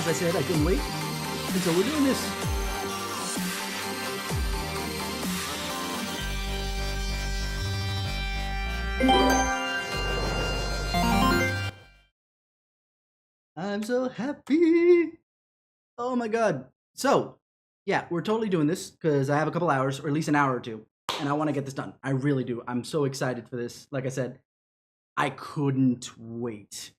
as I said, I couldn't wait. And so we're doing this. I'm so happy. Oh my god. So, yeah, we're totally doing this because I have a couple hours, or at least an hour or two, and I want to get this done. I really do. I'm so excited for this. Like I said, I couldn't wait.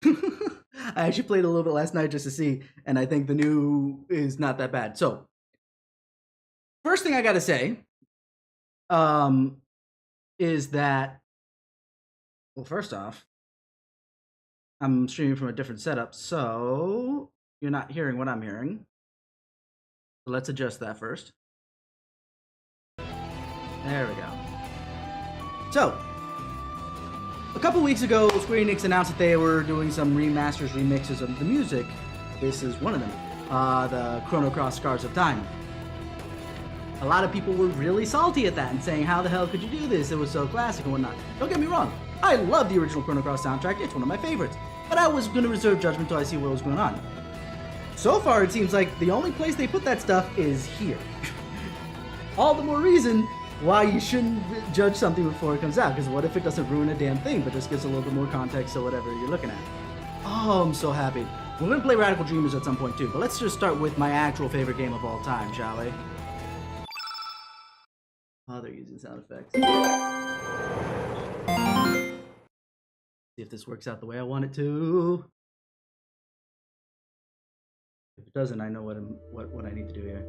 I actually played a little bit last night just to see, and I think the new is not that bad. So, first thing I gotta say, is that, well, first off, I'm streaming from a different setup, so you're not hearing what I'm hearing. So let's adjust that first. There we go. So, a couple weeks ago, Square Enix announced that they were doing some remasters, remixes of the music. This is one of them, the Chrono Cross Scars of Time. A lot of people were really salty at that and saying, how the hell could you do this? It was so classic and whatnot. Don't get me wrong, I love the original Chrono Cross soundtrack, it's one of my favorites. But I was going to reserve judgment until I see what was going on. So far, it seems like the only place they put that stuff is here. All the more reason why you shouldn't judge something before it comes out, because what if it doesn't ruin a damn thing, but just gives a little bit more context to whatever you're looking at. Oh, I'm so happy. We're going to play Radical Dreamers at some point too, but let's just start with my actual favorite game of all time, shall we? Oh, they're using sound effects. See if this works out the way I want it to. If it doesn't, I know what I need to do here.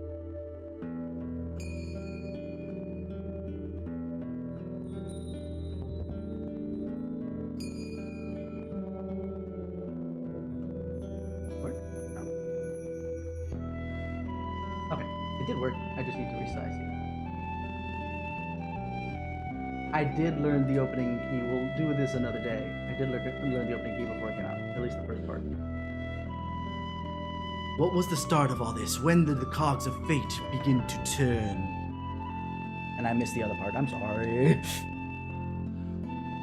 Work? No. Okay, it did work. I just need to resize it. I did learn the opening key. We'll do this another day. I did learn the opening key before it came out, at least the first part. What was the start of all this? When did the cogs of fate begin to turn? And I missed the other part, I'm sorry.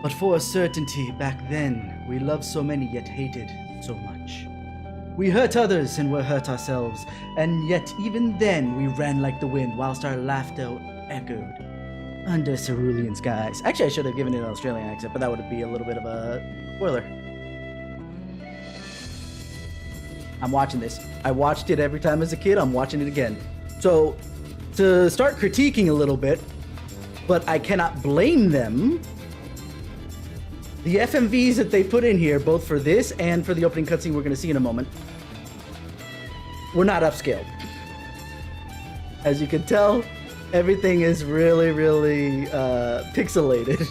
But for a certainty, back then, we loved so many yet hated so much. We hurt others and were hurt ourselves, and yet even then we ran like the wind whilst our laughter echoed under cerulean skies. Actually, I should have given it an Australian accent, but that would be a little bit of a spoiler. I'm watching this. I watched it every time as a kid. I'm watching it again. So, to start critiquing a little bit, but I cannot blame them. The FMVs that they put in here, both for this and for the opening cutscene we're going to see in a moment, were not upscaled. As you can tell, everything is really, really pixelated.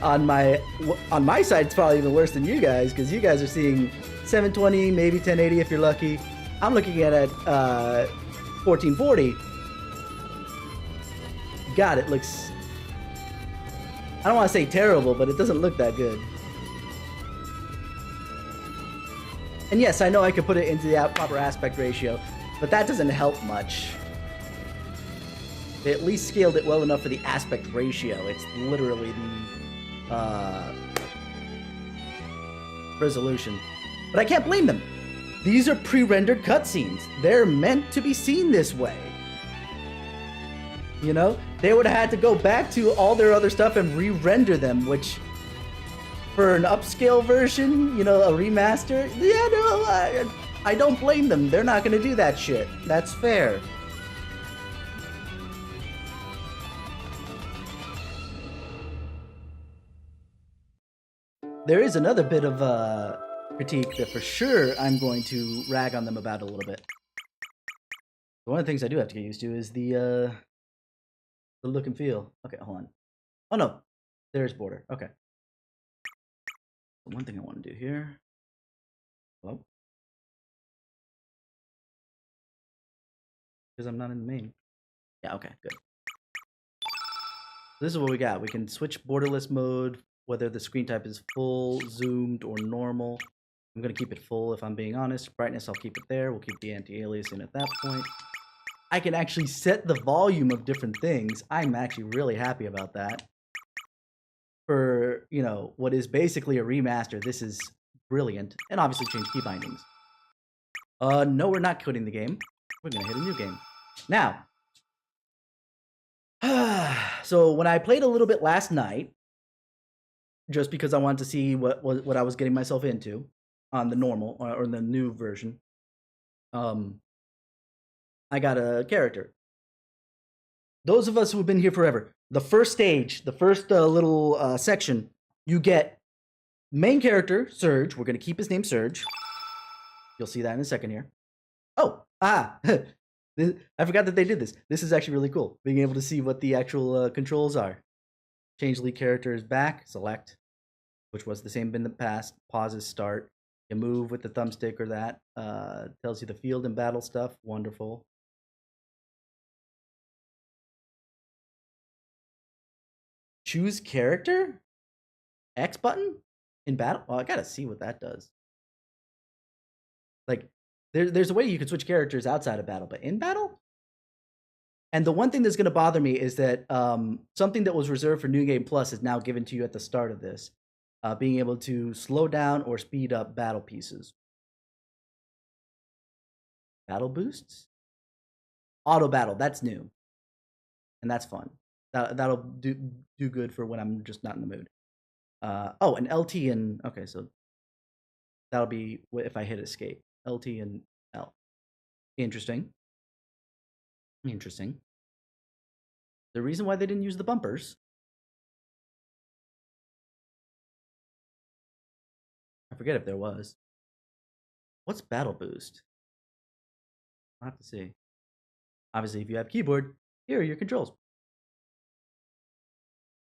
On my side, it's probably even worse than you guys, because you guys are seeing 720, maybe 1080 if you're lucky. I'm looking at it 1440. God, it looks... I don't want to say terrible, but it doesn't look that good. And yes, I know I could put it into the proper aspect ratio, but that doesn't help much. They at least scaled it well enough for the aspect ratio. It's literally the resolution. But I can't blame them. These are pre-rendered cutscenes. They're meant to be seen this way. You know? They would have had to go back to all their other stuff and re-render them, which, for an upscale version, you know, a remaster, yeah, no, I don't blame them. They're not going to do that shit. That's fair. There is another bit of critique that for sure I'm going to rag on them about a little bit. One of the things I do have to get used to is the look and feel. Okay, hold on. Oh no, there's border. Okay. One thing I want to do here. Hello? Because I'm not in the main. Yeah, okay, good. This is what we got. We can switch borderless mode, whether the screen type is full, zoomed, or normal. I'm going to keep it full if I'm being honest. Brightness, I'll keep it there. We'll keep the anti-alias in at that point. I can actually set the volume of different things. I'm actually really happy about that. For, you know, what is basically a remaster, this is brilliant. And obviously change key bindings. No, we're not quitting the game. We're gonna hit a new game. Now, so when I played a little bit last night, just because I wanted to see what I was getting myself into on the normal or the new version, I got a character. Those of us who have been here forever, the first stage, the first little section, you get main character, Surge. We're going to keep his name Surge. You'll see that in a second here. Oh, I forgot that they did this. This is actually really cool, being able to see what the actual controls are. Change lead character is back, select, which was the same in the past. Pauses, start. You move with the thumbstick or that. Tells you the field and battle stuff. Wonderful. Choose character? X button? In battle? Well, I gotta see what that does. Like, there's a way you can switch characters outside of battle, but in battle? And the one thing that's gonna bother me is that something that was reserved for New Game Plus is now given to you at the start of this. Being able to slow down or speed up battle pieces. Battle boosts? Auto battle, that's new. And that's fun. That'll do good for when I'm just not in the mood. Oh, and LT and... Okay, so that'll be if I hit escape. LT and L. Interesting. Interesting. The reason why they didn't use the bumpers... I forget if there was. What's battle boost? I'll have to see. Obviously, if you have keyboard, here are your controls.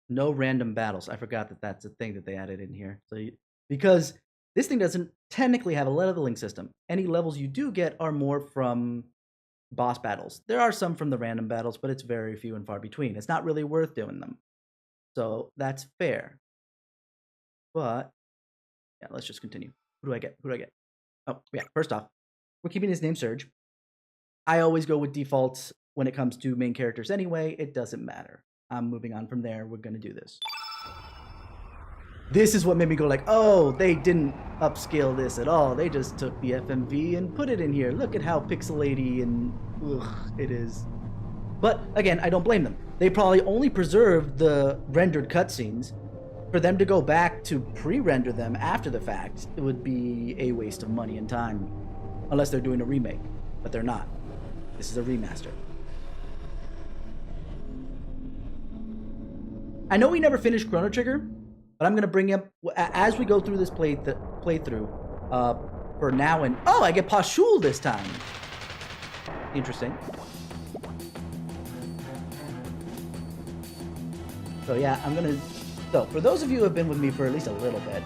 No random battles. I forgot that that's a thing that they added in here. So because this thing doesn't technically have a leveling system. Any levels you do get are more from boss battles. There are some from the random battles, but it's very few and far between. It's not really worth doing them. So that's fair. But yeah, let's just continue. Who do I get? Who do I get? Oh, yeah. First off, we're keeping his name Surge. I always go with defaults when it comes to main characters anyway. It doesn't matter. I'm moving on from there. We're going to do this. This is what made me go like, oh, they didn't upscale this at all. They just took the FMV and put it in here. Look at how pixelaty and it is. But again, I don't blame them. They probably only preserved the rendered cutscenes. For them to go back to pre-render them after the fact, it would be a waste of money and time. Unless they're doing a remake. But they're not. This is a remaster. I know we never finished Chrono Trigger, but I'm going to bring up, as we go through this playthrough, for now and... Oh, I get Pashul this time. Interesting. So yeah, I'm going to... So, for those of you who have been with me for at least a little bit,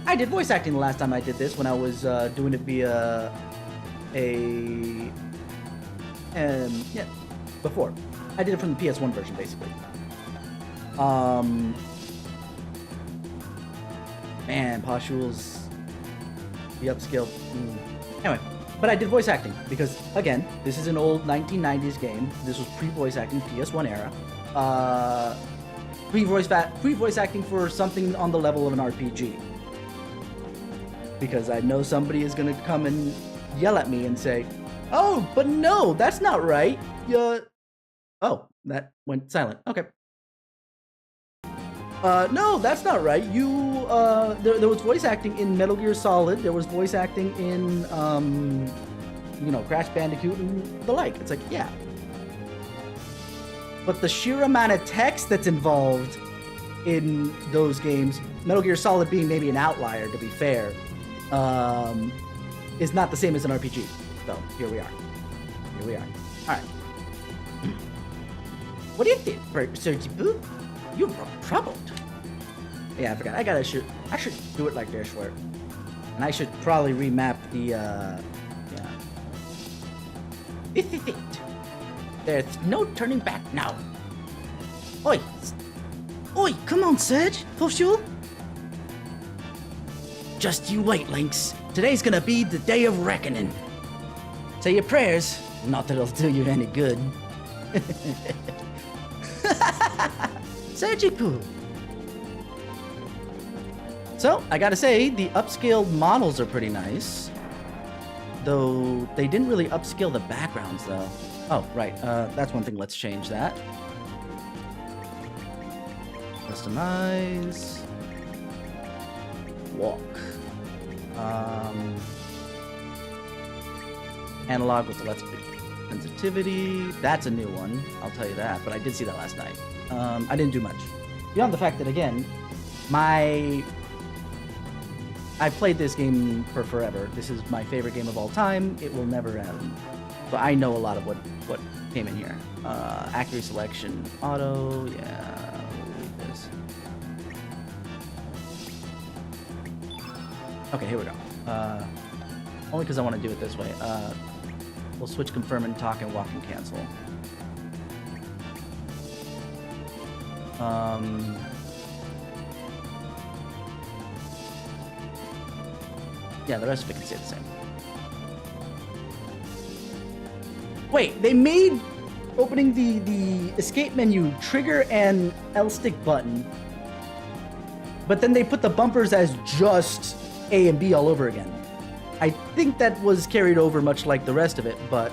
I did voice acting the last time I did this when I was doing it via yeah, before. I did it from the PS1 version, basically. Man, Pashul's the upscale. Anyway, but I did voice acting because, again, this is an old 1990s game. This was pre-voice acting, PS1 era. Pre-voice acting for something on the level of an RPG. Because I know somebody is gonna come and yell at me and say, "Oh, but no, that's not right." Oh, that went silent. Okay. No, that's not right. There was voice acting in Metal Gear Solid. There was voice acting in, Crash Bandicoot and the like. It's like, yeah. But the sheer amount of text that's involved in those games, Metal Gear Solid being maybe an outlier, to be fair, is not the same as an RPG. So, here we are. Here we are. Alright. What is it, Sergi-boo? You look troubled. Yeah, I forgot. I should do it like this for it. And I should probably remap the, yeah. This is it. There's no turning back now. Oi! Oi, come on, Serge. For sure. Just you wait, Lynx. Today's gonna be the day of reckoning. Say your prayers. Not that it'll do you any good. Sergi-poo. So, I gotta say, the upscaled models are pretty nice. though they didn't really upscale the backgrounds, though. Oh, right. That's one thing. Let's change that. Customize. Walk. Analog with the sensitivity. That's a new one. I'll tell you that. But I did see that last night. I didn't do much. Beyond the fact that, again, I've played this game for forever. This is my favorite game of all time. It will never end. So I know a lot of what came in here. Accuracy selection, auto, yeah, we'll leave this. Okay, here we go. Only because I want to do it this way. We'll switch confirm and talk and walk and cancel. Yeah, the rest of it can stay the same. Wait, they made opening the escape menu trigger and L stick button, but then they put the bumpers as just A and B all over again. I think that was carried over much like the rest of it, but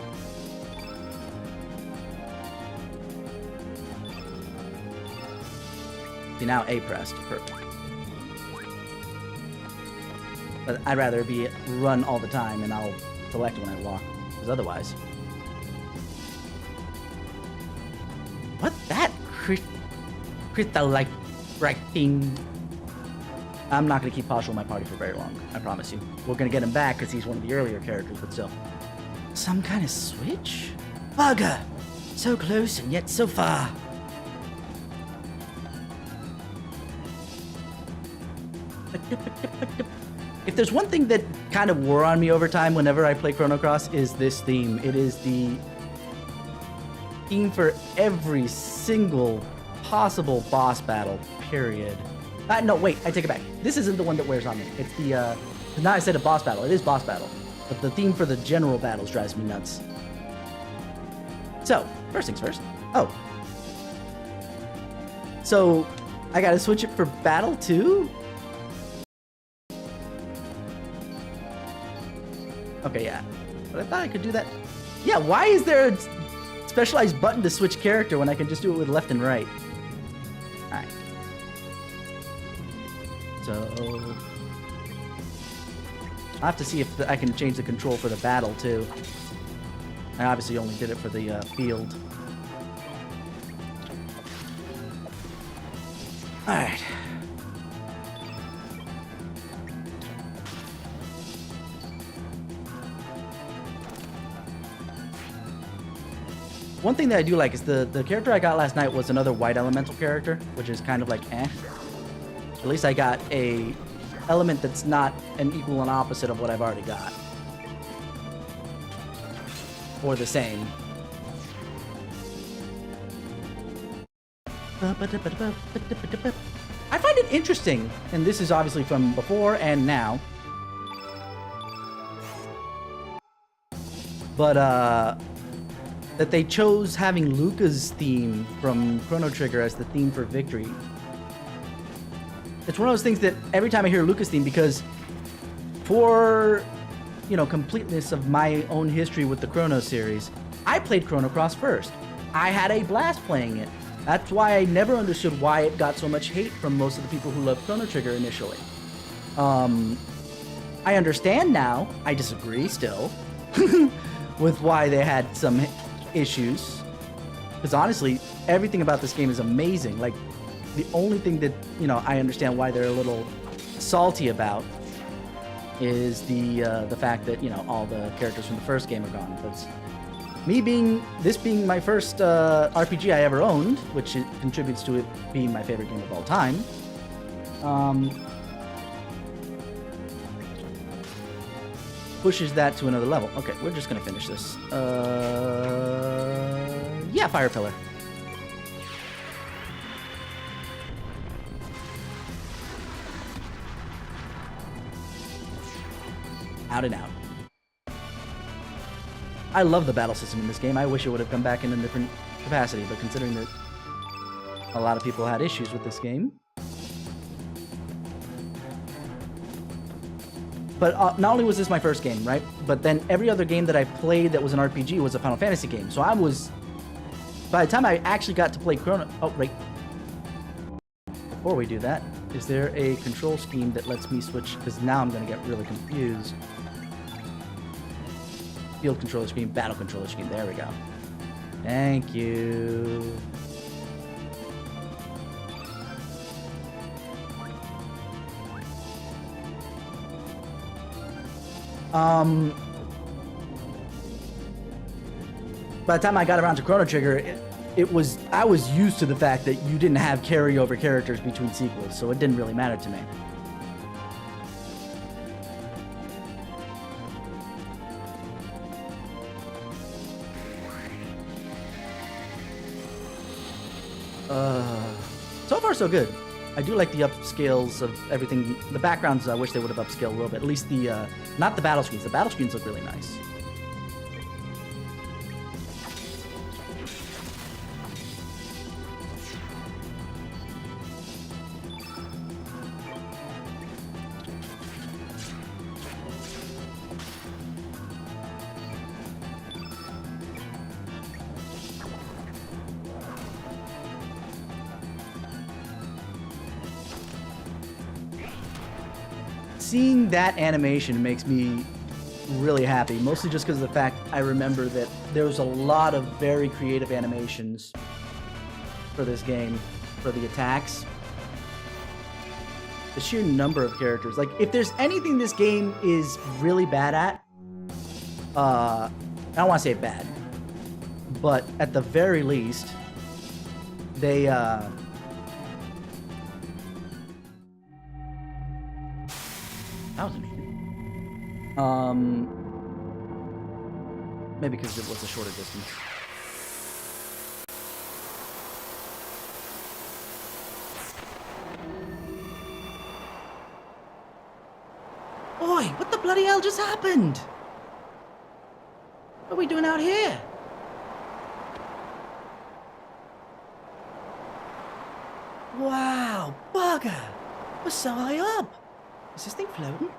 see, now A pressed. Perfect. But I'd rather be run all the time, and I'll select when I walk, because otherwise. What that crystal-like thing? I'm not gonna keep Pasha in my party for very long. I promise you. We're gonna get him back because he's one of the earlier characters, but still. Some kind of switch? Bugger! So close and yet so far. If there's one thing that kind of wore on me over time whenever I play Chrono Cross is this theme. It is the theme for every single possible boss battle, period. No, wait, I take it back. This isn't the one that wears on me. It's the, now I said a boss battle. It is boss battle. But the theme for the general battles drives me nuts. So, first things first. Oh. So, I gotta switch it for battle too? Okay, yeah. But I thought I could do that. Yeah, why is there a specialized button to switch character when I can just do it with left and right? Alright. So I'll have to see if I can change the control for the battle too. I obviously only did it for the field. Alright. One thing that I do like is the character I got last night was another white elemental character, which is kind of like eh. At least I got a element that's not an equal and opposite of what I've already got. Or the same. I find it interesting, and this is obviously from before and now, but that they chose having Luca's theme from Chrono Trigger as the theme for Victory. It's one of those things that every time I hear Luca's theme, because for, you know, completeness of my own history with the Chrono series, I played Chrono Cross first. I had a blast playing it. That's why I never understood why it got so much hate from most of the people who loved Chrono Trigger initially. I understand now. I disagree still with why they had some issues. Because honestly, everything about this game is amazing. Like, the only thing that, you know, I understand why they're a little salty about is the fact that, you know, all the characters from the first game are gone. But this being my first RPG I ever owned, which contributes to it being my favorite game of all time, pushes that to another level. Okay, we're just gonna finish this. Yeah, Fire Pillar. Out and out. I love the battle system in this game. I wish it would have come back in a different capacity, but considering that a lot of people had issues with this game. But not only was this my first game, right? But then every other game that I played that was an RPG was a Final Fantasy game. So I was... By the time I actually got to play Chrono... Oh, right. Before we do that, is there a control scheme that lets me switch? Because now I'm going to get really confused. Field controller scheme, battle controller scheme. There we go. Thank you. By the time I got around to Chrono Trigger, I was used to the fact that you didn't have carryover characters between sequels, so it didn't really matter to me. So far so good. I do like the upscales of everything. The backgrounds, I wish they would have upscaled a little bit. At least the, not the battle screens. The battle screens look really nice. Seeing that animation makes me really happy, mostly just because of the fact I remember that there was a lot of very creative animations for this game, for the attacks. The sheer number of characters. Like, if there's anything this game is really bad at, I don't want to say bad, but at the very least, they, that was interesting. Maybe because it was a shorter distance. Oi, what the bloody hell just happened? What are we doing out here? Wow, bugger! We're so high up! Is this thing floating?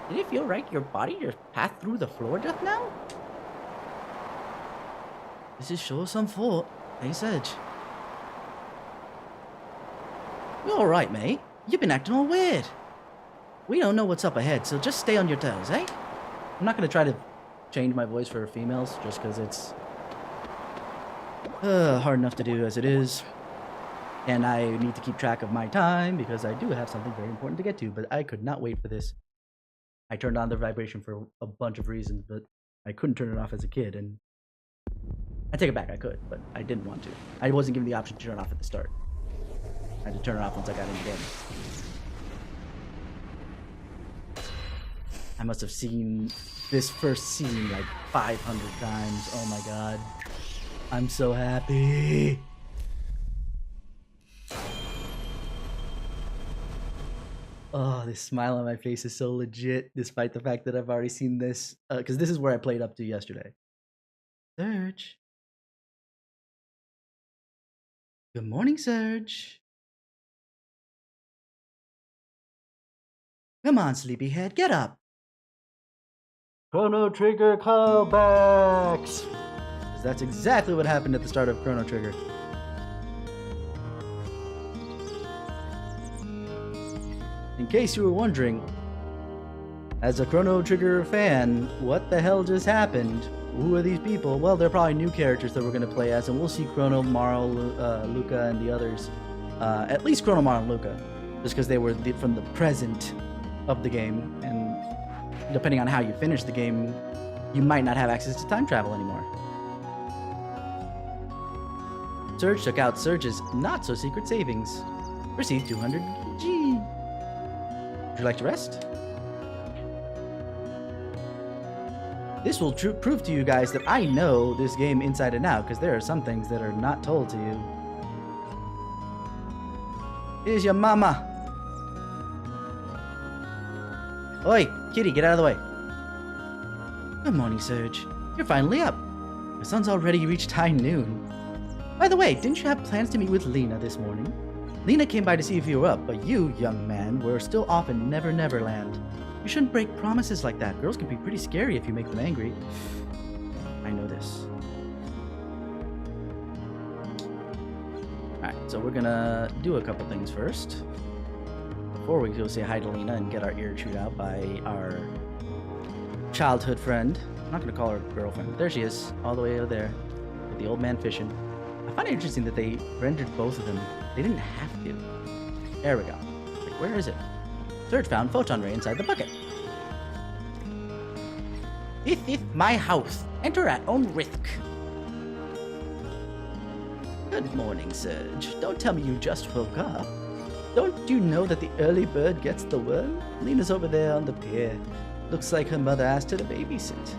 Did it feel right your body just passed through the floor just now? This is sure some fort. Hey, Serge. You alright, mate? You've been acting all weird. We don't know what's up ahead, so just stay on your toes, eh? I'm not gonna try to change my voice for females, just because it's hard enough to do as it is. And I need to keep track of my time, because I do have something very important to get to, but I could not wait for this. I turned on the vibration for a bunch of reasons, but I couldn't turn it off as a kid, and I take it back, I could, but I didn't want to. I wasn't given the option to turn it off at the start. I had to turn it off once I got in the game. I must have seen this first scene like 500 times. Oh my god. I'm so happy. Oh, this smile on my face is so legit, despite the fact that I've already seen this. Because this is where I played up to yesterday. Serge. Good morning, Serge. Come on, sleepyhead, get up. Chrono Trigger callbacks. Because that's exactly what happened at the start of Chrono Trigger. In case you were wondering, as a Chrono Trigger fan, what the hell just happened? Who are these people? Well, they're probably new characters that we're going to play as, and we'll see Chrono, Marl, Luca, and the others. At least Chrono, Marl, and Luca, just because they were from the present of the game, and depending on how you finish the game, you might not have access to time travel anymore. Serge took out Surge's not-so-secret savings. Received 200 G. Would you like to rest? This will prove to you guys that I know this game inside and out, because there are some things that are not told to you. Here's your mama. Oi, kitty, get out of the way. Good morning, Serge. You're finally up. The sun's already reached high noon. By the way, didn't you have plans to meet with Lena this morning? Lena came by to see if you were up, but you, young man, were still off in Never Never Land. You shouldn't break promises like that. Girls can be pretty scary if you make them angry. I know this. Alright, so we're gonna do a couple things first. Before we go say hi to Lena and get our ear chewed out by our childhood friend. I'm not gonna call her girlfriend, but there she is, all the way over there, with the old man fishing. I find it interesting that they rendered both of them. They didn't have to. There we go. Wait, where is it? Surge found photon ray inside the bucket. This is my house. Enter at own risk. Good morning, Surge. Don't tell me you just woke up. Don't you know that the early bird gets the worm? Lena's over there on the pier. Looks like her mother asked her to babysit.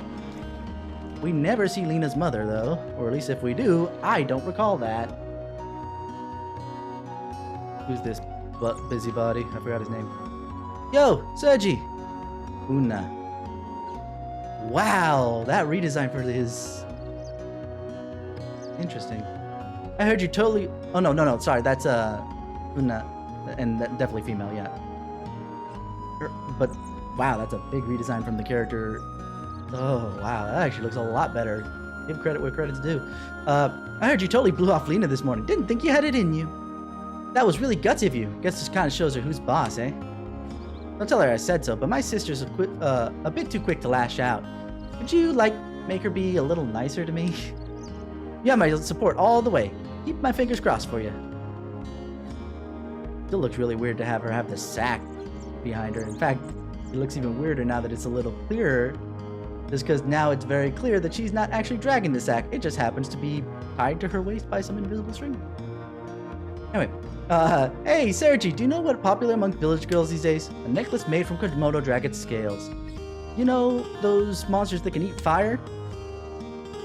We never see Lena's mother, though. Or at least if we do, I don't recall that. Who's this busybody? I forgot his name. Yo, Sergi! Una. Wow, that redesign for his... Interesting. I heard you totally... Oh, no, sorry, that's, Una. And that definitely female, yeah. But, wow, that's a big redesign from the character. Oh, wow, that actually looks a lot better. Give credit where credit's due. I heard you totally blew off Lena this morning. Didn't think you had it in you. That was really gutsy of you. Guess this kind of shows her who's boss, eh? Don't tell her I said so, but my sister's a bit too quick to lash out. Would you, like, make her be a little nicer to me? You have my support all the way. Keep my fingers crossed for you. Still looks really weird to have her have the sack behind her. In fact, it looks even weirder now that it's a little clearer. Just because now it's very clear that she's not actually dragging the sack. It just happens to be tied to her waist by some invisible string. Anyway, hey, Sergi, do you know what's popular among village girls these days? A necklace made from Komodo dragon scales. You know, those monsters that can eat fire?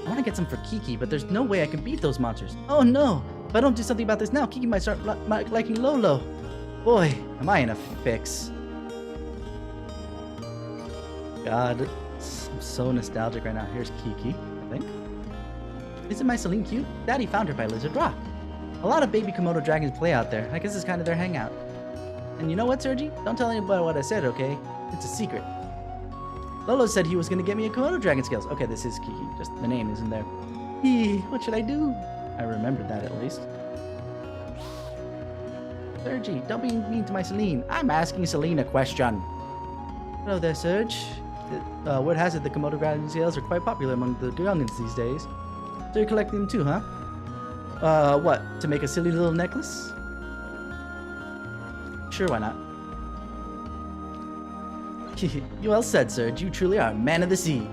I want to get some for Kiki, but there's no way I can beat those monsters. Oh no! If I don't do something about this now, Kiki might start liking Lolo. Boy, am I in a fix. God, I'm so nostalgic right now. Here's Kiki, I think. Isn't my Celine cute? Daddy found her by Lizard Rock. A lot of baby Komodo dragons play out there. I guess it's kind of their hangout. And you know what, Sergi? Don't tell anybody what I said, okay? It's a secret. Lolo said he was going to get me a Komodo dragon scales. Okay, this is Kiki. Just the name isn't there. What should I do? I remembered that at least. Sergi, don't be mean to my Celine. I'm asking Celine a question. Hello there, Serge. Word has it the Komodo dragon scales are quite popular among the youngins these days. So you're collecting them too, huh? What? To make a silly little necklace? Sure, why not? You well said, Serge. You truly are a man of the sea.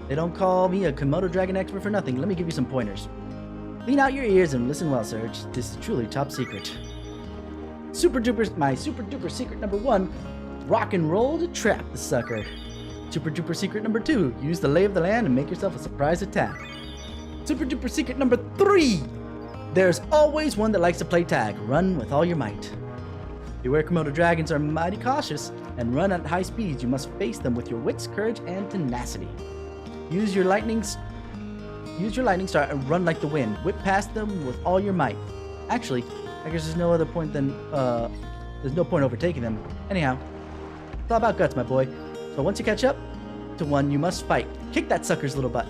They don't call me a Komodo dragon expert for nothing. Let me give you some pointers. Lean out your ears and listen well, Serge. This is truly top secret. My super duper secret number 1, rock and roll to trap the sucker. Super duper secret number 2, use the lay of the land and make yourself a surprise attack. Super duper secret number 3, there's always one that likes to play tag. Run with all your might. Beware, Komodo dragons are mighty cautious and run at high speeds. You must face them with your wits, courage, and tenacity. Use your lightning star and run like the wind. Whip past them with all your might. Actually, I guess there's no other point than there's no point overtaking them. Anyhow, it's all about guts, my boy. So once you catch up to one, you must fight. Kick that sucker's little butt.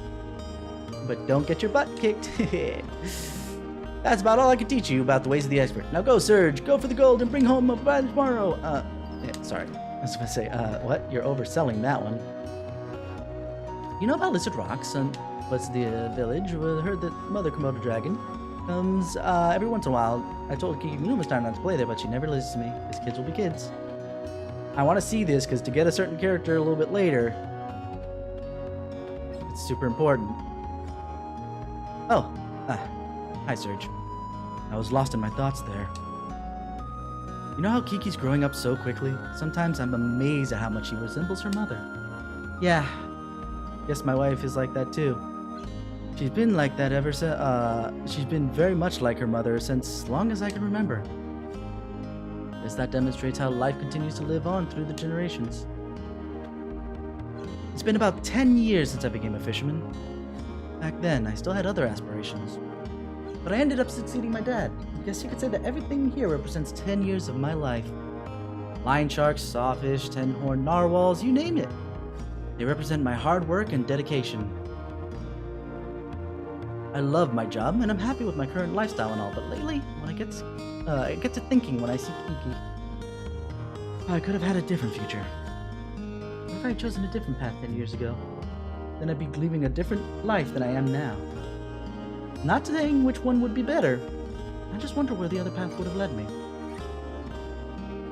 But don't get your butt kicked. That's about all I can teach you about the ways of the expert. Now go, Serge. Go for the gold and bring home a bride tomorrow. Yeah, sorry. I was going to say, what? You're overselling that one. You know about Lizard Rocks and what's the village? I heard that Mother Komodo Dragon comes every once in a while. I told Kiki numerous times not to play there, but she never listens to me. Because kids will be kids. I want to see this because to get a certain character a little bit later, it's super important. Oh, hi, Serge. I was lost in my thoughts there. You know how Kiki's growing up so quickly? Sometimes I'm amazed at how much she resembles her mother. Yeah, guess my wife is like that too. She's been like that ever since, she's been very much like her mother since long as I can remember. Guess that demonstrates how life continues to live on through the generations. It's been about 10 years since I became a fisherman. Back then, I still had other aspirations. But I ended up succeeding my dad, guess you could say that everything here represents 10 years of my life. Lion sharks, sawfish, 10-horned narwhals, you name it. They represent my hard work and dedication. I love my job, and I'm happy with my current lifestyle and all, but lately, when I get to thinking when I see Kiki, I could have had a different future. What if I had chosen a different path 10 years ago? Then I'd be living a different life than I am now. Not saying which one would be better, I just wonder where the other path would have led me.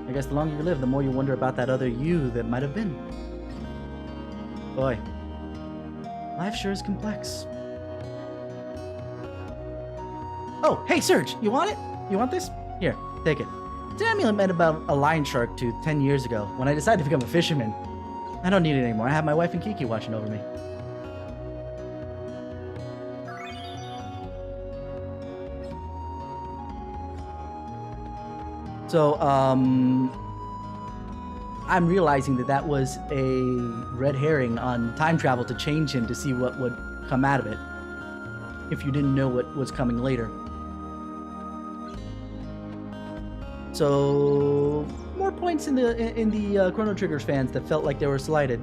I guess the longer you live, the more you wonder about that other you that might have been. Boy, life sure is complex. Oh, hey Serge, you want it? You want this? Here, take it. It's an amulet meant about a lion shark tooth 10 years ago, when I decided to become a fisherman. I don't need it anymore. I have my wife and Kiki watching over me. So, I'm realizing that that was a red herring on time travel to change him to see what would come out of it if you didn't know what was coming later. So, more points in the Chrono Triggers fans that felt like they were slighted.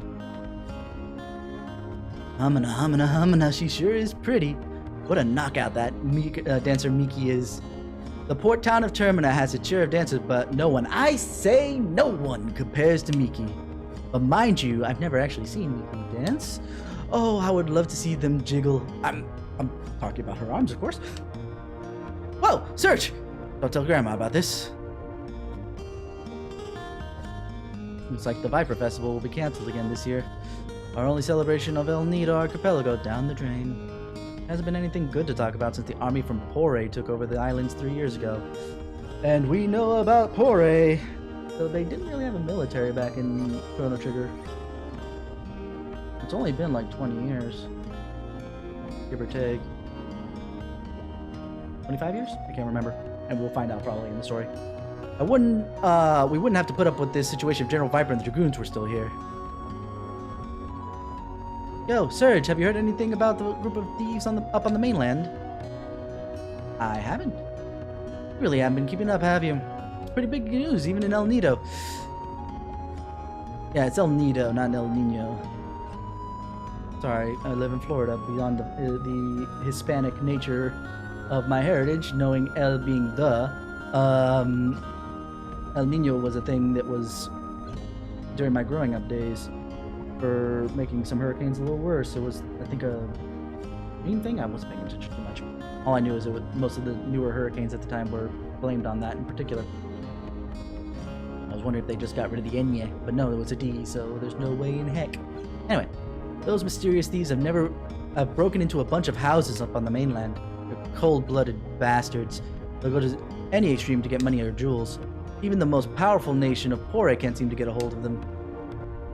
Humana, humana, humana, she sure is pretty. What a knockout that dancer Miki is. The port town of Termina has its share of dancers, but no one, I say no one, compares to Miki. But mind you, I've never actually seen Miki dance. Oh, I would love to see them jiggle. I'm talking about her arms, of course. Whoa, Serge! Don't tell Grandma about this. Looks like the Viper Festival will be cancelled again this year. Our only celebration of El Nido Archipelago down the drain. Hasn't been anything good to talk about since the army from Pore took over the islands 3 years ago. And we know about Pore! So they didn't really have a military back in Chrono Trigger. It's only been like 20 years. Give or take. 25 years? I can't remember. And we'll find out probably in the story. We wouldn't have to put up with this situation if General Viper and the Dragoons were still here. Yo, Serge, have you heard anything about the group of thieves up on the mainland? I haven't. You really haven't been keeping up, have you? It's pretty big news, even in El Nido. Yeah, it's El Nido, not El Nino. Sorry, I live in Florida, beyond the Hispanic nature of my heritage, knowing El being the. El Nino was a thing that was during my growing up days. For making some hurricanes a little worse. It was, I think, a green thing. I wasn't paying attention too much. All I knew is that most of the newer hurricanes at the time were blamed on that in particular. I was wondering if they just got rid of the Enya, but no, it was a D, so there's no way in heck. Anyway, those mysterious thieves have broken into a bunch of houses up on the mainland. They're cold-blooded bastards. They'll go to any extreme to get money or jewels. Even the most powerful nation of Pore can't seem to get a hold of them.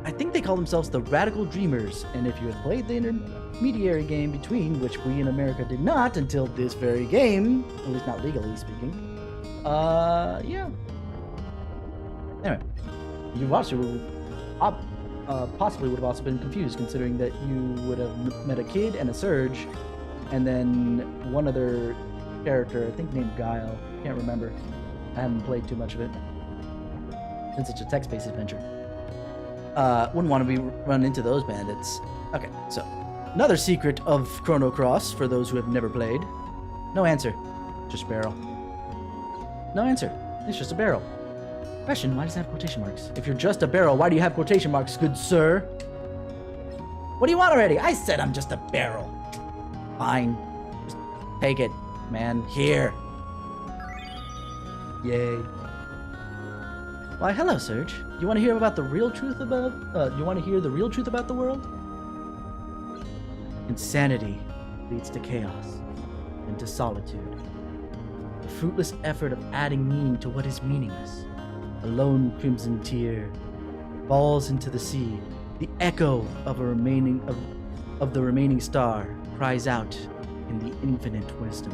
I think they call themselves the Radical Dreamers, and if you had played the intermediary game between, which we in America did not until this very game, at least not legally speaking, yeah. Anyway, you also possibly would have also been confused, considering that you would have met a kid and a Surge, and then one other character, I think named Guile, can't remember. I haven't played too much of it, since it's a text-based adventure. Wouldn't want to run into those bandits. Okay, so another secret of Chrono Cross for those who have never played. No answer. Just barrel. No answer. It's just a barrel. Question, why does it have quotation marks? If you're just a barrel, why do you have quotation marks, good sir? What do you want already? I said I'm just a barrel. Fine. Just take it, man. Here. Yay. Why, hello, Serge. You want to hear about the real truth about? You want to hear the real truth about the world? Insanity leads to chaos and to solitude. The fruitless effort of adding meaning to what is meaningless. A lone crimson tear falls into the sea. The echo of the remaining star cries out in the infinite wisdom.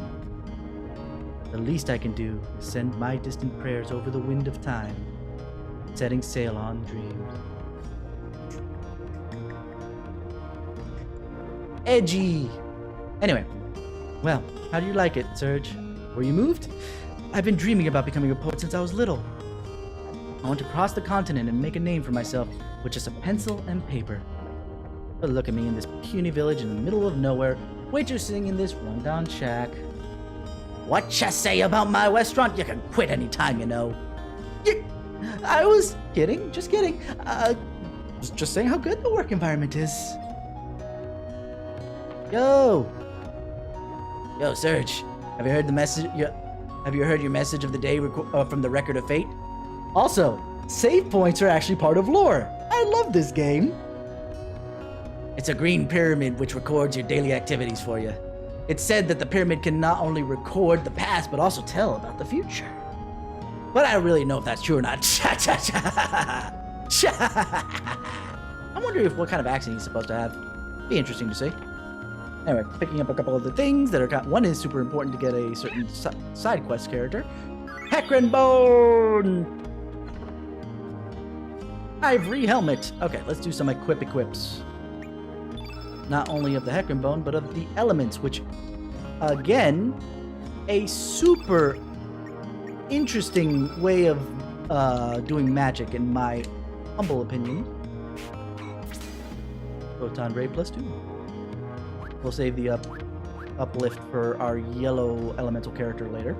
The least I can do is send my distant prayers over the wind of time, setting sail on dreams. Edgy! Anyway, well, how do you like it, Serge? Were you moved? I've been dreaming about becoming a poet since I was little. I want to cross the continent and make a name for myself with just a pencil and paper. But look at me in this puny village in the middle of nowhere, waitressing in this rundown shack. What ya say about my restaurant? You can quit anytime, you know. I was kidding, just kidding. Just saying how good the work environment is. Yo, Serge, have you heard the message? Have you heard your message of the day from the Record of Fate? Also, save points are actually part of lore. I love this game. It's a green pyramid which records your daily activities for you. It's said that the pyramid can not only record the past, but also tell about the future. But I don't really know if that's true or not. I wonder what kind of accent he's supposed to have. Be interesting to see. Anyway, picking up a couple of the things that are... One is super important to get a certain side quest character. Heckrenbone! Ivory helmet. Okay, let's do some equips. Not only of the Heckrenbone, but of the elements, which, again, a super interesting way of doing magic, in my humble opinion. Photon Ray +2. We'll save the uplift for our yellow elemental character later.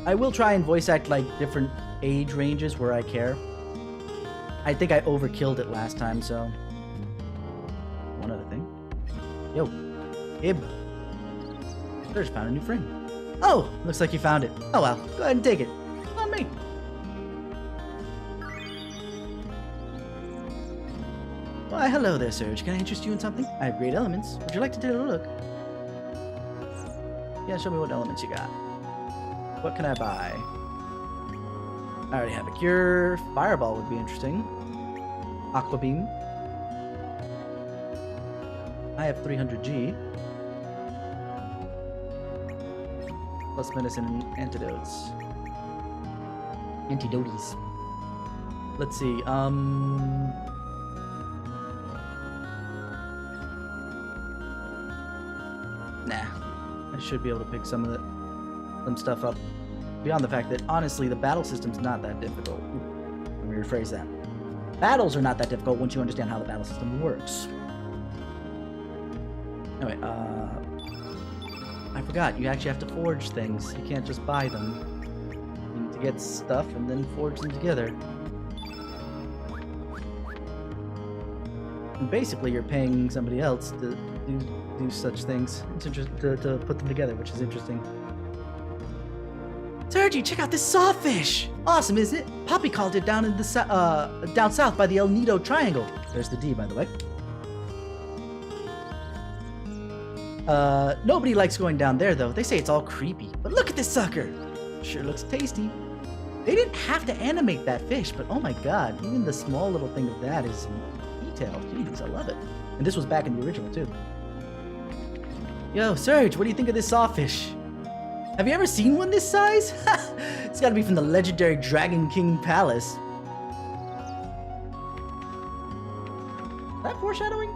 I will try and voice act like different age ranges where I care. I think I overkilled it last time, so... One other thing. Yo, Ib. Serge found a new frame. Oh, looks like you found it. Oh well, go ahead and take it. On me. Why, hello there, Serge. Can I interest you in something? I have great elements. Would you like to take a look? Yeah, show me what elements you got. What can I buy? I already have a cure. Fireball would be interesting. Aqua Beam. I have 300G. Plus medicine and antidotes. Antidotes. Let's see, Nah. I should be able to pick some stuff up. Beyond the fact that, honestly, the battle system's not that difficult. Let me rephrase that. Battles are not that difficult once you understand how the battle system works. Anyway, I forgot, you actually have to forge things. You can't just buy them. You need to get stuff and then forge them together. And basically, you're paying somebody else to do such things. It's interesting to put them together, which is interesting. Sergi, check out this sawfish! Awesome, isn't it? Poppy called it down in the down south by the El Nido Triangle. There's the D, by the way. Nobody likes going down there, though. They say it's all creepy. But look at this sucker! Sure looks tasty. They didn't have to animate that fish, but oh my god, even the small little thing of that is detailed. Jeez, I love it. And this was back in the original, too. Yo, Serge, what do you think of this sawfish? Have you ever seen one this size? It's gotta be from the legendary Dragon King Palace. Is that foreshadowing?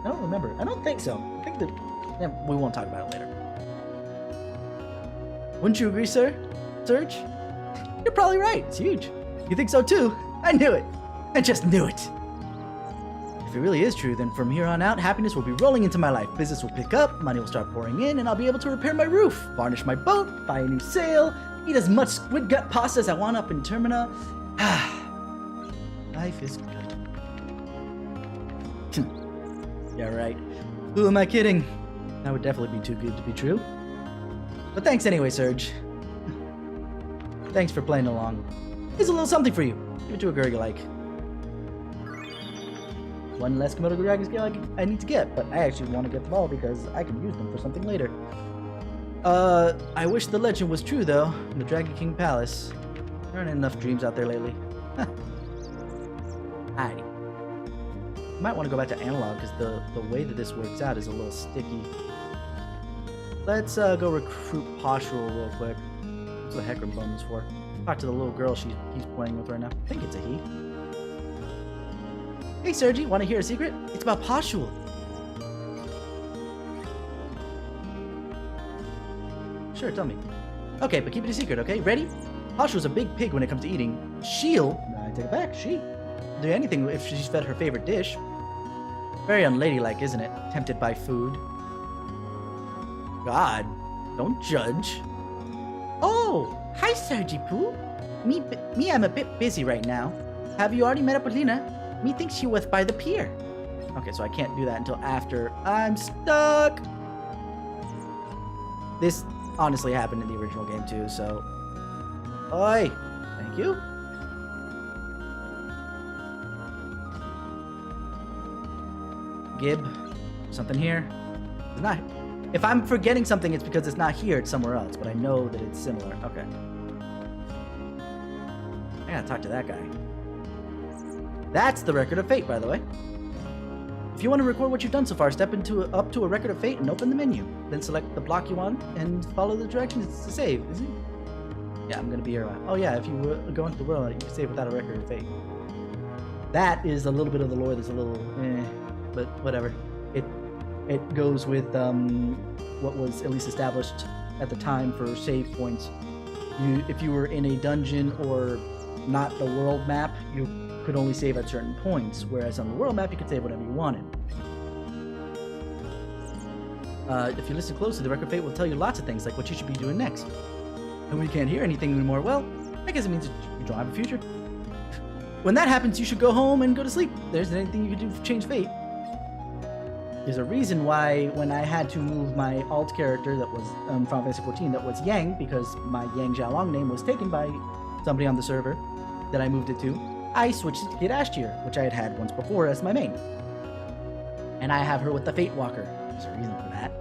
I don't remember. I don't think so. I think that... Yeah, we won't talk about it later. Wouldn't you agree, sir? Serge? You're probably right. It's huge. You think so too? I knew it. I just knew it. If it really is true, then from here on out, happiness will be rolling into my life. Business will pick up, money will start pouring in, and I'll be able to repair my roof, varnish my boat, buy a new sail, eat as much squid gut pasta as I want up in Termina. Life is good. Yeah, right. Who am I kidding? That would definitely be too good to be true. But thanks anyway, Serge. Thanks for playing along. Here's a little something for you. Give it to a girl you like. One less Komodo dragon scale I need to get, but I actually want to get them all because I can use them for something later. I wish the legend was true, though. The Dragon King Palace. There aren't enough dreams out there lately. Huh. Alrighty. You might want to go back to analog, because the way that this works out is a little sticky. Let's go recruit Poshul real quick. What's the Heckrenbone is for? Talk to the little girl he's playing with right now. I think it's a he. Hey Sergi, want to hear a secret? It's about Poshul. Sure, tell me. Okay, but keep it a secret, okay? Ready? Hashu's a big pig when it comes to eating. She'll, I take it back, she do anything if she's fed her favorite dish. Very unladylike, isn't it? Tempted by food. God, don't judge. Oh, hi, Sergi Poo. Me, I'm a bit busy right now. Have you already met up with Lena? Me thinks she was by the pier. Okay, so I can't do that until after. I'm stuck. This honestly happened in the original game too, so. Oi, thank you. Gib, something here? It's not. If I'm forgetting something, it's because it's not here, it's somewhere else, but I know that it's similar. Okay. I gotta talk to that guy. That's the record of fate, by the way. If you want to record what you've done so far, step up to a record of fate and open the menu. Then select the block you want and follow the directions to save. Is it? Yeah, I'm gonna be here. Oh yeah, if you go into the world, you can save without a record of fate. That is a little bit of the lore that's a little but whatever. It goes with what was at least established at the time for save points. If you were in a dungeon or not the world map, you could only save at certain points, whereas on the world map you could save whatever you wanted. If you listen closely, the record of fate will tell you lots of things, like what you should be doing next. And when you can't hear anything anymore, well, I guess it means you don't have a future. When that happens, you should go home and go to sleep. There isn't anything you can do to change fate. There's a reason why when I had to move my alt character that was Final Fantasy XIV that was Yang, because my Yang Xiaolong name was taken by somebody on the server that I moved it to, I switched it to Kid Ashtier, which I had had once before as my main. And I have her with the Fate Walker. There's a reason for that.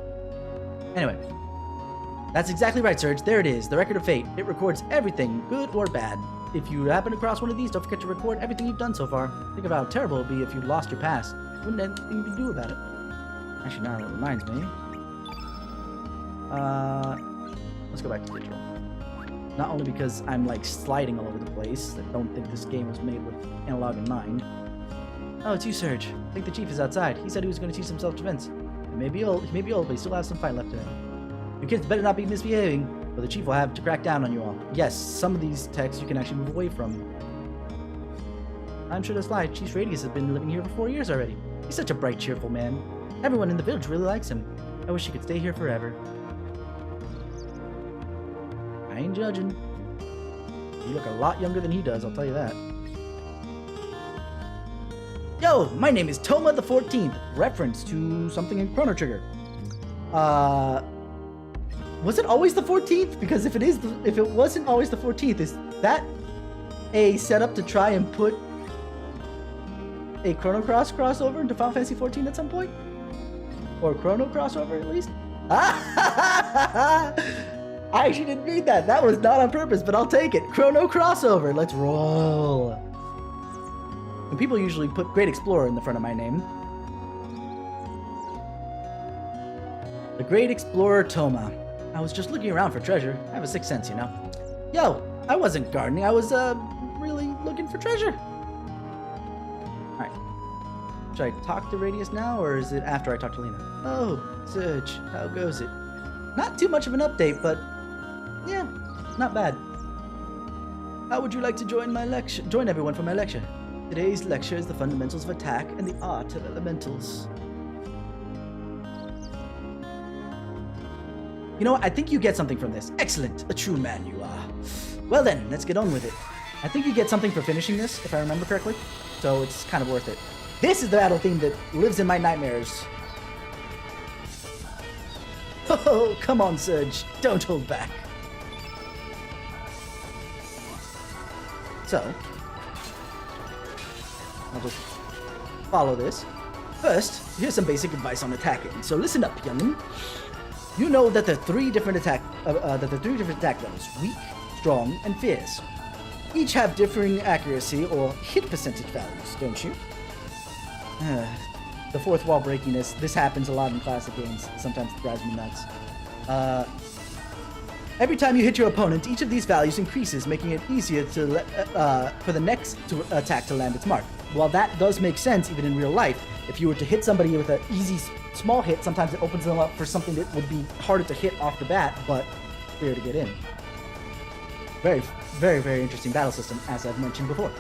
Anyway, that's exactly right, Serge. There it is, the record of fate. It records everything, good or bad. If you happen across one of these, don't forget to record everything you've done so far. Think about how terrible it would be if you lost your past. Wouldn't have anything you could do about it. Actually, now that reminds me. Let's go back to digital. Not only because I'm like sliding all over the place, I don't think this game was made with analog in mind. Oh, it's you, Serge. I think the chief is outside. He said he was going to teach some self-defense. He may be old, but he still has some fight left in him. You kids better not be misbehaving, or the chief will have to crack down on you all. Yes, some of these texts you can actually move away from. I'm sure that's why Chief Radius has been living here for 4 years already. He's such a bright, cheerful man. Everyone in the village really likes him. I wish he could stay here forever. I ain't judging. You look a lot younger than he does, I'll tell you that. Yo, my name is Toma the 14th. Reference to something in Chrono Trigger. Was it always the 14th? Because if it wasn't always the 14th, is that a setup to try and put a Chrono Cross crossover into Final Fantasy XIV at some point? Or Chrono crossover at least? I actually didn't read that. That was not on purpose, but I'll take it. Chrono crossover. Let's roll. And people usually put Great Explorer in the front of my name. The Great Explorer Toma. I was just looking around for treasure. I have a sixth sense, you know. Yo, I wasn't gardening. I was, really looking for treasure. Alright. Should I talk to Radius now, or is it after I talk to Lena? Oh, Serge, how goes it? Not too much of an update, but yeah, not bad. How would you like to join my lecture? Join everyone for my lecture. Today's lecture is the fundamentals of attack and the art of elementals. You know what? I think you get something from this. Excellent. A true man you are. Well then, let's get on with it. I think you get something for finishing this, if I remember correctly. So it's kind of worth it. This is the battle theme that lives in my nightmares. Oh, come on, Serge. Don't hold back. So, I'll just follow this. First, here's some basic advice on attacking. So listen up, youngin'. You know that the three different attack levels: weak, strong, and fierce. Each have differing accuracy or hit percentage values, don't you? The fourth wall breakiness. This happens a lot in classic games. Sometimes it drives me nuts. Every time you hit your opponent, each of these values increases, making it easier for the next attack to land its mark. While that does make sense even in real life, if you were to hit somebody with an easy small hit, sometimes it opens them up for something that would be harder to hit off the bat, but clear to get in. Very, very, very interesting battle system, as I've mentioned before.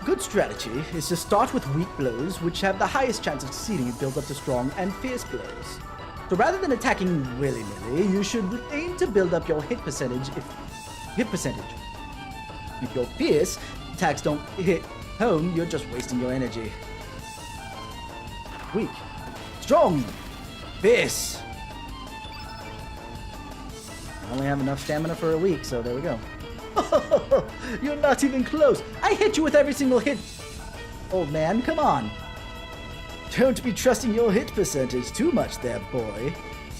Good strategy is to start with weak blows, which have the highest chance of succeeding and build up to strong and fierce blows. So rather than attacking willy-nilly, you should aim to build up your hit percentage. If your fierce attacks don't hit home, you're just wasting your energy. Weak. Strong. Fierce. I only have enough stamina for a week, so there we go. You're not even close. I hit you with every single hit. Old man, come on. Don't be trusting your hit percentage too much there, boy.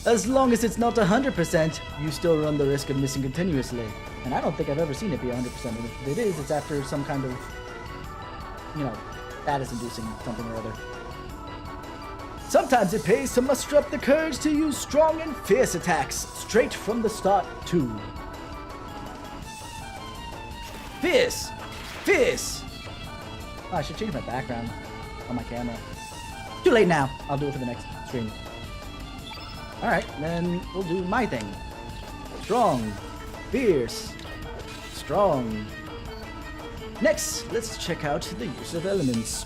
As long as it's not 100%, you still run the risk of missing continuously. And I don't think I've ever seen it be 100%. And if it is, it's after some kind of, status-inducing something or other. Sometimes it pays to muster up the courage to use strong and fierce attacks straight from the start, too. Fierce! Fierce! Oh, I should change my background on my camera. Too late now. I'll do it for the next stream. Alright, then we'll do my thing. Strong. Fierce. Strong. Next, let's check out the use of elements.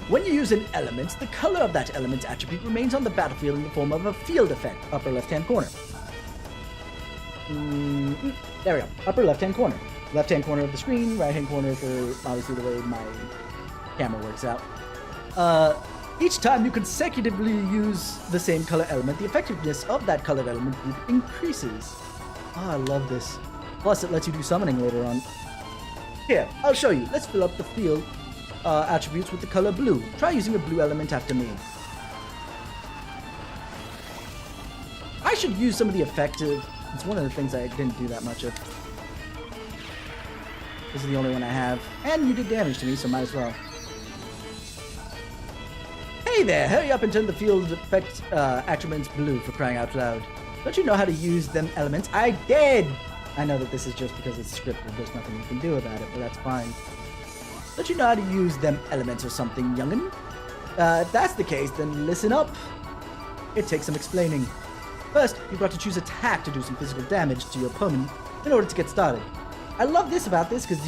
When you use an element, the color of that element's attribute remains on the battlefield in the form of a field effect, upper left-hand corner. There we go, upper left-hand corner. Left-hand corner of the screen, right-hand corner for obviously the way my camera works out. Each time you consecutively use the same color element, the effectiveness of that colored element group increases. Oh, I love this. Plus, it lets you do summoning later on. Here, I'll show you. Let's fill up the field attributes with the color blue. Try using a blue element after me. I should use some of the effective... It's one of the things I didn't do that much of. This is the only one I have. And you did damage to me, so might as well. Hey there! Hurry up and turn the field effect attributes blue, for crying out loud. Don't you know how to use them elements? I did! I know that this is just because it's scripted. There's nothing you can do about it, but that's fine. Don't you know how to use them elements or something, youngin'? If that's the case, then listen up. It takes some explaining. First, you've got to choose attack to do some physical damage to your opponent in order to get started. I love this about this because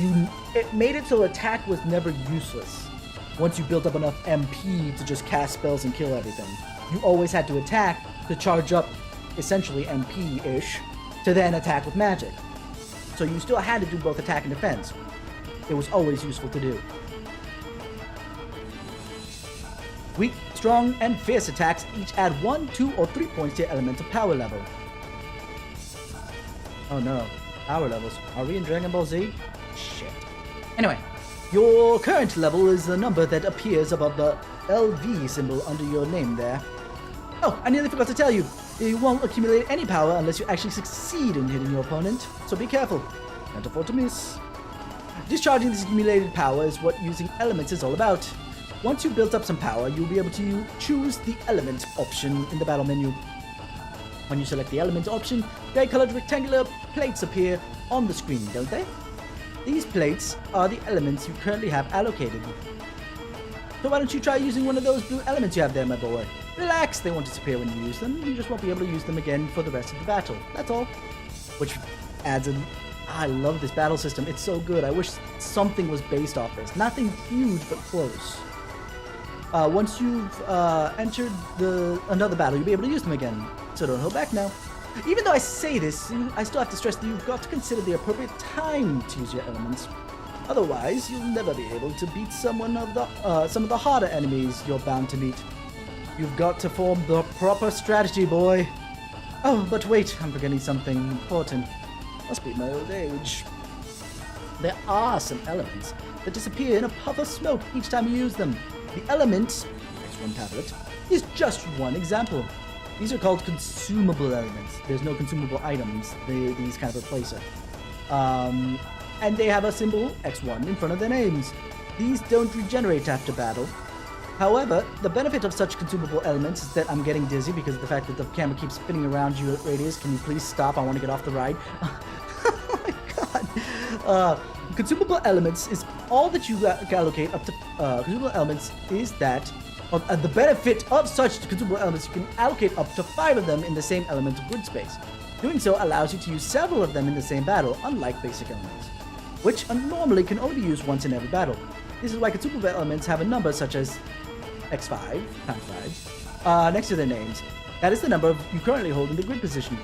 it made it so attack was never useless. Once you built up enough MP to just cast spells and kill everything, you always had to attack to charge up, essentially MP-ish, to then attack with magic. So you still had to do both attack and defense. It was always useful to do. Weak, strong, and fierce attacks each add 1, 2, or 3 points to your elemental power level. Oh no, power levels. Are we in Dragon Ball Z? Shit. Anyway, your current level is the number that appears above the LV symbol under your name there. Oh, I nearly forgot to tell you. You won't accumulate any power unless you actually succeed in hitting your opponent, so be careful. Can't afford to miss. Discharging this accumulated power is what using elements is all about. Once you've built up some power, you'll be able to choose the element option in the battle menu. When you select the element option, gray-colored rectangular plates appear on the screen, don't they? These plates are the elements you currently have allocated. So why don't you try using one of those blue elements you have there, my boy? Relax, they won't disappear when you use them. You just won't be able to use them again for the rest of the battle. That's all. Which adds a... I love this battle system. It's so good. I wish something was based off this. Nothing huge, but close. Once you've entered another battle, you'll be able to use them again. So don't hold back now. Even though I say this, I still have to stress that you've got to consider the appropriate time to use your elements. Otherwise, you'll never be able to beat some of the harder enemies you're bound to meet. You've got to form the proper strategy, boy. Oh, but wait, I'm forgetting something important. Must be my old age. There are some elements that disappear in a puff of smoke each time you use them. The element, X1 tablet, is just one example. These are called consumable elements. There's no consumable items. These kind of replace it. And they have a symbol, X1, in front of their names. These don't regenerate after battle. However, the benefit of such consumable elements is that I'm getting dizzy because of the fact that the camera keeps spinning around you at radius. Can you please stop? I want to get off the ride. Oh my god. Consumable elements is all that you allocate up to... consumable elements is that... the benefit of such consumable elements, you can allocate up to 5 of them in the same elemental grid space. Doing so allows you to use several of them in the same battle, unlike basic elements, which normally can only be used once in every battle. This is why consumable elements have a number such as x5 times 5 next to their names. That is the number you currently hold in the grid position.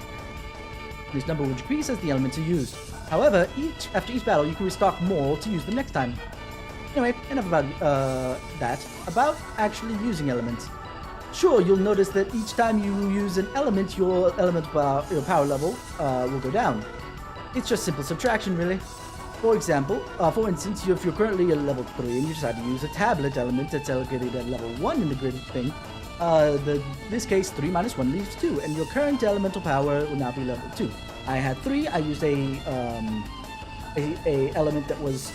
This number will decrease as the elements are used. However, after each battle, you can restock more to use them next time. Anyway, enough about that. About actually using elements. Sure, you'll notice that each time you use an element, your power level will go down. It's just simple subtraction, really. For instance, if you're currently at level 3 and you decide to use a tablet element that's allocated at level 1 in the grid thing, in this case, 3 minus 1 leaves 2, and your current elemental power will now be level 2. I had 3, I used a element that was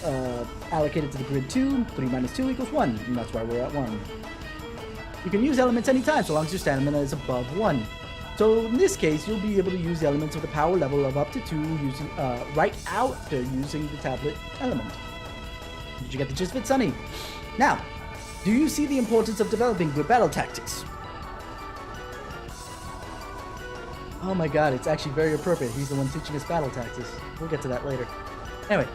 allocated to the grid 2, 3 minus 2 equals 1, and that's why we're at 1. You can use elements anytime, so long as your stamina is above 1. So in this case, you'll be able to use elements with a power level of up to 2 using right after using the tablet element. Did you get the gist of it, Sonny? Now, do you see the importance of developing good battle tactics? Oh my god, it's actually very appropriate. He's the one teaching us battle tactics. We'll get to that later. Anyway,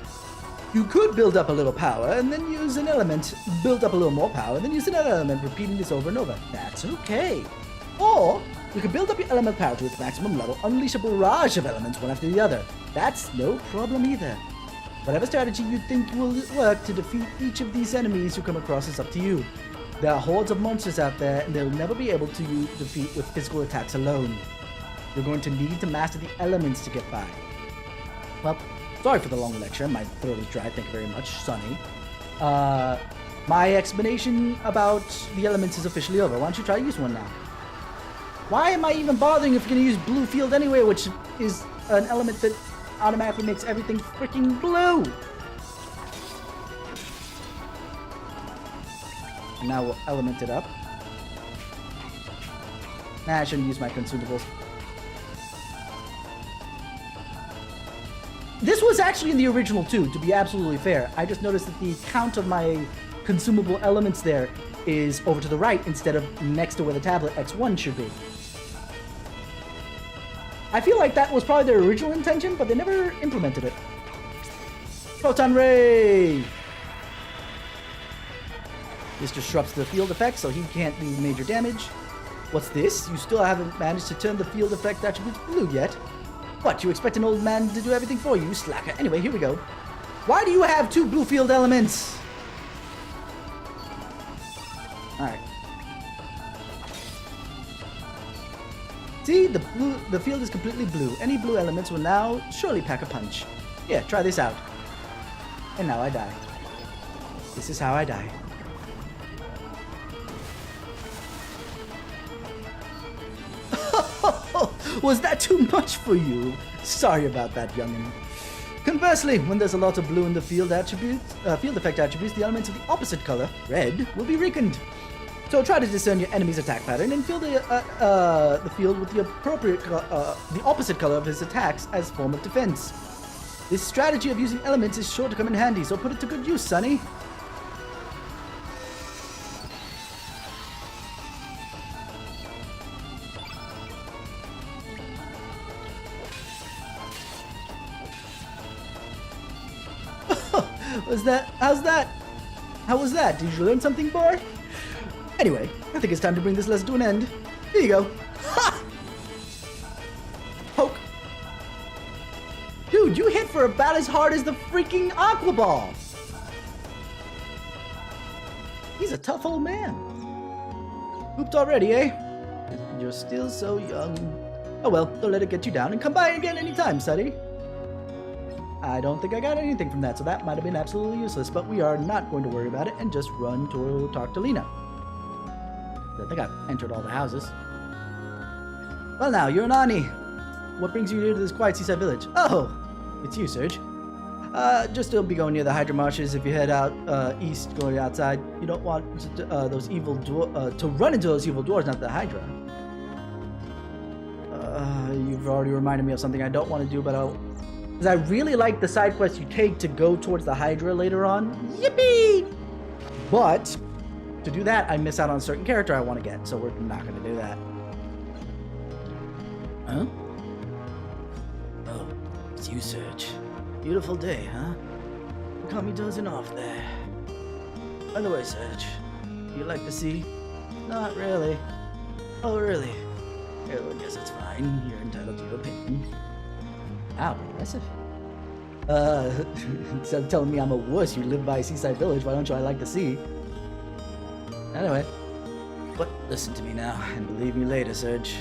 you could build up a little power and then use an element, build up a little more power, and then use another element, repeating this over and over. That's okay. Or you can build up your element power to its maximum level, unleash a barrage of elements one after the other. That's no problem either. Whatever strategy you think will work to defeat each of these enemies you come across is up to you. There are hordes of monsters out there, and they'll never be able to defeat with physical attacks alone. You're going to need to master the elements to get by. Well, sorry for the long lecture. My throat is dry. Thank you very much, Sonny. My explanation about the elements is officially over. Why don't you try to use one now? Why am I even bothering if you're going to use blue field anyway, which is an element that automatically makes everything freaking blue? Now we'll element it up. Nah, I shouldn't use my consumables. This was actually in the original too, to be absolutely fair. I just noticed that the count of my consumable elements there is over to the right instead of next to where the tablet X1 should be. I feel like that was probably their original intention, but they never implemented it. Proton Ray! This disrupts the field effect, so he can't do major damage. What's this? You still haven't managed to turn the field effect attributes blue yet? What, you expect an old man to do everything for you, slacker? Anyway, here we go. Why do you have 2 blue field elements? Alright. See, the field is completely blue. Any blue elements will now surely pack a punch. Yeah, try this out. And now I die. This is how I die. Was that too much for you? Sorry about that, youngin'. Conversely, when there's a lot of blue in the field effect attributes, the elements of the opposite color, red, will be weakened. So try to discern your enemy's attack pattern and fill the field with the opposite color of his attacks as form of defense. This strategy of using elements is sure to come in handy, so put it to good use, Sonny. How was that? Did you learn something, boy? Anyway, I think it's time to bring this lesson to an end. Here you go. Ha! Poke. Dude, you hit for about as hard as the freaking Aqua Ball. He's a tough old man. Hooped already, eh? You're still so young. Oh well, don't let it get you down, and come by again anytime, Sonny. I don't think I got anything from that, so that might have been absolutely useless, but we are not going to worry about it and just run to talk to Lena. I think I've entered all the houses. Well now, you're an Ani. What brings you here to this quiet seaside village? Oh, it's you, Serge. Just don't be going near the Hydra marshes. If you head out east, going outside, you don't want those evil to run into those evil dwarves, not the Hydra. You've already reminded me of something I don't want to do, but because I really like the side quests you take to go towards the Hydra later on. Yippee! But to do that, I miss out on a certain character I want to get, so we're not going to do that. Huh? you, Serge. Beautiful day, huh? You caught me dozing off there. By the way, Serge, you like the sea? Not really. Oh, really? Well, I guess it's fine. You're entitled to your opinion. Wow, impressive. Instead of telling me I'm a wuss, you live by a seaside village, why don't you I like the sea? Anyway. But listen to me now, and believe me later, Serge.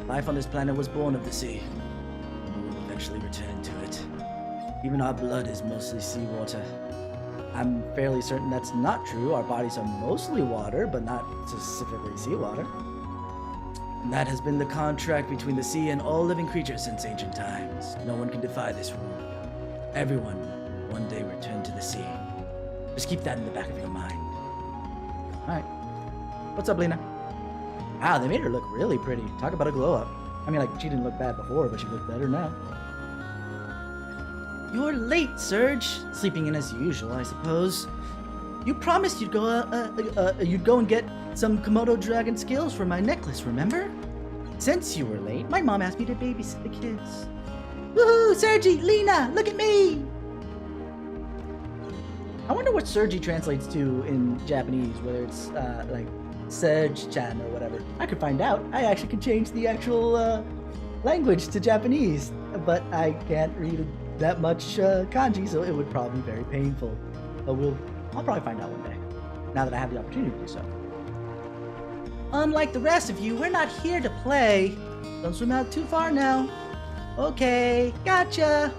Life on this planet was born of the sea. And we will eventually return to it. Even our blood is mostly seawater. I'm fairly certain that's not true. Our bodies are mostly water, but not specifically seawater. And that has been the contract between the sea and all living creatures since ancient times. No one can defy this rule. Everyone will one day return to the sea. Just keep that in the back of your mind. Alright. What's up, Lena? Wow, they made her look really pretty. Talk about a glow up. I mean, like, she didn't look bad before, but she looked better now. You're late, Serge. Sleeping in as usual, I suppose. You promised you'd go and get some Komodo dragon scales for my necklace, remember? Since you were late, my mom asked me to babysit the kids. Woohoo, Sergi, Lena, look at me! I wonder what Sergi translates to in Japanese, whether it's like Serge-chan or whatever. I could find out. I actually could change the actual language to Japanese, but I can't read that much kanji, so it would probably be very painful. But I'll probably find out one day, now that I have the opportunity to do so. Unlike the rest of you, we're not here to play. Don't swim out too far now. Okay, gotcha.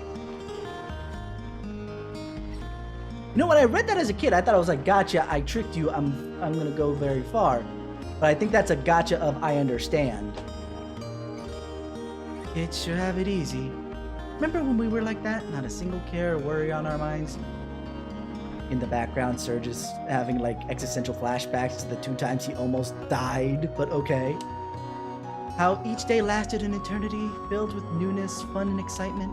You know, when I read that as a kid, I thought I was like, gotcha, I tricked you, I'm gonna go very far. But I think that's a gotcha of I understand. Kids sure have it easy. Remember when we were like that? Not a single care or worry on our minds? In the background, Serge is having like existential flashbacks to the 2 times he almost died, but okay. How each day lasted an eternity, filled with newness, fun, and excitement.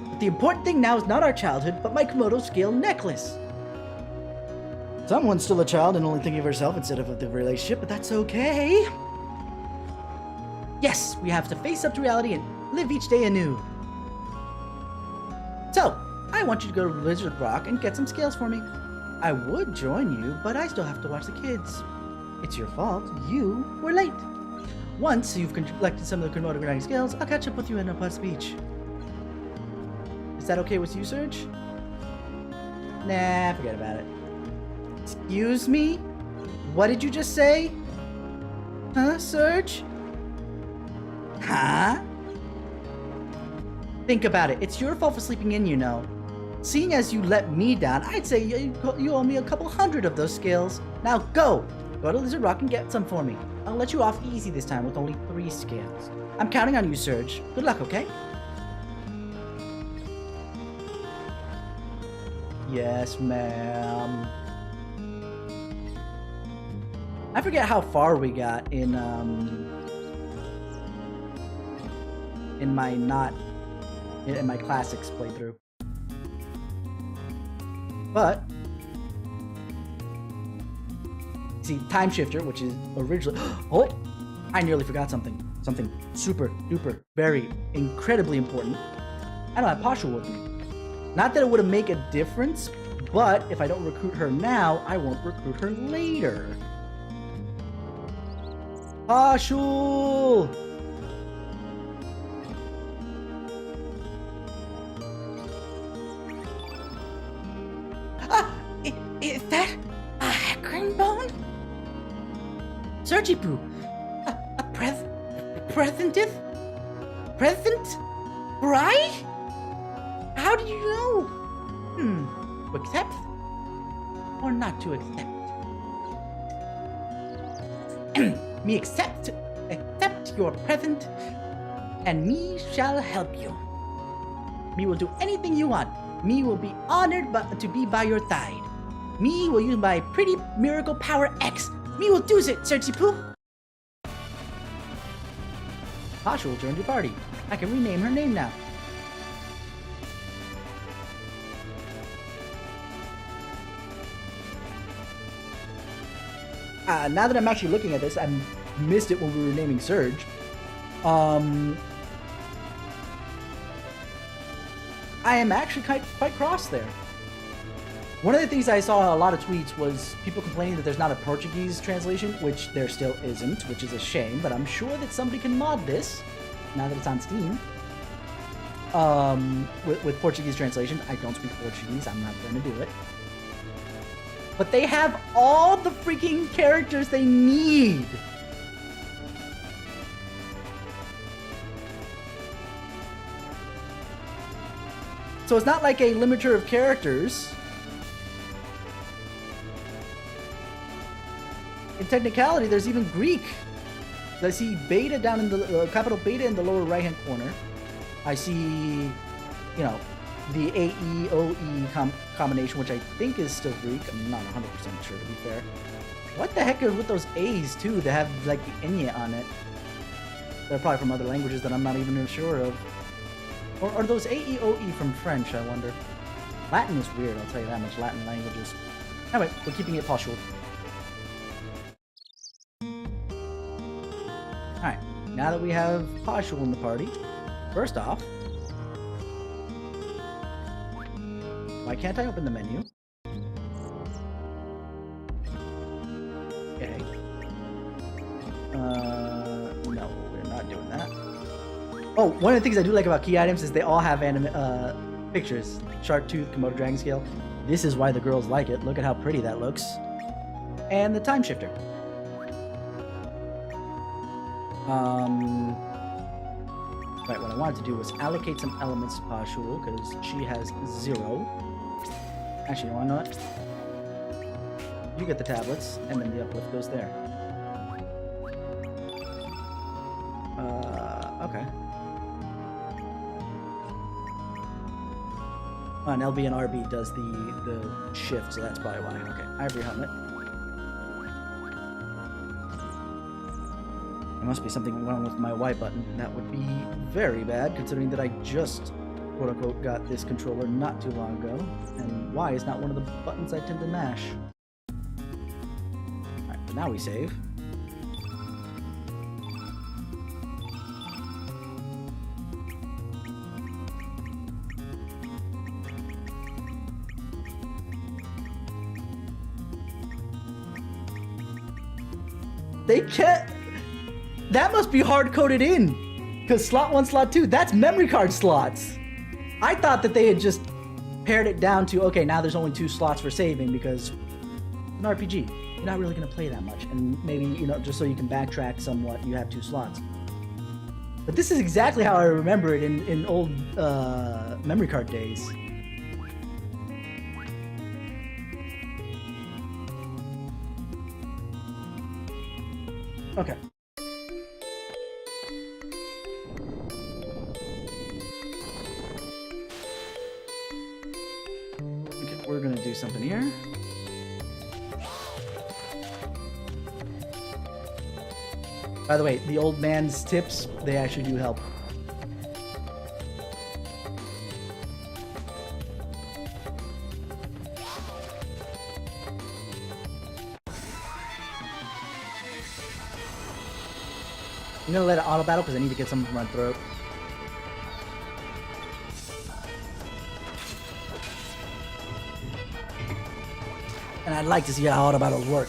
But the important thing now is not our childhood, but my Komodo scale necklace. Someone's still a child and only thinking of herself instead of the relationship, but that's okay. Yes, we have to face up to reality and live each day anew. So, I want you to go to Blizzard Rock and get some scales for me. I would join you, but I still have to watch the kids. It's your fault. You were late. Once you've collected some of the Komodo dragon scales, I'll catch up with you at Nopus Beach. Is that okay with you, Serge? Nah, forget about it. Excuse me? What did you just say? Huh, Serge? Huh? Think about it. It's your fault for sleeping in, you know. Seeing as you let me down, I'd say you owe me a couple hundred of those scales. Now go! Go to Lizard Rock and get some for me. I'll let you off easy this time with only 3 scales. I'm counting on you, Serge. Good luck, okay? Yes, ma'am. I forget how far we got in my classics playthrough. But see, Time Shifter, which is originally oh, I nearly forgot something. Something super duper very incredibly important. I don't have Pashu with me. Not that it would make a difference, but if I don't recruit her now, I won't recruit her later. Pashu! Is that a herringbone? Sergi-poo, a present? Right? How do you know? To accept or not to accept? Me accept your present, and me shall help you. Me will do anything you want. Me will be honored to be by your side. Me will use my pretty miracle power X. Me will do it, Sergi-poo. Pasha will join your party. I can rename her name now. Now that I'm actually looking at this, I missed it when we were naming Serge. I am actually quite cross there. One of the things I saw a lot of tweets was people complaining that there's not a Portuguese translation, which there still isn't, which is a shame, but I'm sure that somebody can mod this, now that it's on Steam. With Portuguese translation. I don't speak Portuguese, I'm not going to do it. But they have all the freaking characters they need. So it's not like a limiter of characters. In technicality, there's even Greek. I see beta down in the capital beta in the lower right hand corner. I see, you know, the AE-OE combination, which I think is still Greek. I'm not 100% sure, to be fair. What the heck is with those A's, too, that have, like, the Enya on it? They're probably from other languages that I'm not even sure of. Or are those AE-OE from French, I wonder? Latin is weird, I'll tell you that much. Latin languages. Anyway, we're keeping it postural. Alright, now that we have Poshul in the party, first off, why can't I open the menu? Okay. No, we're not doing that. Oh, one of the things I do like about key items is they all have pictures. Shark Tooth, Komodo Dragon Scale. This is why the girls like it. Look at how pretty that looks. And the time shifter. Right, what I wanted to do was allocate some elements to Pashul, because she has 0. Actually, you want to know what? You get the tablets, and then the uplift goes there. Okay. And LB and RB does the shift, so that's probably why. Okay, ivory helmet. There must be something wrong with my Y button. That would be very bad, considering that I just, quote-unquote, got this controller not too long ago, and Y is not one of the buttons I tend to mash. Alright, but now we save. They can't... That must be hard-coded in, because slot 1, slot 2, that's memory card slots. I thought that they had just pared it down to, okay, now there's only 2 slots for saving, because an RPG, you're not really going to play that much, and maybe, you know, just so you can backtrack somewhat, you have 2 slots. But this is exactly how I remember it in old memory card days. Okay. We're gonna do something here. By the way, the old man's tips, they actually do help. I'm gonna let it auto battle because I need to get something from my throat. And I'd like to see how auto battles work.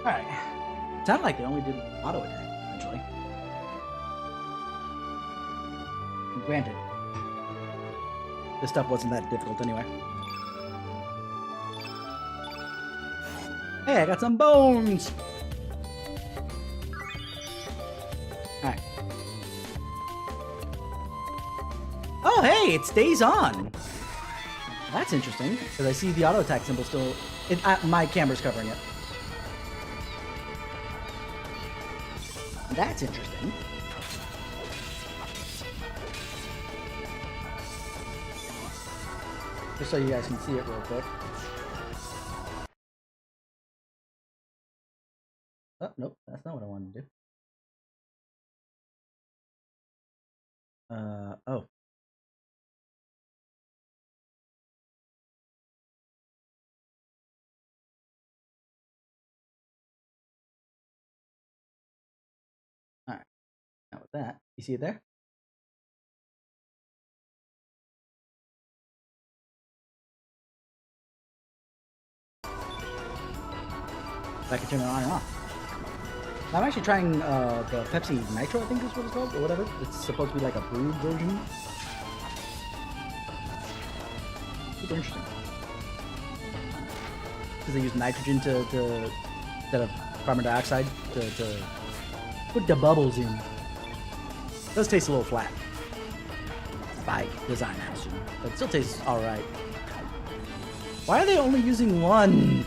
Alright. Sounded like they only did auto attack, eventually. Granted, this stuff wasn't that difficult anyway. Hey, I got some bones! Alright. Oh, hey, it stays on! That's interesting, because I see the auto attack symbol still... my camera's covering it. That's interesting. Just so you guys can see it real quick. Oh, nope, that's not what I wanted to do. Oh. Alright, now with that, you see it there? I can turn it on and off. I'm actually trying the Pepsi Nitro, I think is what it's called, or whatever. It's supposed to be like a brewed version. Super interesting. Because they use nitrogen to instead of carbon dioxide to put the bubbles in. It does taste a little flat. By design, I assume. But it still tastes alright. Why are they only using one?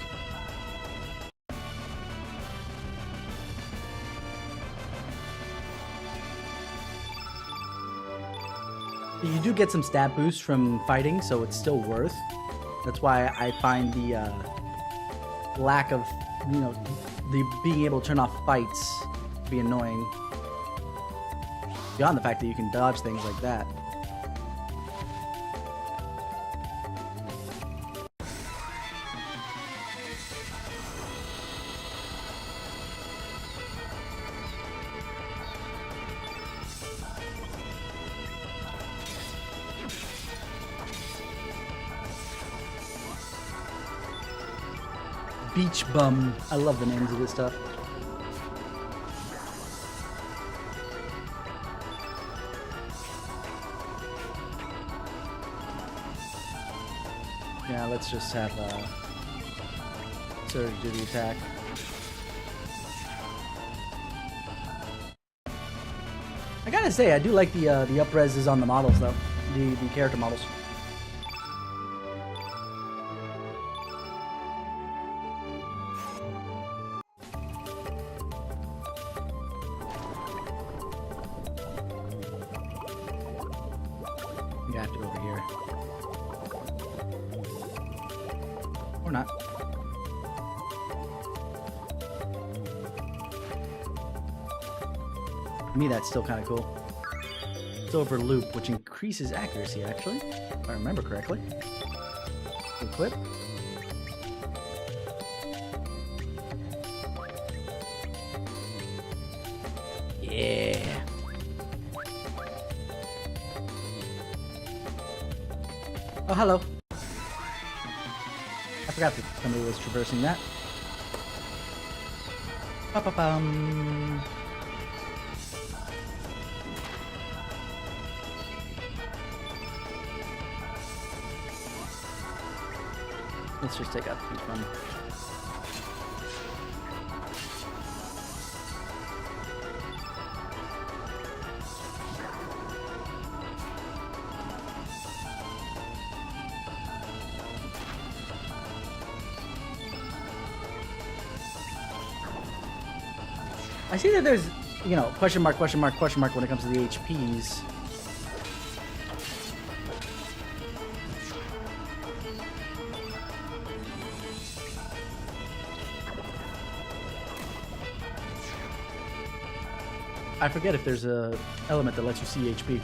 You do get some stat boosts from fighting, so it's still worth. That's why I find the lack of, the being able to turn off fights to be annoying. Beyond the fact that you can dodge things like that. Beach Bum. I love the names of this stuff. Yeah, let's just have Surge do the attack. I gotta say, I do like the up-reses on the models though, the character models. I have to go over here. Or not. To me, that's still kind of cool. Silver Loop, which increases accuracy, actually, if I remember correctly. Equip. Yeah. Oh, hello. I forgot that somebody was traversing that. Ba-ba-bum. Let's just take out the beach bum. I see that there's, question mark when it comes to the HPs. I forget if there's a element that lets you see HP.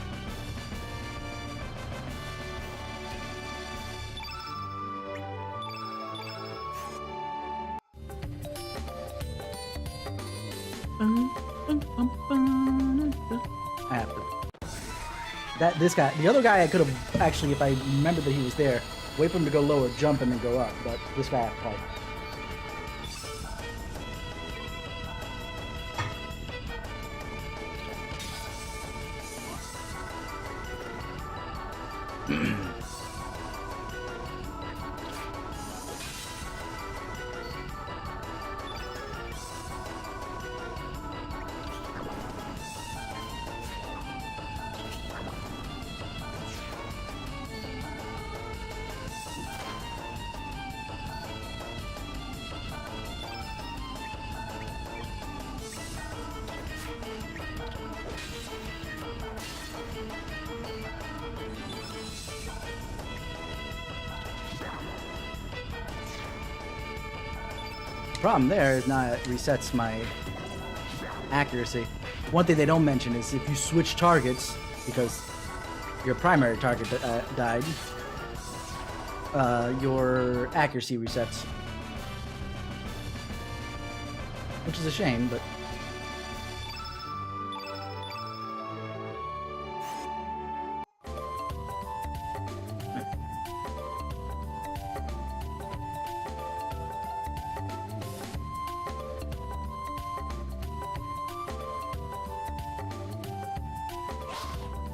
I have to. This guy, the other guy I could have actually, if I remembered that he was there, wait for him to go lower, jump, and then go up. But this guy I have to fight. problem there is now it resets my accuracy. One thing they don't mention is if you switch targets because your primary target died, your accuracy resets. Which is a shame, but...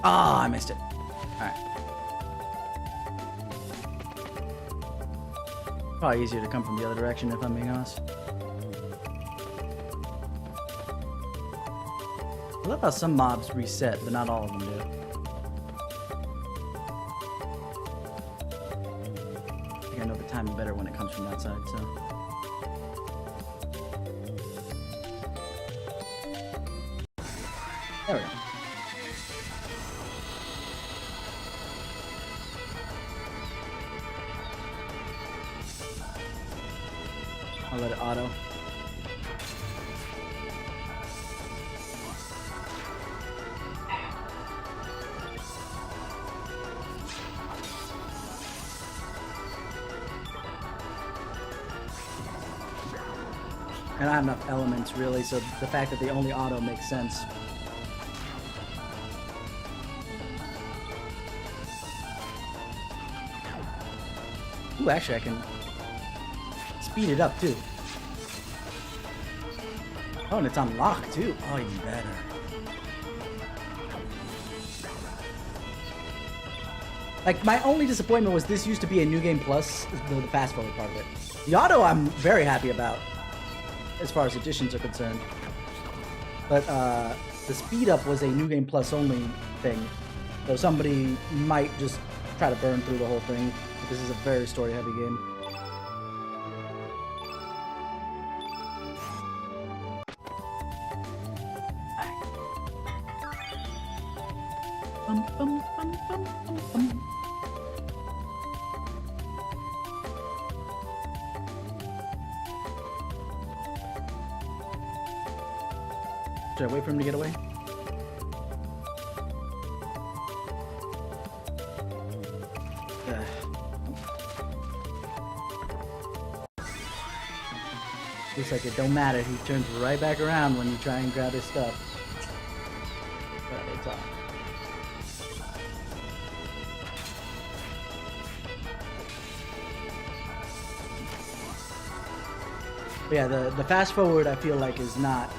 Ah, I missed it. Alright. Probably easier to come from the other direction if I'm being honest. I love how some mobs reset, but not all of them do. I think I know the timing better when it comes from that side, so... There we go. I'll let it auto. I don't have enough elements really, so the fact that they only auto makes sense. Ooh, actually I can speed it up too. Oh, and it's unlocked too. Oh, even better. Like, my only disappointment was this used to be a New Game Plus, the fast forward part of it. The auto I'm very happy about, as far as additions are concerned. But the speed up was a New Game Plus only thing. So somebody might just try to burn through the whole thing. But this is a very story heavy game. Should I wait for him to get away? Looks like it don't matter. He turns right back around when you try and grab his stuff. But it's off. But yeah, the fast forward I feel like is not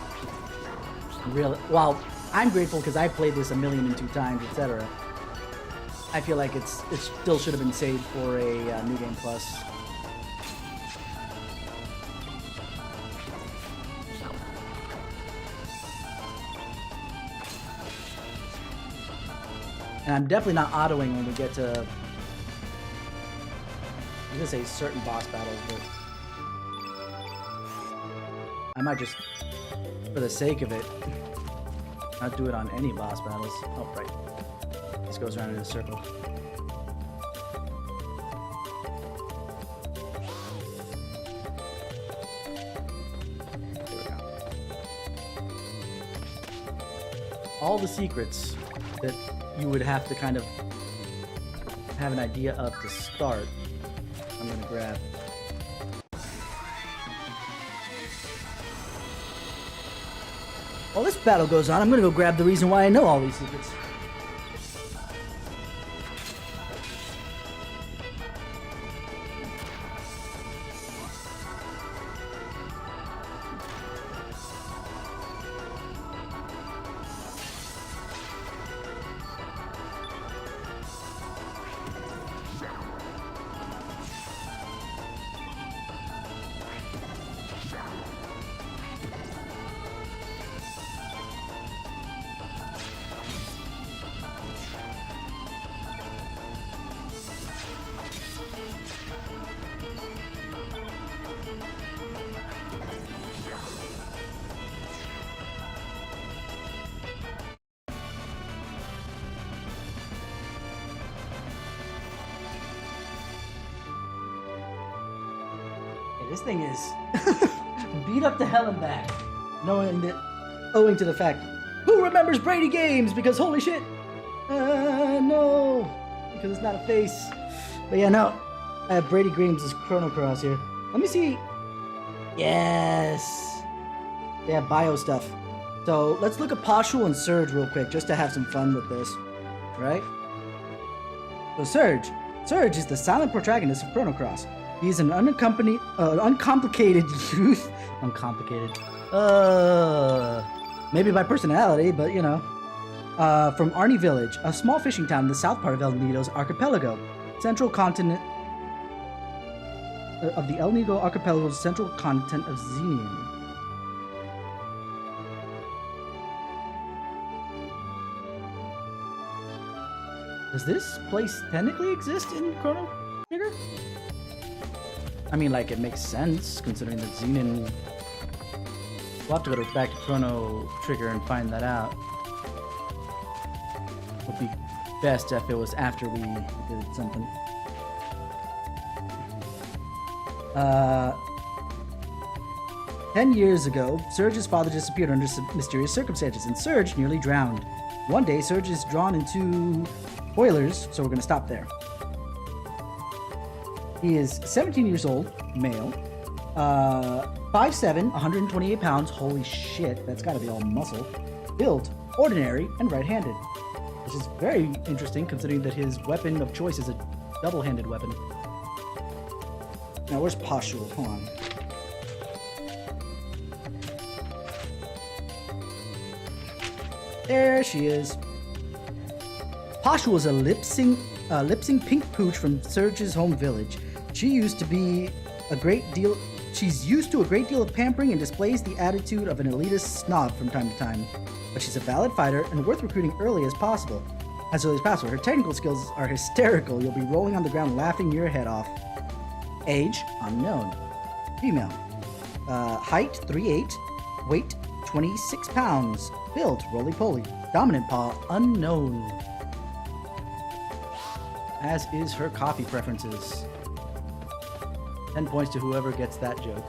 real. While I'm grateful because I played this 1,000,002 times, etc. I feel like it still should have been saved for a New Game Plus. And I'm definitely not autoing when we get to, I'm gonna say certain boss battles, but I might just, for the sake of it, not do it on any boss battles. Oh, right. This goes around in a circle. There we go. All the secrets that you would have to kind of have an idea of to start, I'm gonna grab. While this battle goes on, I'm gonna go grab the reason why I know all these secrets. This thing is beat up to hell and back, owing to the fact, who remembers Brady games? Because holy shit, no, because it's not a face. But yeah, no, I have Brady Games' Chrono Cross here. Let me see. Yes, they have bio stuff. So let's look at Poshul and Surge real quick, just to have some fun with this, right? So Surge is the silent protagonist of Chrono Cross. He's an uncomplicated youth. Maybe by personality, but you know. From Arnie Village, a small fishing town in the south part of El Nido's archipelago. Central continent of the El Nido archipelago's central continent of Xenium. Does this place technically exist in Chrono Trigger? I mean, like, it makes sense, considering that Xenon... We'll have to go back to Chrono Trigger and find that out. Would be best if it was after we did something. 10 years ago, Surge's father disappeared under some mysterious circumstances, and Surge nearly drowned. One day, Surge is drawn into boilers, so we're going to stop there. He is 17 years old, male, 5'7", 128 pounds, holy shit, that's got to be all muscle, build, ordinary, and right-handed. Which is very interesting, considering that his weapon of choice is a double-handed weapon. Now, where's Poshul? Hold on. There she is. Poshul is a lip-sync pink pooch from Surge's home village. She's used to a great deal of pampering and displays the attitude of an elitist snob from time to time. But she's a valid fighter and worth recruiting as early as possible. Her technical skills are hysterical. You'll be rolling on the ground laughing your head off. Age, unknown. Female. Height, 3'8". Weight, 26 pounds. Build, roly-poly. Dominant paw, unknown. As is her coffee preferences. 10 points to whoever gets that joke.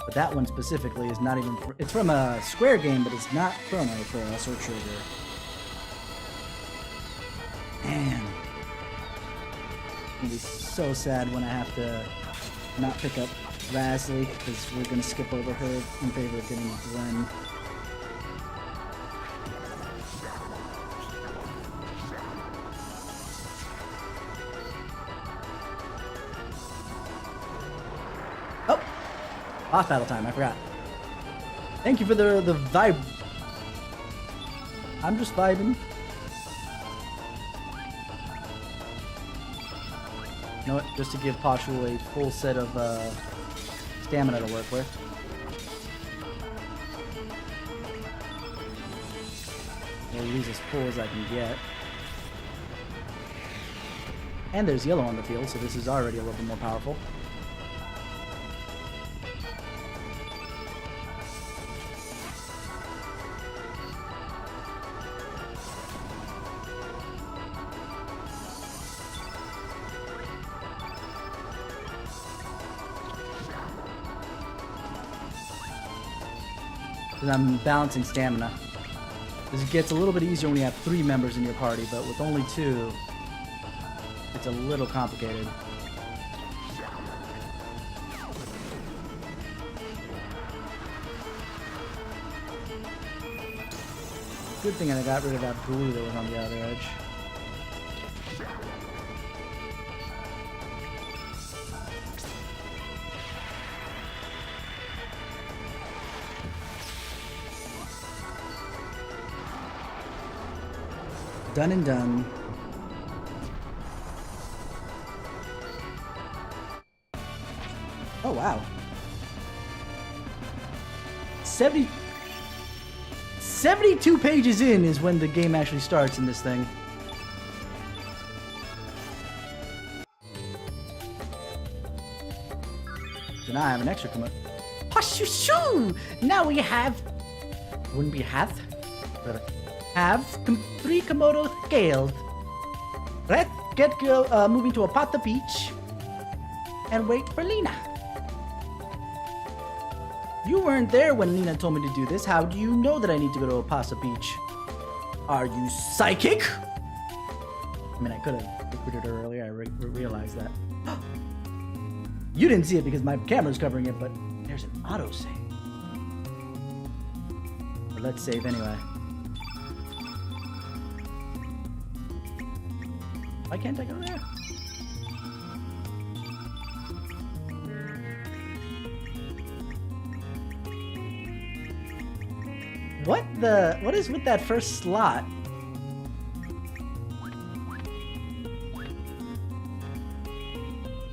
But that one specifically is not even... It's from a Square game, but it's not Chrono Cross or Trigger. Man. It'll be so sad when I have to not pick up Rasley, because we're going to skip over her in favor of getting Gwen. Oh! Boss battle time, I forgot. Thank you for the vibe. I'm just vibing. You know what? Just to give Poshul a full set of stamina to work with. I'll use as full as I can get. And there's yellow on the field, so this is already a little bit more powerful. I'm balancing stamina. This gets a little bit easier when you have 3 members in your party, but with only 2, it's a little complicated. Good thing I got rid of that glue that was on the other edge. Done and done. Oh, wow. 72 pages in is when the game actually starts in this thing. So now I have an extra come up. Pashushu! Now we have... Wouldn't be have? Have 3 Komodo scaled. Let's get moving to Apata Beach and wait for Lena. You weren't there when Lena told me to do this. How do you know that I need to go to Opasa Beach? Are you psychic? I mean, I could have recruited her earlier. I realized that. You didn't see it because my camera's covering it, but there's an autosave. But let's save anyway. Why can't I go there? What is with that first slot?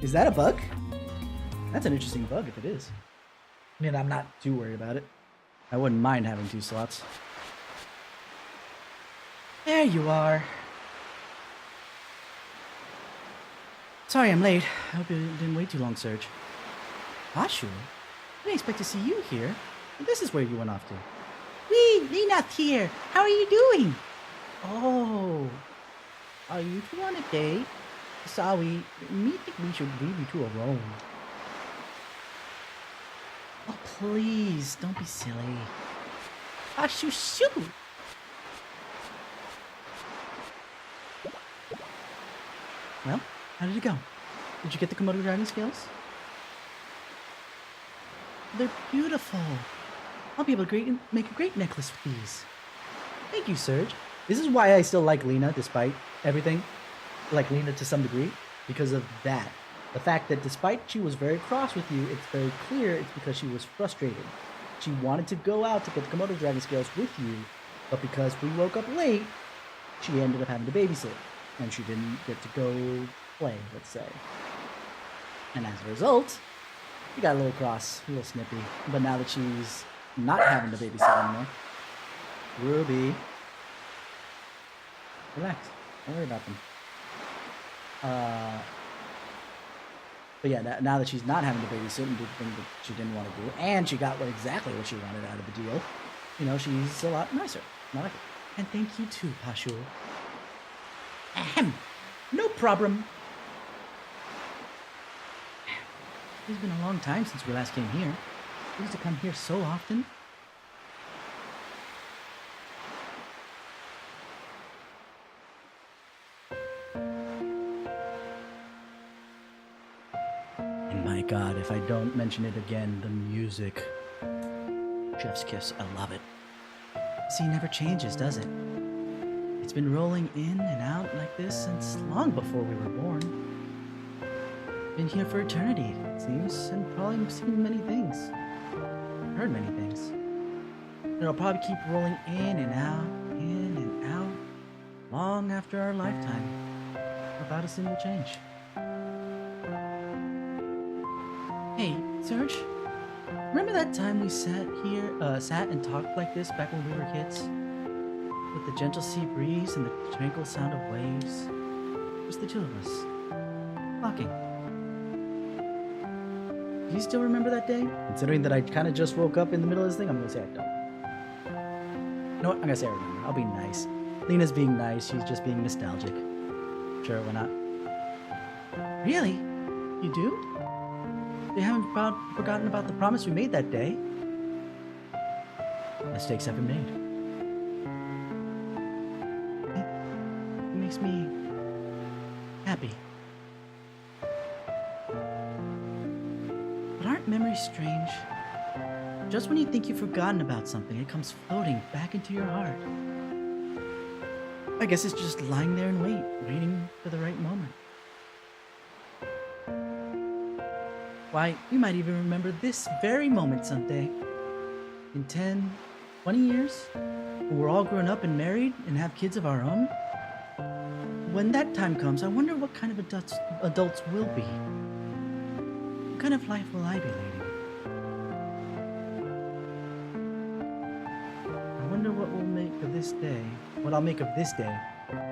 Is that a bug? That's an interesting bug if it is. I mean, I'm not too worried about it. I wouldn't mind having 2 slots. There you are. Sorry I'm late. I hope you didn't wait too long, Serge. Ashu? I didn't expect to see you here. This is where you went off to. Wee, Lena's here. How are you doing? Oh. Are you two on a date? Sorry, me think we should leave you two alone. Oh, please, don't be silly. Ashu, shoot! Well, how did it go? Did you get the Komodo dragon scales? They're beautiful. I'll be able to make a great necklace with these. Thank you, Serge. This is why I still like Lena, despite everything. Like Lena to some degree, because of that. The fact that despite she was very cross with you, it's very clear it's because she was frustrated. She wanted to go out to get the Komodo dragon scales with you, but because we woke up late, she ended up having to babysit, and she didn't get to go play, let's say. And as a result, she got a little cross, a little snippy. But now that she's not having to babysit anymore, Ruby, relax, don't worry about them. But yeah, now that she's not having to babysit and do the thing that she didn't want to do, and she got exactly what she wanted out of the deal, you know, she's a lot nicer. I like it. And thank you too, Pashu. Ahem. No problem. It's been a long time since we last came here. We used to come here so often. And my God, if I don't mention it again, the music. Chef's kiss, I love it. See, it never changes, does it? It's been rolling in and out like this since long before we were born. Been here for eternity, it seems, and probably seen many things. Heard many things. It'll probably keep rolling in and out, long after our lifetime, without a single change. Hey, Serge, remember that time we sat and talked like this back when we were kids? With the gentle sea breeze and the tranquil sound of waves. Just the two of us, talking. Do you still remember that day? Considering that I kind of just woke up in the middle of this thing, I'm gonna say I don't. You know what? I'm gonna say I remember. I'll be nice. Lena's being nice. She's just being nostalgic. Sure, why not? Really? You do? You haven't forgotten about the promise we made that day? Mistakes have been made. It makes me happy. But aren't memories strange? Just when you think you've forgotten about something, it comes floating back into your heart. I guess it's just lying there and waiting for the right moment. Why, we might even remember this very moment someday. In 10, 20 years, when we're all grown up and married and have kids of our own. When that time comes, I wonder what kind of adults we'll be. What kind of life will I be leading? I wonder what we'll make of this day. What I'll make of this day.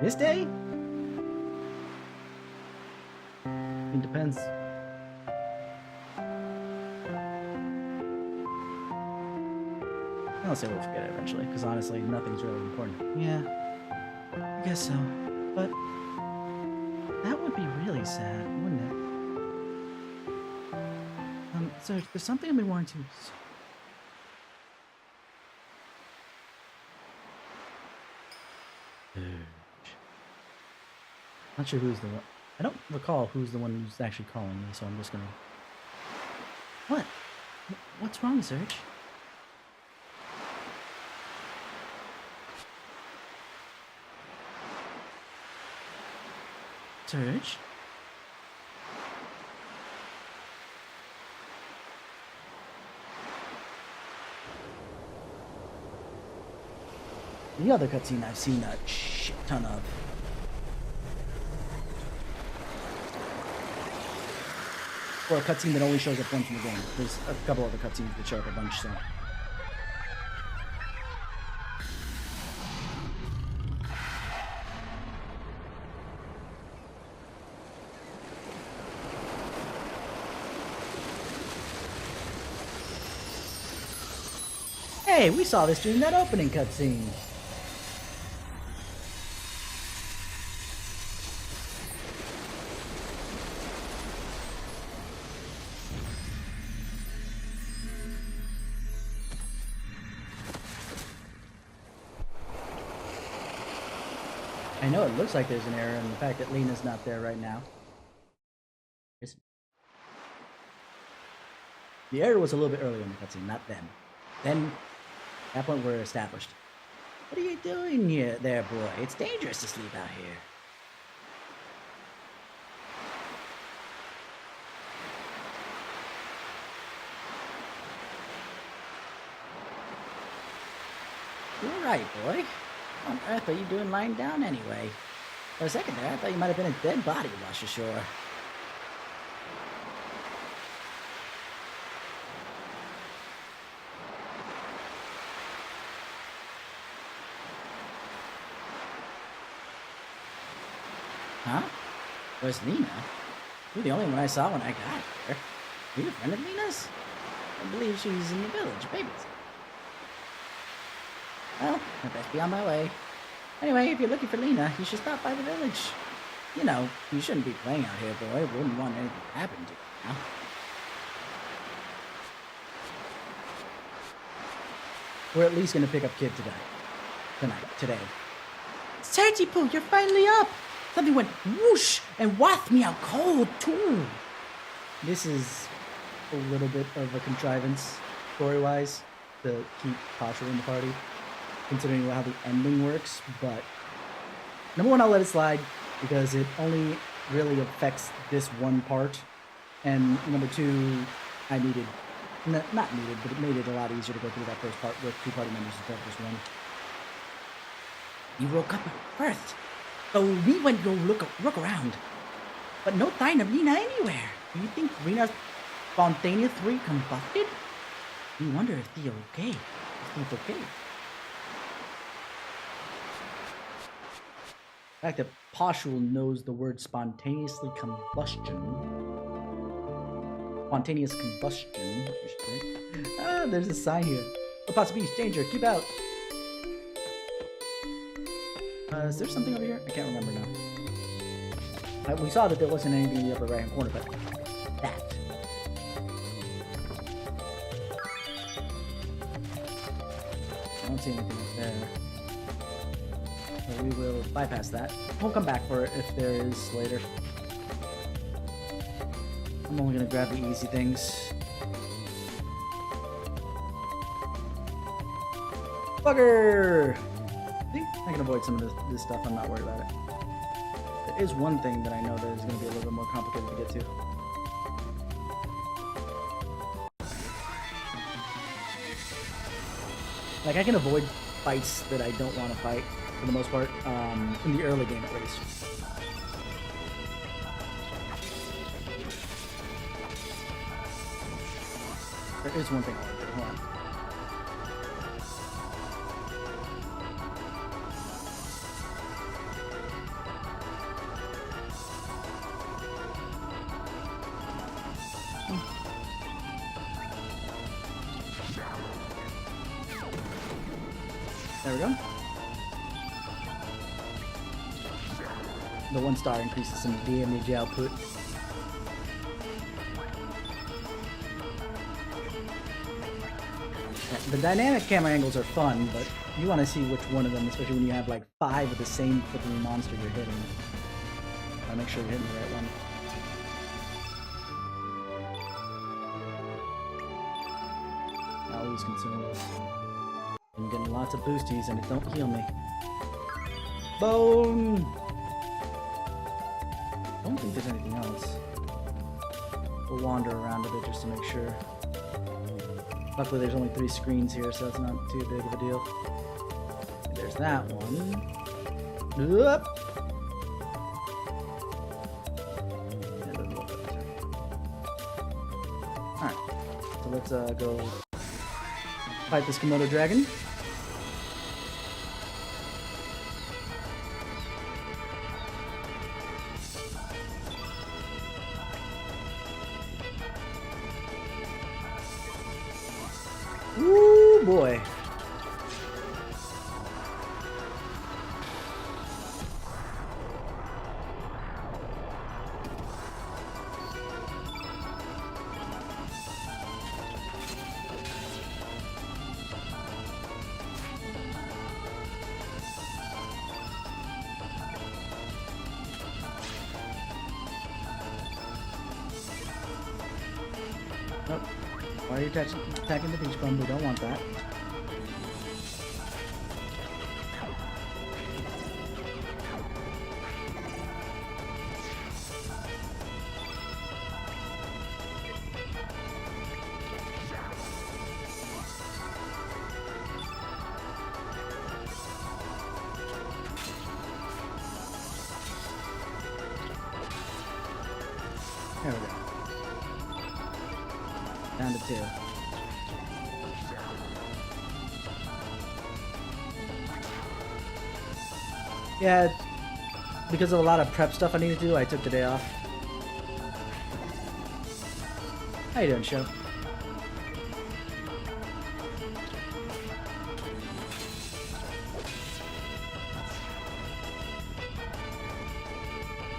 This day? It depends. I'll say we'll forget it eventually, because honestly, nothing's really important. Yeah, I guess so. But that would be really sad, wouldn't it? So there's something I've been wanting to Not sure who's the one. I don't recall who's the one who's actually calling me, so I'm just gonna... What? What's wrong, Serge? Serge? The other cutscene I've seen a shit ton of. Or a cutscene that only shows up once in the game. There's a couple other cutscenes that show up a bunch, so... Hey, we saw this during that opening cutscene. I know it looks like there's an error in the fact that Lena's not there right now. The error was a little bit earlier in the cutscene, not then. Then, at that point, we're established. What are you doing here, there, boy? It's dangerous to sleep out here. You're right, boy. What on earth are you doing lying down anyway? For a second there, I thought you might have been a dead body washed ashore. Huh? Where's Lena? You're the only one I saw when I got here. Are you a friend of Lena's? I believe she's in the village, babies. Well, I best be on my way. Anyway, if you're looking for Lena, you should stop by the village. You know, you shouldn't be playing out here, boy. Wouldn't want anything to happen to you now. We're at least gonna pick up Kid today. Sergi Poo, you're finally up! Something went whoosh and wafted me out cold, too. This is a little bit of a contrivance, story-wise, to keep Pasha in the party, considering how the ending works, but number one, I'll let it slide, because it only really affects this one part, and number two, I needed, not needed, but it made it a lot easier to go through that first part with two party members instead of just one. You woke up first. So we went to go look around, but no sign of Lena anywhere. Do you think Rena's spontaneously combusted? We wonder if Theo's okay. If Theo's okay. The fact that Poshul knows the word spontaneously combustion. Spontaneous combustion, I should say. Ah, there's a sign here. Oh, possible danger, keep out. Is there something over here? I can't remember now. We saw that there wasn't anything in the upper right hand corner, but that. I don't see anything up there. So we will bypass that. We'll come back for it if there is later. I'm only gonna grab the easy things. Bugger! See? I can avoid some of this stuff, I'm not worried about it. There is one thing that I know that is going to be a little bit more complicated to get to. Like, I can avoid fights that I don't want to fight, for the most part, in the early game at least. There is one thing I want to do, hold on. There we go. The 1 star increases some damage output. The dynamic camera angles are fun, but you want to see which one of them, especially when you have like 5 of the same flipping monster you're hitting. Gotta make sure you're hitting the right one. I'll lose consumables. I'm getting lots of boosties and it don't heal me. Bone! I don't think there's anything else. We'll wander around a bit just to make sure. Luckily there's only 3 screens here, so it's not too big of a deal. There's that one. Oop. Alright, so let's go fight this Komodo dragon. Ooh boy. Oh, why are you attacking the beach bum? We don't want that. There we go. Down to 2. Yeah, because of a lot of prep stuff I need to do, I took the day off. How you doing, Show?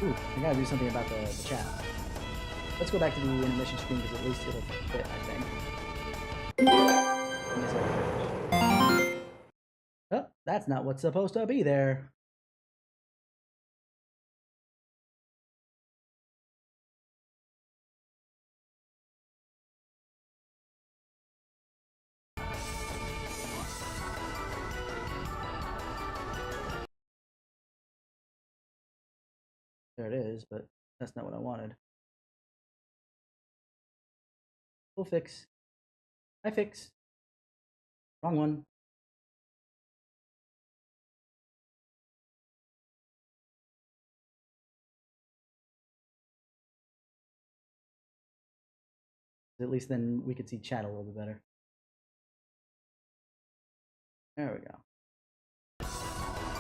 Ooh, I gotta do something about the chat. Let's go back to the intermission screen because at least it'll fit, I think. Oh, that's not what's supposed to be there. There it is, but that's not what I wanted. We'll fix. I fix. Wrong one. At least then we could see chat a little bit better. There we go.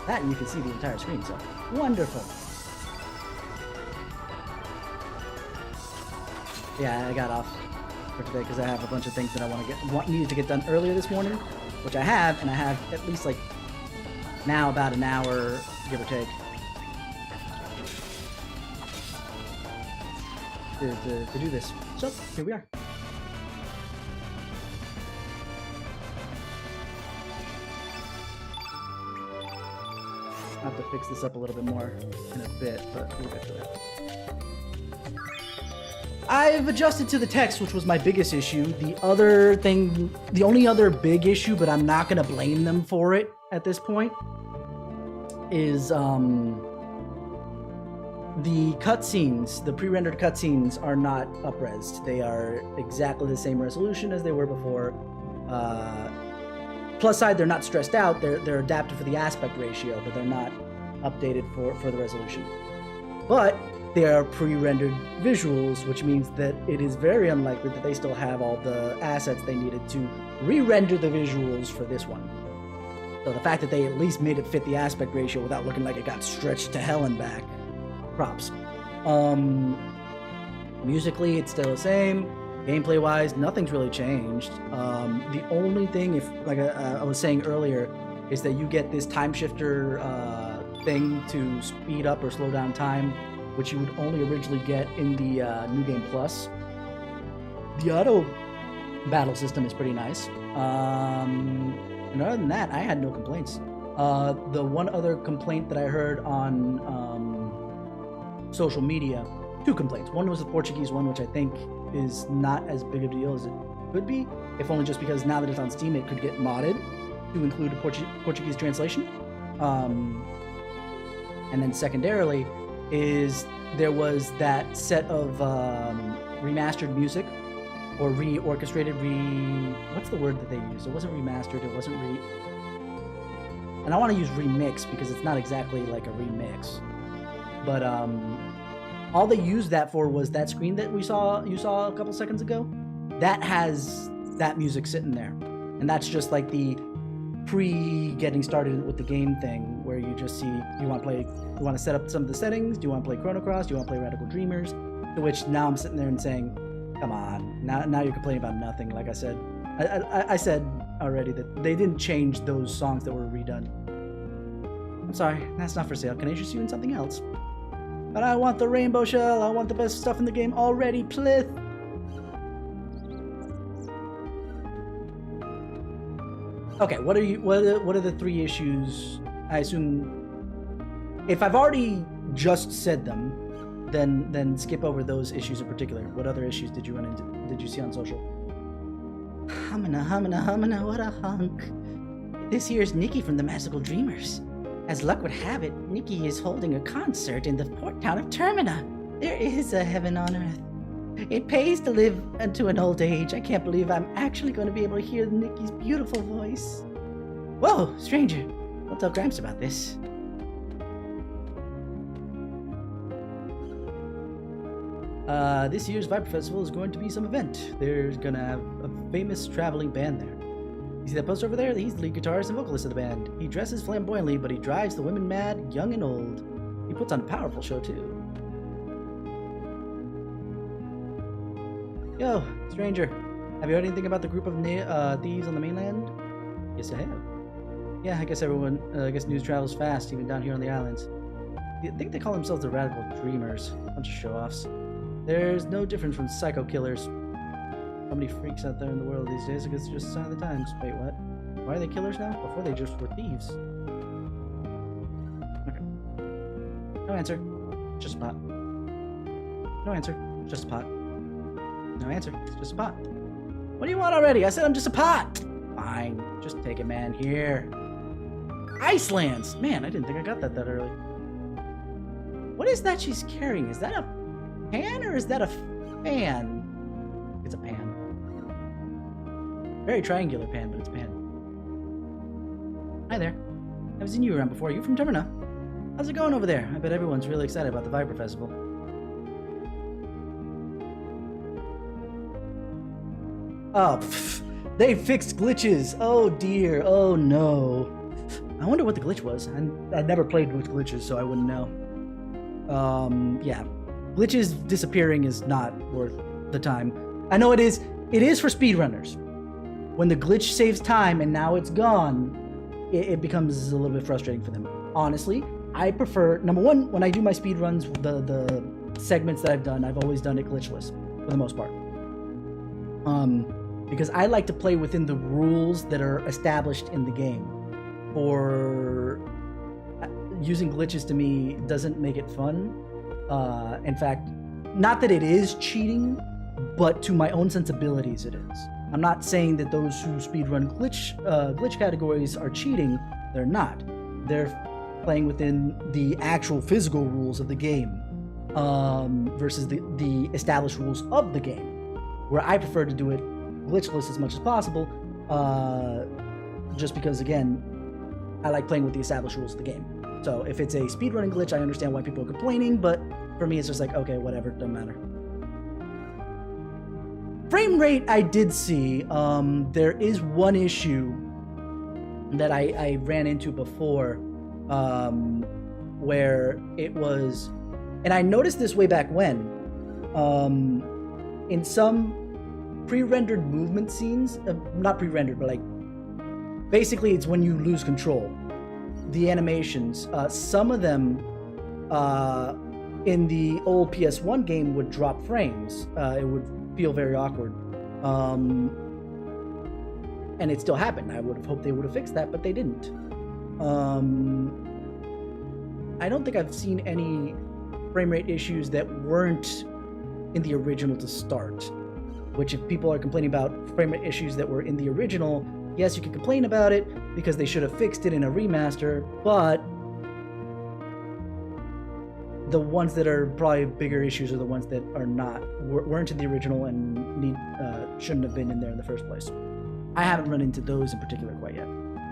That and you can see the entire screen, so wonderful. Yeah, I got off for today because I have a bunch of things that I needed to get done earlier this morning, which I have, and I have at least like now about an hour, give or take, to do this. So here we are. I'll have to fix this up a little bit more in a bit, but we'll get to that. I've adjusted to the text, which was my biggest issue. The only other big issue, but I'm not going to blame them for it at this point, is the cutscenes, the pre-rendered cutscenes are not up-resed. They are exactly the same resolution as they were before. Plus side, they're not stressed out. They're adapted for the aspect ratio, but they're not updated for the resolution. But they are pre-rendered visuals, which means that it is very unlikely that they still have all the assets they needed to re-render the visuals for this one. So the fact that they at least made it fit the aspect ratio without looking like it got stretched to hell and back, props. Musically, it's still the same. Gameplay-wise, nothing's really changed. The only thing, like I was saying earlier, is that you get this time shifter thing to speed up or slow down time, which you would only originally get in the New Game Plus. The auto battle system is pretty nice. And other than that, I had no complaints. The one other complaint that I heard on social media, 2 complaints. One was the Portuguese one, which I think is not as big of a deal as it could be, if only just because now that it's on Steam, it could get modded to include a Portuguese translation. And then secondarily is there was that set of remastered music or reorchestrated, what's the word that they used? It wasn't remastered, it wasn't and I want to use remix because it's not exactly like a remix. But all they used that for was that screen that you saw a couple seconds ago. That has that music sitting there. And that's just like the getting started with the game thing, where you just see, you want to set up some of the settings, do you want to play Chrono Cross, do you want to play Radical Dreamers, to which now I'm sitting there and saying, come on, now you're complaining about nothing. Like I said, I said already that they didn't change those songs that were redone. I'm sorry, that's not for sale. Can I interest you in something else? But I want the rainbow shell, I want the best stuff in the game already, plith. Okay, what are the 3 issues? I assume if I've already just said them, then skip over those issues in particular. What other issues did you run into? Did you see on social? Humana, what a hunk. This here's Nikki from the Magical Dreamers. As luck would have it, Nikki is holding a concert in the port town of Termina. There is a heaven on earth. It pays to live into an old age. I can't believe I'm actually going to be able to hear Nikki's beautiful voice. Whoa, stranger. Don't tell Gramps about this. This year's Viper Festival is going to be some event. There's gonna have a famous traveling band there. You see that poster over there? He's the lead guitarist and vocalist of the band. He dresses flamboyantly, but he drives the women mad, young and old. He puts on a powerful show, too. Yo, stranger. Have you heard anything about the group of thieves on the mainland? Yes, I have. Yeah, I guess news travels fast, even down here on the islands. I think they call themselves the Radical Dreamers. Bunch of show-offs. There's no difference from psycho killers. So many freaks out there in the world these days. I guess it's just a sign of the times. Wait, what? Why are they killers now? Before they just were thieves. Okay. No answer. Just a pot. No answer. Just a pot. No answer. It's just a pot. What do you want already? I said I'm just a pot. Fine. Just take it, man. Here. Icelands. Man, I didn't think I got that early. What is that she's carrying? Is that a pan or is that a fan? It's a pan. Very triangular pan, but it's a pan. Hi there. Haven't seen you around before. You from Termina? How's it going over there? I bet everyone's really excited about the Viper Festival. Oh, they fixed glitches. Oh dear. Oh no. I wonder what the glitch was. I'd never played with glitches, so I wouldn't know. Yeah. Glitches disappearing is not worth the time. I know it is for speedrunners. When the glitch saves time and now it's gone, it becomes a little bit frustrating for them. Honestly, I prefer, number one, when I do my speedruns, the segments that I've done, I've always done it glitchless, for the most part. Because I like to play within the rules that are established in the game. Or using glitches to me doesn't make it fun. In fact, not that it is cheating, but to my own sensibilities it is. I'm not saying that those who speedrun glitch categories are cheating. They're not. They're playing within the actual physical rules of the game versus the established rules of the game, where I prefer to do it glitchless as much as possible, just because, again, I like playing with the established rules of the game. So if it's a speedrunning glitch, I understand why people are complaining, but for me it's just like, okay, whatever, doesn't matter. Frame rate, I did see. There is one issue that I ran into before, where it was, and I noticed this way back when, in some pre-rendered movement scenes, not pre-rendered, but like, basically it's when you lose control. The animations, some of them in the old PS1 game would drop frames. It would feel very awkward. And it still happened. I would have hoped they would have fixed that, but they didn't. I don't think I've seen any frame rate issues that weren't in the original to start. Which, if people are complaining about frame rate issues that were in the original, yes, you can complain about it because they should have fixed it in a remaster, but the ones that are probably bigger issues are the ones that are weren't in the original and shouldn't have been in there in the first place. I haven't run into those in particular quite yet.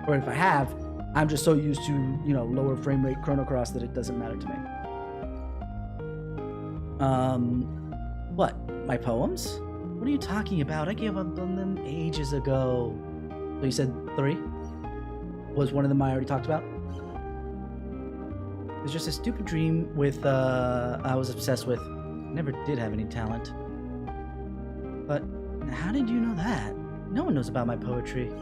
Or if I have, I'm just so used to, lower frame rate Chrono Cross that it doesn't matter to me. What? My poems? What are you talking about? I gave up on them ages ago. So you said 3? Was one of them I already talked about? It was just a stupid dream with, I was obsessed with. Never did have any talent. But how did you know that? No one knows about my poetry. It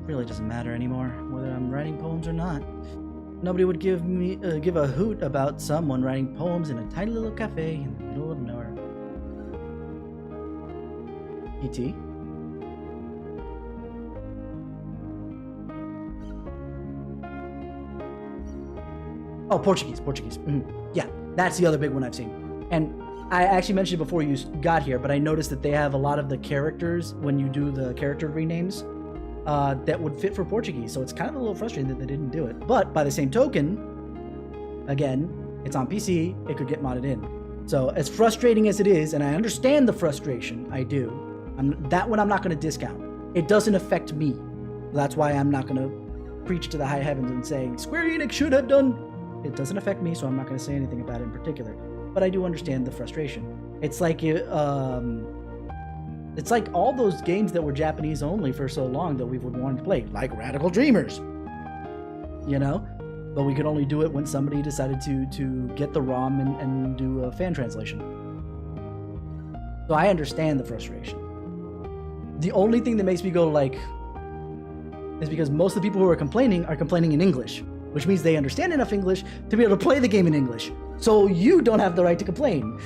really doesn't matter anymore whether I'm writing poems or not. Nobody would give a hoot about someone writing poems in a tiny little cafe in the middle of nowhere. E.T. Oh, Portuguese. Yeah, that's the other big one I've seen. And I actually mentioned it before you got here, but I noticed that they have a lot of the characters, when you do the character renames, that would fit for Portuguese. So it's kind of a little frustrating that they didn't do it. But by the same token, again, it's on PC, it could get modded in. So as frustrating as it is, and I understand the frustration, I do, that one I'm not going to discount. It doesn't affect me. That's why I'm not going to preach to the high heavens and saying, Square Enix should have done. It doesn't affect me, so I'm not going to say anything about it in particular. But I do understand the frustration. It's like all those games that were Japanese only for so long that we would want to play, like Radical Dreamers. But we could only do it when somebody decided to get the ROM and do a fan translation. So I understand the frustration. The only thing that makes me go is because most of the people who are complaining in English, which means they understand enough English to be able to play the game in English. So you don't have the right to complain.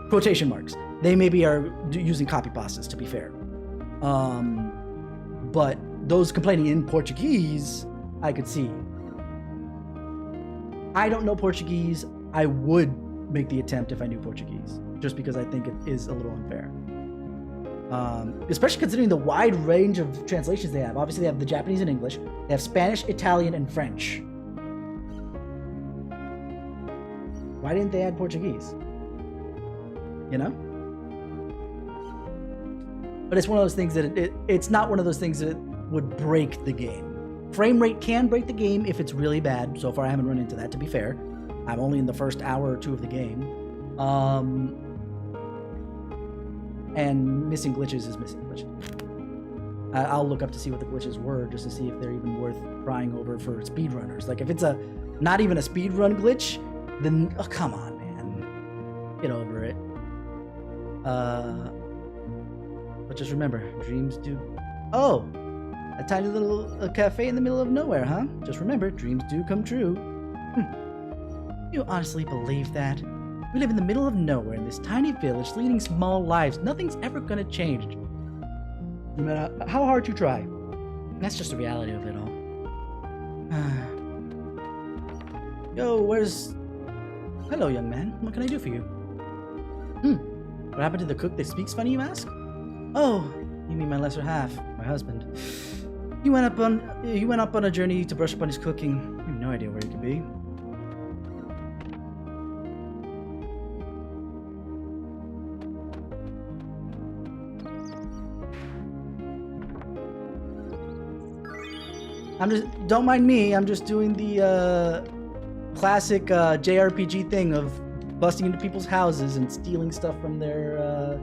Quotation marks. They maybe are using copy pastas, to be fair. But those complaining in Portuguese, I could see. I don't know Portuguese. I would make the attempt if I knew Portuguese, just because I think it is a little unfair. Especially considering the wide range of translations they have. Obviously, they have the Japanese and English. They have Spanish, Italian, and French. Why didn't they add Portuguese? But it's one of those things that it's not one of those things that would break the game. Frame rate can break the game if it's really bad. So far, I haven't run into that, to be fair. I'm only in the first hour or two of the game. And missing glitches is missing glitches. I'll look up to see what the glitches were, just to see if they're even worth crying over for speedrunners. Like, if it's not even a speedrun glitch, then, oh, come on, man. Get over it. But just remember, dreams do... Oh! A tiny little cafe in the middle of nowhere, huh? Just remember, dreams do come true. You honestly believe that? We live in the middle of nowhere in this tiny village, leading small lives. Nothing's ever gonna change. No matter how hard you try. That's just the reality of it all. Yo, where's... Hello, young man. What can I do for you? What happened to the cook that speaks funny, you ask? Oh, you mean my lesser half, my husband. He went up on a journey to brush up on his cooking. I have no idea where he could be. Don't mind me, I'm just doing the classic JRPG thing of busting into people's houses and stealing stuff from their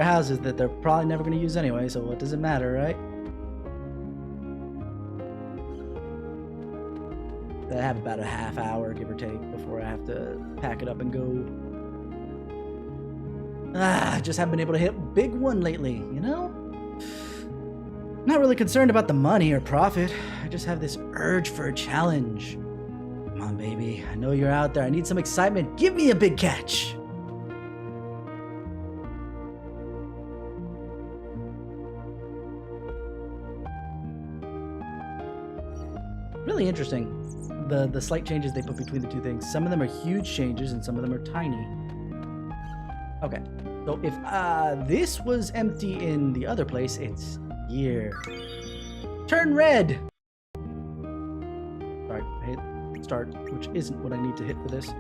houses that they're probably never going to use anyway, so what does it matter, right? I have about a half hour, give or take, before I have to pack it up and go. I just haven't been able to hit a big one lately, Not really concerned about the money or profit. I just have this urge for a challenge. Come on, baby. I know you're out there. I need some excitement. Give me a big catch. Really interesting. the slight changes they put between the two things. Some of them are huge changes and some of them are tiny. Okay, so if this was empty in the other place, it's here. Turn red! Sorry, hit start, which isn't what I need to hit for this.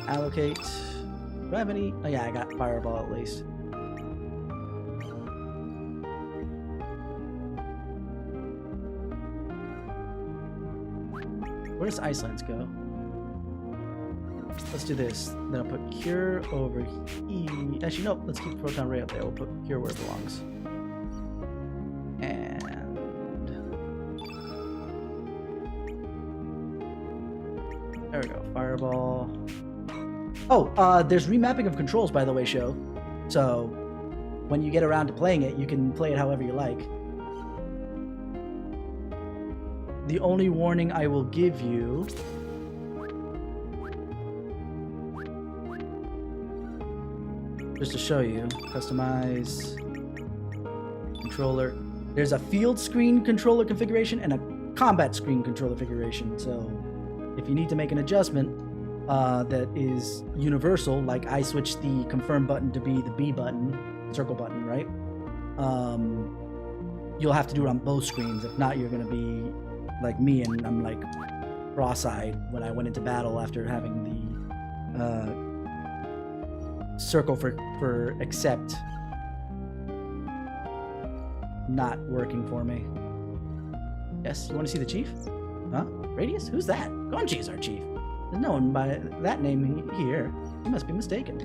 Allocate. Do I have any? Oh yeah, I got fireball at least. Where does Icelands go? Let's do this. Then I'll put Cure over here. Actually, nope. Let's keep Proton Ray up there. We'll put Cure where it belongs. And there we go. Fireball. Oh, there's remapping of controls, by the way, show. So when you get around to playing it, you can play it however you like. The only warning I will give you just to show you, customize controller. There's a field screen controller configuration and a combat screen controller configuration. So if you need to make an adjustment that is universal, like I switched the confirm button to be the B button, circle button, right? You'll have to do it on both screens. If not, you're going to be like me, and I'm like cross-eyed when I went into battle after having the circle for accept not working for me. Yes, you want to see the chief? Huh? Radius? Who's that? Gonji is our chief. There's no one by that name here. You must be mistaken.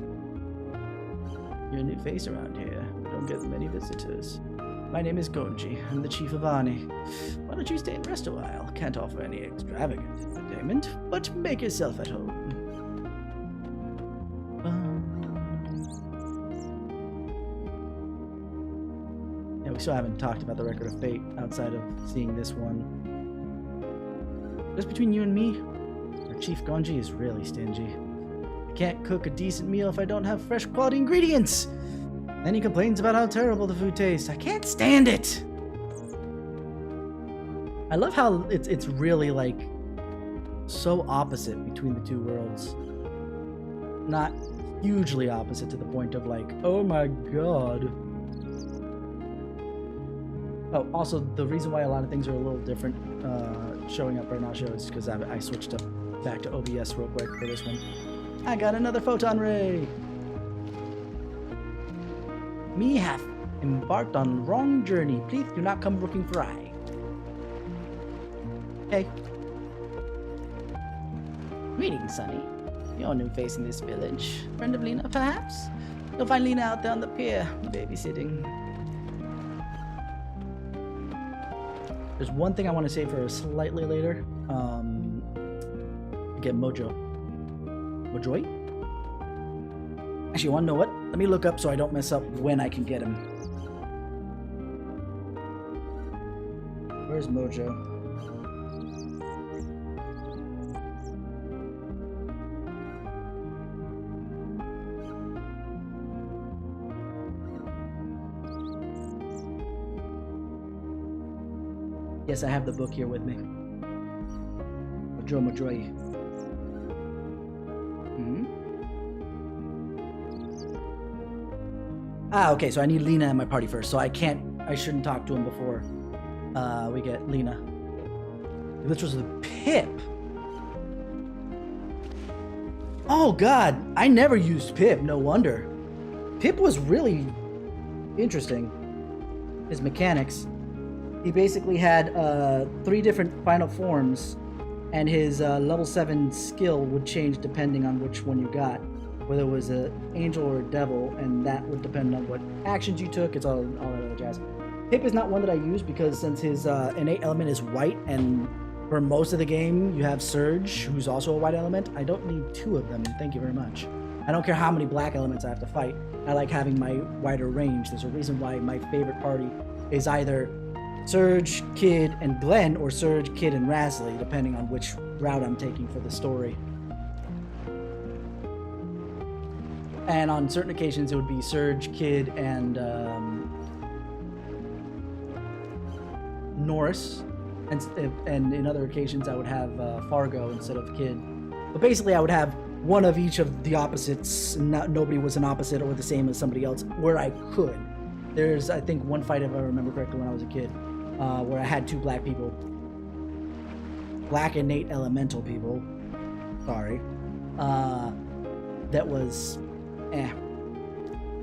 You're a new face around here. We don't get many visitors. My name is Gonji. I'm the chief of Ani. Why don't you stay and rest a while? Can't offer any extravagant entertainment, but make yourself at home. Yeah, we still haven't talked about the Record of Fate outside of seeing this one. Just between you and me, our Chief Gonji is really stingy. I can't cook a decent meal if I don't have fresh quality ingredients. Then he complains about how terrible the food tastes. I can't stand it. I love how it's really like so opposite between the two worlds. Not hugely opposite to the point of like, oh my god. Oh, also the reason why a lot of things are a little different showing up right now is because I switched up back to OBS real quick for this one. I got another photon ray. Me have embarked on wrong journey. Please do not come looking for I. Hey. Greetings, Sonny. You're a new face in this village. Friend of Lena, perhaps? You'll find Lena out there on the pier, babysitting. There's one thing I want to say for slightly later. Get Mojo. Mojoi? Actually, you want to know what? Let me look up so I don't mess up when I can get him. Where's Mojo? Yes, I have the book here with me. Mojo Mojoi. Ah, okay, so I need Lena in my party first, so I shouldn't talk to him before we get Lena. This was the Pip. Oh god, I never used Pip, no wonder. Pip was really interesting. His mechanics. He basically had 3 different final forms, and his level 7 skill would change depending on which one you got. Whether it was an angel or a devil, and that would depend on what actions you took. It's all that other jazz. Pip is not one that I use because since his innate element is white, and for most of the game you have Surge, who's also a white element, I don't need 2 of them. Thank you very much. I don't care how many black elements I have to fight. I like having my wider range. There's a reason why my favorite party is either Surge, Kid, and Glenn, or Surge, Kid, and Rasley, depending on which route I'm taking for the story. And on certain occasions, it would be Surge, Kid, and Norris. and in other occasions I would have Fargo instead of Kid. But basically, I would have one of each of the opposites, and nobody was an opposite or the same as somebody else where I could. There's, I think, one fight, if I remember correctly, when I was a kid, where I had 2 black people. Black innate elemental people. Sorry. That was,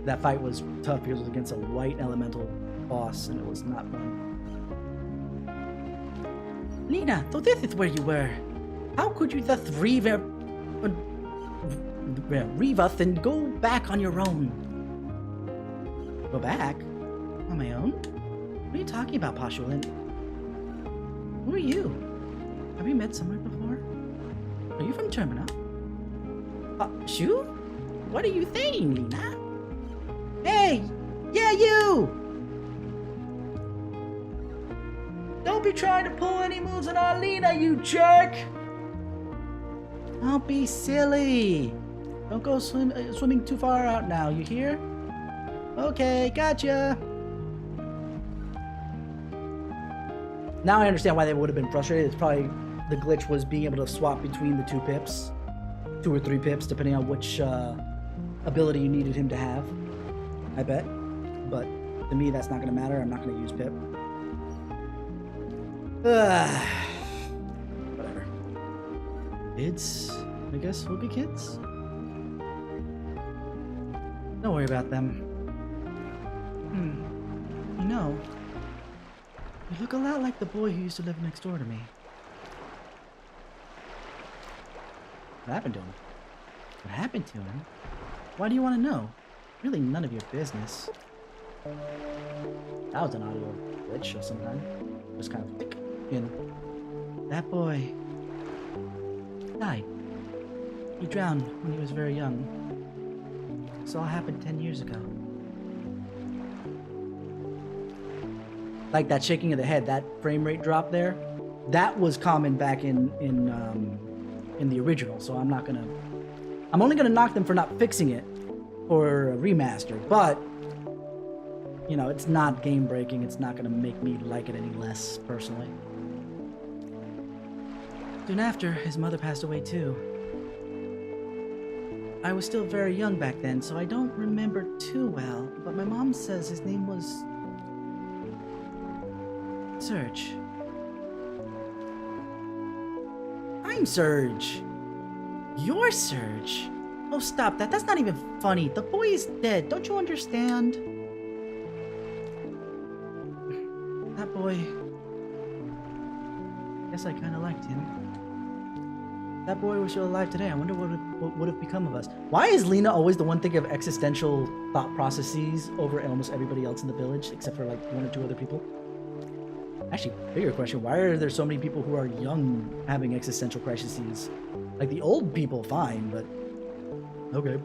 that fight was tough because it was against a white elemental boss, and it was not fun. Lena, so this is where you were. How could you thus leave us and go back on your own? Go back? On my own? What are you talking about, Postulant? Who are you? Have we met somewhere before? Are you from Termina? Shu? What are you saying, Lena? Hey! Yeah, you! Don't be trying to pull any moves on our Lena, you jerk! Don't be silly. Don't go swimming too far out now, you hear? Okay, gotcha. Now I understand why they would have been frustrated. It's probably the glitch was being able to swap between the 2 pips. 2 or 3 pips, depending on which ability you needed him to have. I bet. But to me, that's not going to matter. I'm not going to use Pip. Whatever. Kids, I guess we'll be kids. Don't worry about them. You know, you look a lot like the boy who used to live next door to me. What happened to him? What happened to him? Why do you want to know? Really none of your business. That was an audio glitch or something. Just kind of thick in. That boy died. He drowned when he was very young. This all happened 10 years ago. Like that shaking of the head, that frame rate drop there, that was common back in the original. So I'm only gonna knock them for not fixing it or a remaster. But you know, it's not game breaking. It's not gonna make me like it any less personally. Soon after, his mother passed away too. I was still very young back then, so I don't remember too well, but my mom says his name was Surge. I'm Surge. You're Surge. Oh, stop that. That's not even funny. The boy is dead. Don't you understand? That boy... Guess I kind of liked him. That boy was still alive today. I wonder what would have become of us. Why is Lena always the one thinking of existential thought processes over almost everybody else in the village, except for like 1 or 2 other people? Actually, bigger question, why are there so many people who are young having existential crises? Like the old people, fine, but okay.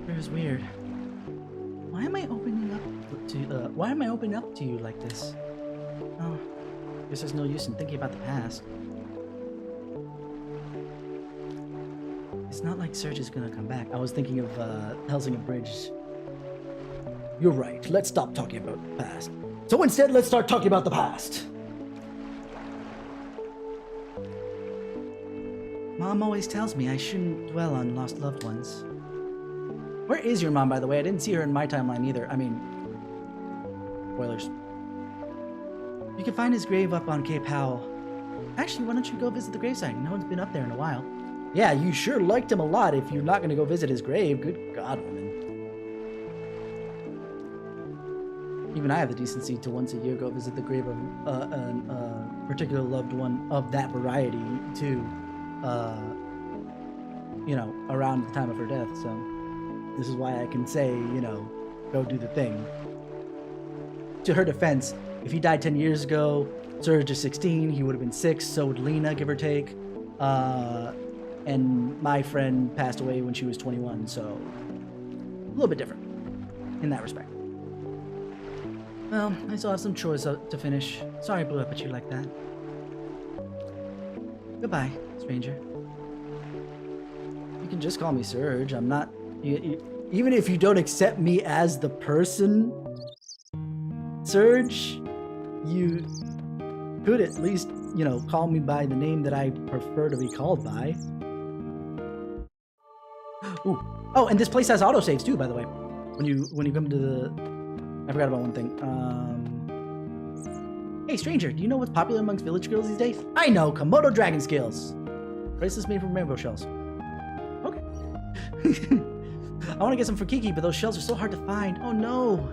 It was weird. Why am I opening up to you like this? Oh, guess there's no use in thinking about the past. It's not like Surge is gonna come back. I was thinking of Helsing Bridge. You're right. Let's stop talking about the past. So instead, let's start talking about the past. Mom always tells me I shouldn't dwell on lost loved ones. Where is your mom, by the way? I didn't see her in my timeline either. I mean, spoilers. You can find his grave up on Cape Howell. Actually, why don't you go visit the gravesite? No one's been up there in a while. Yeah, you sure liked him a lot if you're not going to go visit his grave. Good God, woman. Even I have the decency to once a year go visit the grave of a particular loved one of that variety too, you know, around the time of her death. So this is why I can say, you know, go do the thing. To her defense, if he died 10 years ago, Surge is 16, he would have been 6, so would Lena, give or take. And my friend passed away when she was 21, so a little bit different in that respect. Well, I still have some chores to finish. Sorry I blew up at you like that. Goodbye, stranger. You can just call me Surge. I'm not... even if you don't accept me as the person Surge, you could at least, you know, call me by the name that I prefer to be called by. Ooh. Oh, and this place has autosaves too, by the way. When you come to the... I forgot about one thing. Hey, stranger, do you know what's popular amongst village girls these days? I know, Komodo dragon scales. Bracelets made from rainbow shells. Okay. I want to get some for Kiki, but those shells are so hard to find. Oh no!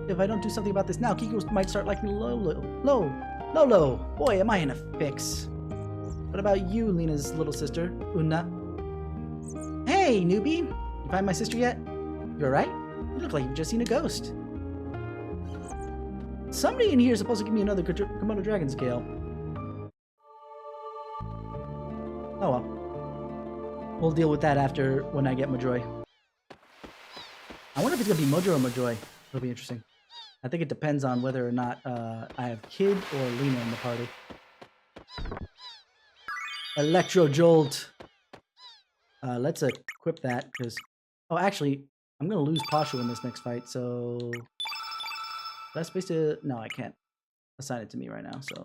If I don't do something about this now, Kiki might start liking Lolo. Boy, am I in a fix. What about you, Lena's little sister, Una? Hey, newbie! You find my sister yet? You alright? You look like you've just seen a ghost. Somebody in here is supposed to give me another Komodo dragon scale. Oh well. We'll deal with that after when I get Majoy. I wonder if it's gonna be Mojo or Majoy. It'll be interesting. I think it depends on whether or not I have Kid or Lena in the party. Electro Jolt. Let's equip that because... Oh, actually, I'm gonna lose Pashu in this next fight, so... Best place to... No, I can't assign it to me right now, so...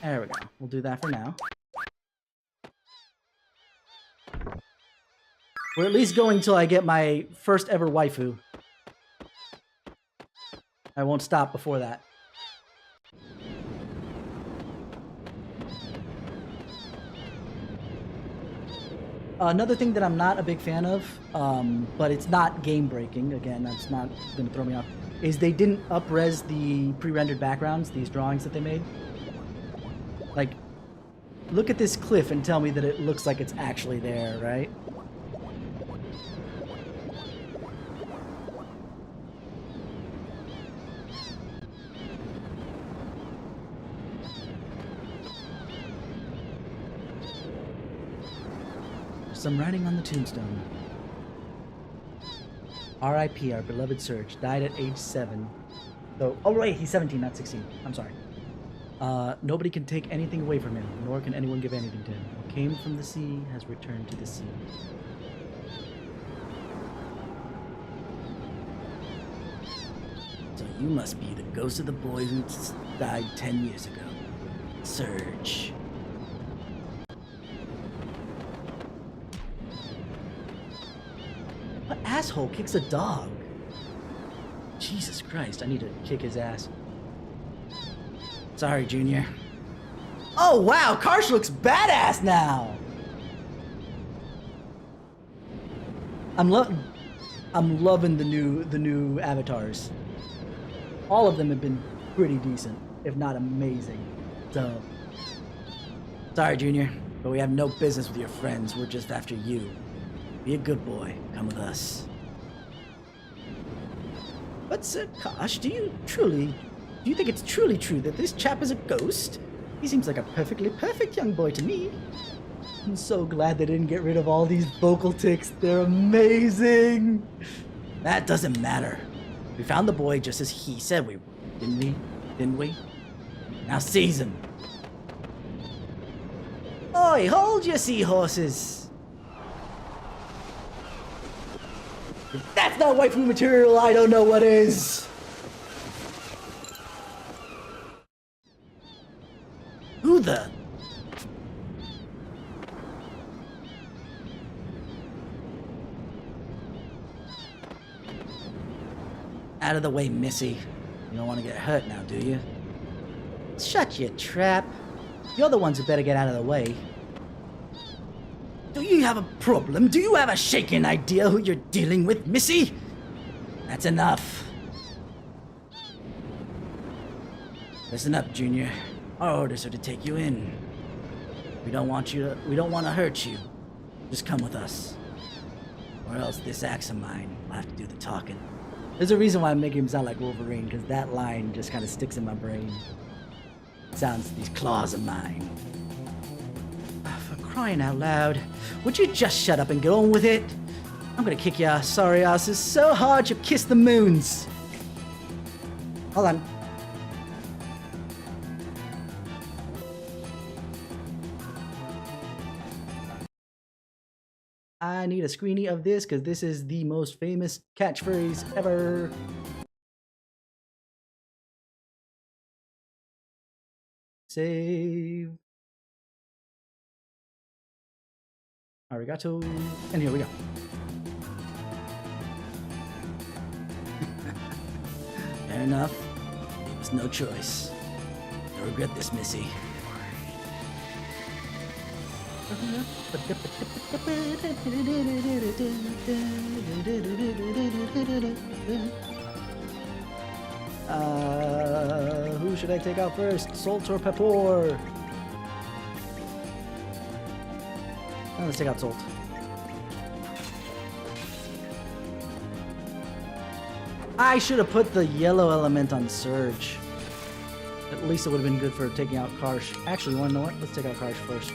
There we go. We'll do that for now. We're at least going till I get my first ever waifu. I won't stop before that. Another thing that I'm not a big fan of, but it's not game breaking, again, that's not going to throw me off, is they didn't up-res the pre-rendered backgrounds, these drawings that they made. Like, look at this cliff and tell me that it looks like it's actually there, right? Some writing on the tombstone. R.I.P. our beloved Surge. Died at age 7. So, oh wait, he's 17, not 16. I'm sorry. Nobody can take anything away from him, nor can anyone give anything to him. What came from the sea has returned to the sea. So you must be the ghost of the boy who died 10 years ago. Surge. What asshole kicks a dog? Jesus Christ, I need to kick his ass. Sorry, Junior. Oh wow, Karsh looks badass now! I'm loving the new avatars. All of them have been pretty decent, if not amazing. So, sorry, Junior, but we have no business with your friends. We're just after you. Be a good boy. Come with us. But Sir Karsh, do you think it's truly true that this chap is a ghost? He seems like a perfectly perfect young boy to me. I'm so glad they didn't get rid of all these vocal tics. They're amazing. That doesn't matter. We found the boy just as he said we would, didn't we? Now seize him. Oi, hold your seahorses. If that's not waifu material, I don't know what is. Who the... Out of the way, Missy. You don't want to get hurt now, do you? Shut your trap. You're the ones who better get out of the way. Do you have a problem? Do you have a shaking idea who you're dealing with, Missy? That's enough. Listen up, Junior. Our orders are to take you in. We don't want to hurt you. Just come with us. Or else this axe of mine will have to do the talking. There's a reason why I'm making him sound like Wolverine, because that line just kind of sticks in my brain. Sounds these claws of mine. For crying out loud, would you just shut up and get on with it? I'm gonna kick your sorry asses so hard you kiss the moons. Hold on. I need a screenie of this because this is the most famous catchphrase ever. Save. Arigato. And here we go. Fair enough. There's no choice. I regret this, Missy. Who should I take out first? Salt or Pepper? Let's take out Salt. I should have put the yellow element on Surge. At least it would have been good for taking out Karsh. Actually, you want to know what? Let's take out Karsh first.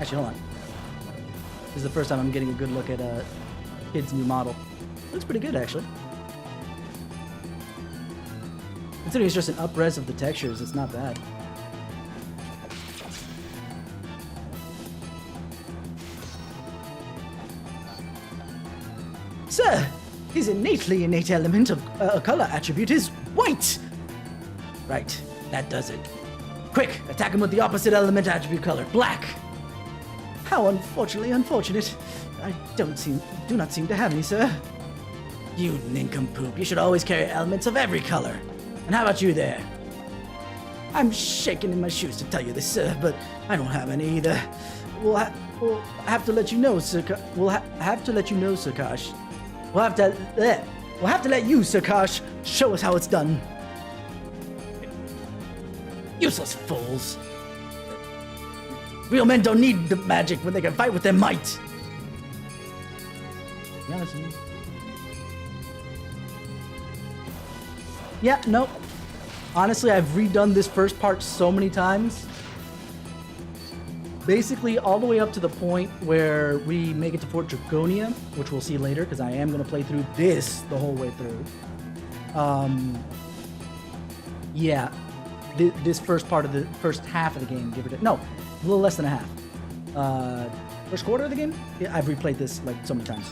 Actually, hold on. This is the first time I'm getting a good look at Kid's new model. Looks pretty good, actually. Considering it's just an up-res of the textures, it's not bad. Sir, his innate element of color attribute is white! Right, that does it. Quick, attack him with the opposite element attribute color, black! How unfortunately unfortunate. I do not seem to have any, sir. You nincompoop, you should always carry elements of every color. And how about you there? I'm shaking in my shoes to tell you this, sir, but I don't have any either. We'll have to let you know, Sir. We'll have to let you know, Sir Karsh. We'll have to let you, Sir Karsh, show us how it's done. Useless fools. Real men don't need the magic when they can fight with their might. Yeah, no. Honestly, I've redone this first part so many times. Basically, all the way up to the point where we make it to Fort Draconia, which we'll see later, because I am going to play through this the whole way through. Yeah. This first part of the first half of the game, give or take. No, a little less than a half. First quarter of the game? Yeah, I've replayed this like so many times.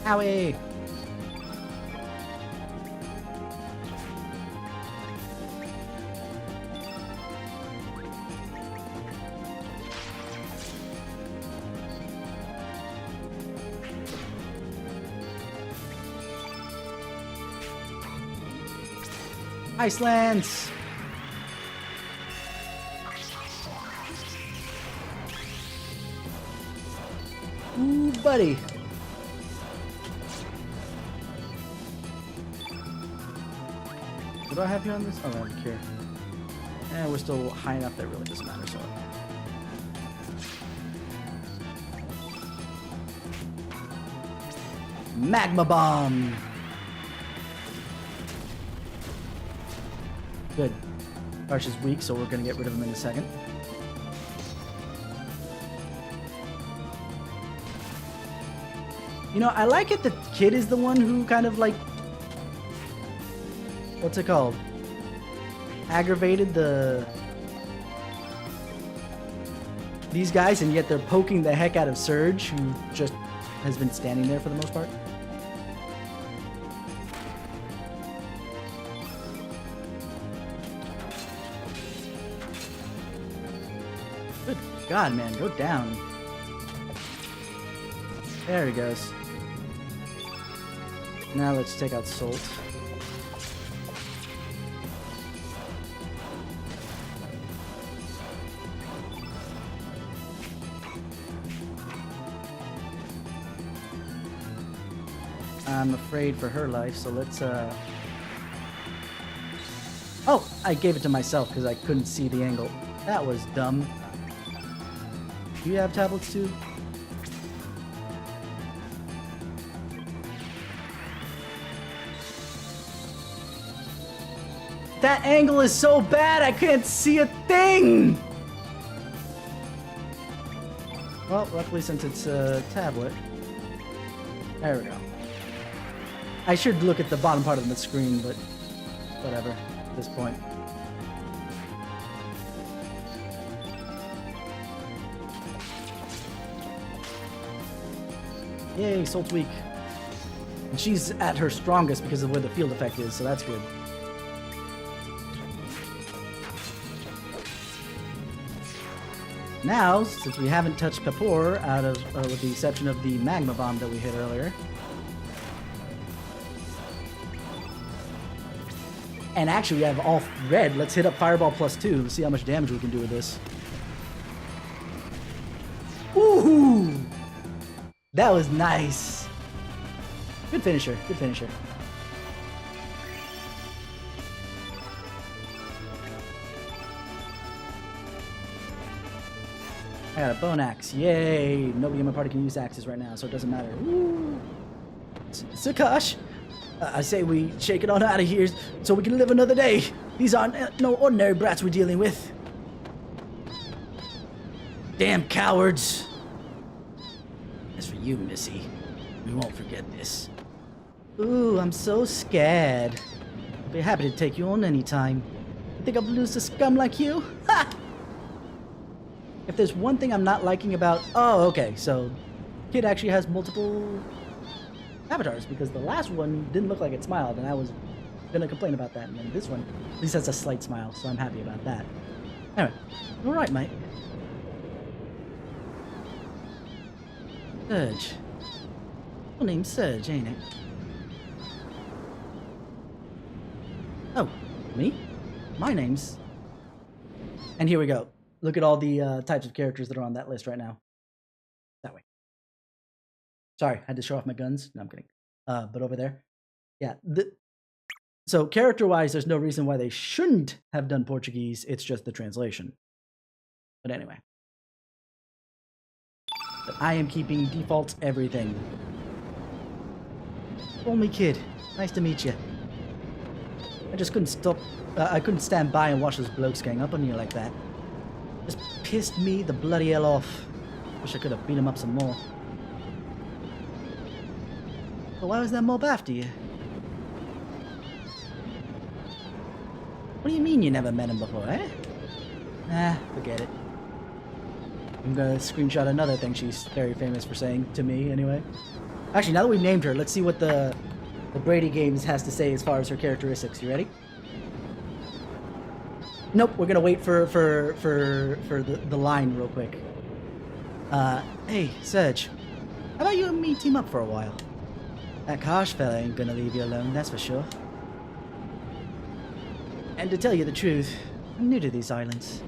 Owie! Icelands! Ooh, buddy! What do I have here on this? Oh, I don't care. Eh, we're still high enough that it really doesn't matter, so. Magma Bomb! Good. Karsh is weak, so we're gonna get rid of him in a second. You know, I like it that Kid is the one who kind of like... What's it called? Aggravated these guys, and yet they're poking the heck out of Surge, who just has been standing there for the most part. Good God, man, go down. There he goes. Now let's take out Salt. I'm afraid for her life, so let's, Oh, I gave it to myself because I couldn't see the angle. That was dumb. Do you have tablets too? That angle is so bad, I can't see a thing! Well, luckily since it's a tablet. There we go. I should look at the bottom part of the screen, but whatever at this point. Yay, Solt's weak. And she's at her strongest because of where the field effect is, so that's good. Now, since we haven't touched Pepor, out of with the exception of the magma bomb that we hit earlier, and actually we have all red. Let's hit up Fireball +2. See how much damage we can do with this. Woohoo! That was nice. Good finisher. Good finisher. I got a bone axe. Yay! Nobody in my party can use axes right now, so it doesn't matter. Woo! Sakash! I say we shake it on out of here so we can live another day. These aren't no ordinary brats we're dealing with. Damn cowards! As for you, Missy, we won't forget this. Ooh, I'm so scared. I'll be happy to take you on anytime. You think I'll lose to scum like you? Ha! If there's one thing I'm not liking about... Oh, okay, so... Kid actually has multiple... avatars, because the last one didn't look like it smiled, and I was gonna complain about that, and then this one at least has a slight smile, so I'm happy about that. Anyway, alright, mate. Surge. Your name's Surge, ain't it? Oh, me? My name's... And here we go. Look at all the types of characters that are on that list right now. That way. Sorry, I had to show off my guns. No, I'm kidding. But over there. Yeah. So character-wise, there's no reason why they shouldn't have done Portuguese. It's just the translation. But anyway. But I am keeping defaults everything. Call me Kid. Nice to meet you. I just couldn't stop. I couldn't stand by and watch those blokes gang up on you like that. Just pissed me the bloody hell off. Wish I could have beat him up some more. But why was that mob after you? What do you mean you never met him before, eh? Ah, forget it. I'm gonna screenshot another thing she's very famous for saying to me, anyway. Actually, now that we've named her, let's see what the Brady Games has to say as far as her characteristics. You ready? Nope, we're gonna wait for the line real quick. Hey, Serge. How about you and me team up for a while? That Kosh fella ain't gonna leave you alone, that's for sure. And to tell you the truth, I'm new to these islands.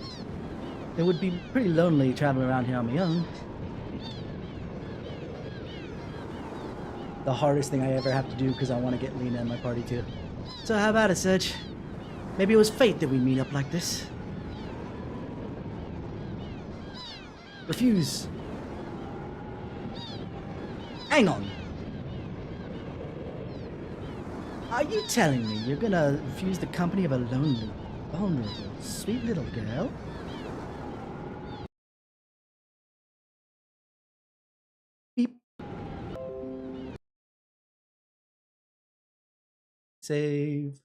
It would be pretty lonely traveling around here on my own. The hardest thing I ever have to do because I want to get Lena in my party too. So how about it, Serge? Maybe it was fate that we meet up like this. Refuse. Hang on. Are you telling me you're gonna refuse the company of a lonely, vulnerable, sweet little girl? Beep. Save.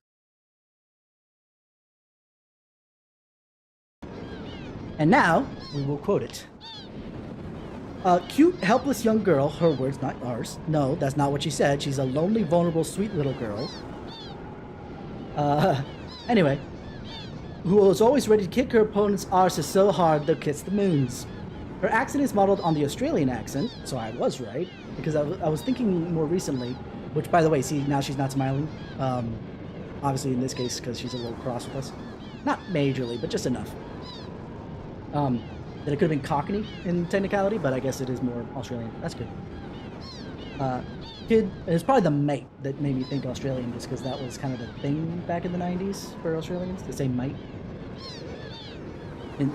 And now, we will quote it. Cute, helpless young girl, her words, not ours. No, that's not what she said. She's a lonely, vulnerable, sweet little girl. Anyway. Who was always ready to kick her opponent's arses so hard they'll kiss the moons. Her accent is modeled on the Australian accent, so I was right, because I was thinking more recently, which, by the way, see, now she's not smiling. Obviously, in this case, because she's a little cross with us. Not majorly, but just enough. That it could have been Cockney in technicality, but I guess it is more Australian. That's good. Kid, it's probably the mate that made me think Australian, just because that was kind of the thing back in the 90s for Australians, to say mate. And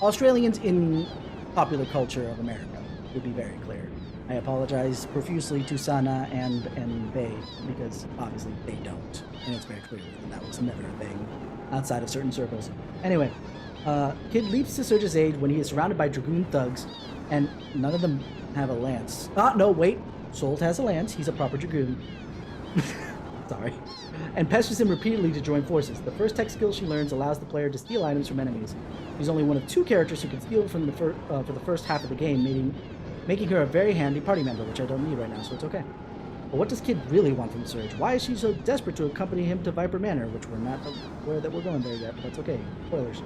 Australians in popular culture of America would be very clear. I apologize profusely to Sana and Bay, because obviously they don't. And it's very clear that was never a thing outside of certain circles. Anyway, Kid leaps to Surge's aid when he is surrounded by Dragoon thugs, and none of them have a lance. No, wait. Sold has a lance. He's a proper Dragoon. Sorry. And pesters him repeatedly to join forces. The first tech skill she learns allows the player to steal items from enemies. She's only one of 2 characters who can steal from for the first half of the game, making her a very handy party member, which I don't need right now, so it's okay. But what does Kid really want from Surge? Why is she so desperate to accompany him to Viper Manor, which we're not aware that we're going there yet, but that's okay. Spoilers.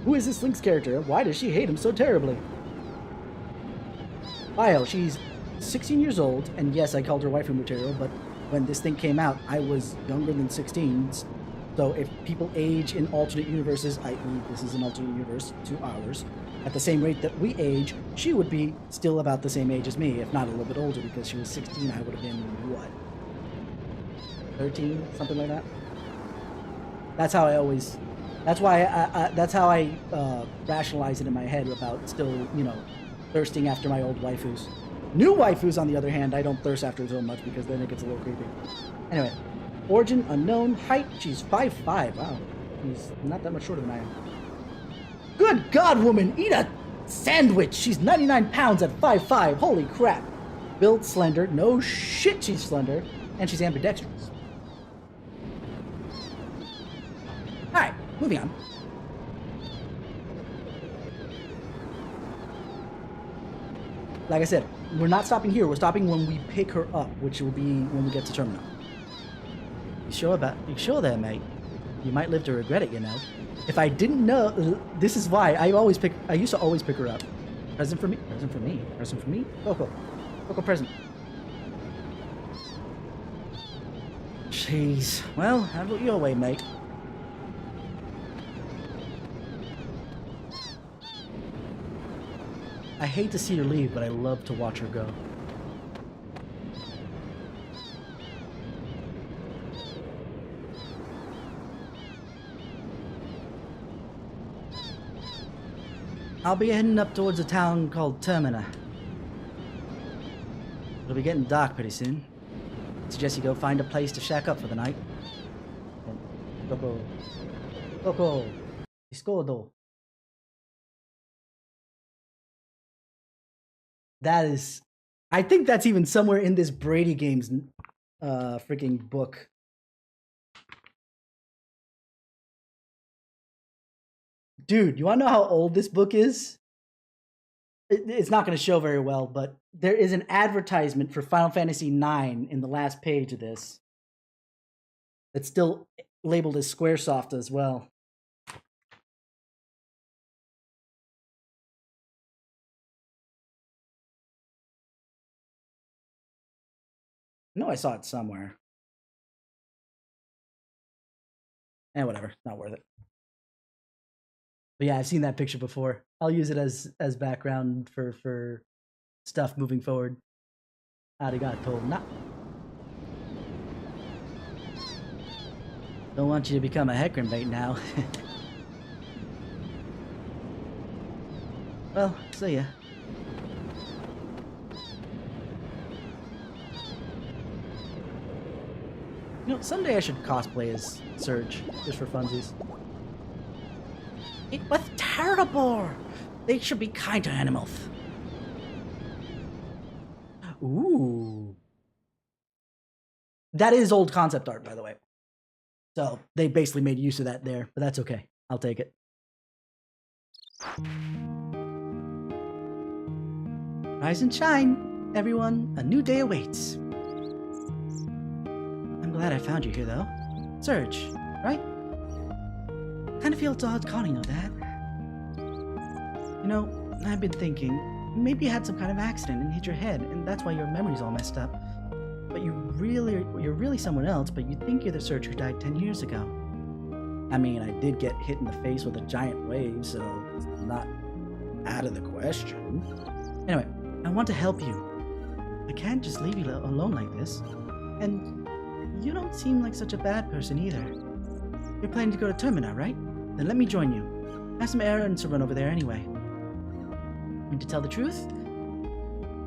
Who is this Lynx character? Why does she hate him so terribly? Bio, she's 16 years old, and yes, I called her waifu material, but when this thing came out, I was younger than 16, so if people age in alternate universes, i.e. this is an alternate universe to ours, at the same rate that we age, she would be still about the same age as me, if not a little bit older, because she was 16, I would have been, what? 13? Something like that? That's how I always... That's why that's how I rationalize it in my head about still, you know, thirsting after my old waifus. New waifus, on the other hand, I don't thirst after so much because then it gets a little creepy. Anyway, origin unknown, height, she's 5'5". Wow, she's not that much shorter than I am. Good God, woman, eat a sandwich! She's 99 pounds at 5'5". Holy crap! Built slender, no shit she's slender, and she's ambidextrous. Alright, moving on. Like I said, we're not stopping here. We're stopping when we pick her up, which will be when we get to terminal. You sure there, mate? You might live to regret it, you know. If I didn't know, this is why I used to always pick her up. Present for me. Present for me. Present for me. Coco. Coco present. Jeez. Well, have it your way, mate. I hate to see her leave, but I love to watch her go. I'll be heading up towards a town called Termina. It'll be getting dark pretty soon. I suggest you go find a place to shack up for the night. Coco. Coco. Discordo. That is... I think that's even somewhere in this Brady Games freaking book. Dude, you want to know how old this book is? It's not going to show very well, but there is an advertisement for Final Fantasy IX in the last page of this. It's still labeled as Squaresoft as well. No, I saw it somewhere. And whatever, not worth it. But yeah, I've seen that picture before. I'll use it as background for stuff moving forward. Arigato na. Don't want you to become a heckrin bait now. Well, see ya. You know, someday I should cosplay as Surge, just for funsies. It was terrible! They should be kind to animals. Ooh. That is old concept art, by the way. So, they basically made use of that there, but that's okay. I'll take it. Rise and shine, everyone. A new day awaits. I'm glad I found you here, though. Surge, right? Kind of feels odd calling you that. You know, I've been thinking, maybe you had some kind of accident and hit your head, and that's why your memory's all messed up. But you're really someone else, but you think you're the Surge who died 10 years ago. I mean, I did get hit in the face with a giant wave, so it's not out of the question. Anyway, I want to help you. I can't just leave you alone like this. And you don't seem like such a bad person either. You're planning to go to Termina, right? Then let me join you. I have some errands to run over there anyway. And to tell the truth,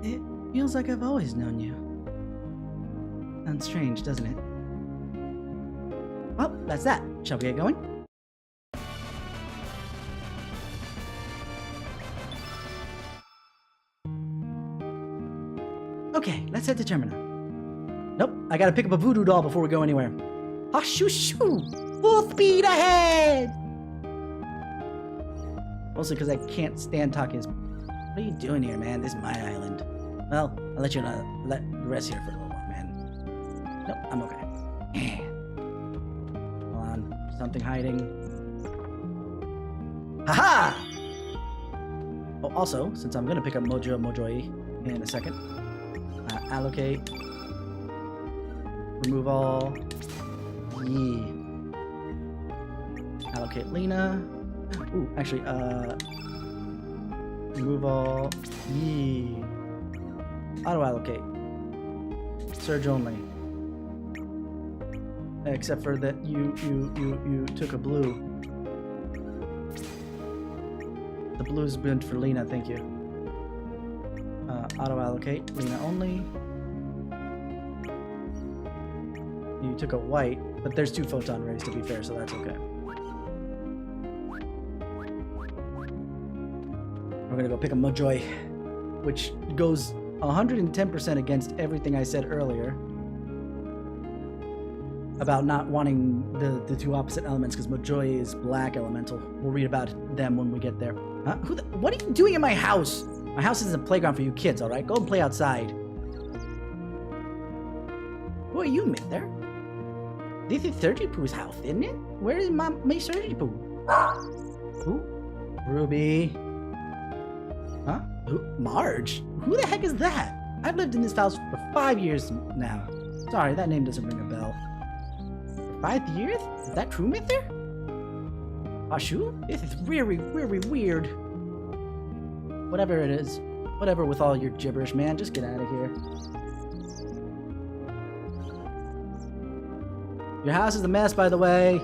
it Feels like I've always known you. Sounds strange, doesn't it? Well, that's that. Shall we get going? Okay, let's head to Termina. Nope, I gotta pick up a voodoo doll before we go anywhere. Ah, shoo shoo! Full speed ahead! Mostly because I can't stand talking. What are you doing here, man? This is my island. Well, I'll let you let the rest here for a little while, man. Nope, I'm okay. Hold on, something hiding. Haha! Oh, also, since I'm gonna pick up Mojoi in a second, allocate, remove all, allocate Lena. Ooh, actually, remove all, auto allocate, surge only. Except for that you took a blue. The blue's meant for Lena, thank you. Auto allocate, Lena only. You took a white, but there's 2 photon rays to be fair, so that's okay. We're gonna go pick up Mojoi, which goes 110% against everything I said earlier about not wanting the 2 opposite elements, because Mojoi is black elemental. We'll read about them when we get there. Huh? What are you doing in my house? My house isn't a playground for you kids, alright? Go and play outside. Who are you, Mister? This is Surgery Poo's house, isn't it? Where is my Surgery Poo? Who? Ruby. Huh? Who? Marge? Who the heck is that? I've lived in this house for 5 years now. Sorry, that name doesn't ring a bell. 5 years? Is that true, Mister? Ashu? This is really, really weird. Whatever it is. Whatever with all your gibberish, man. Just get out of here. Your house is a mess, by the way.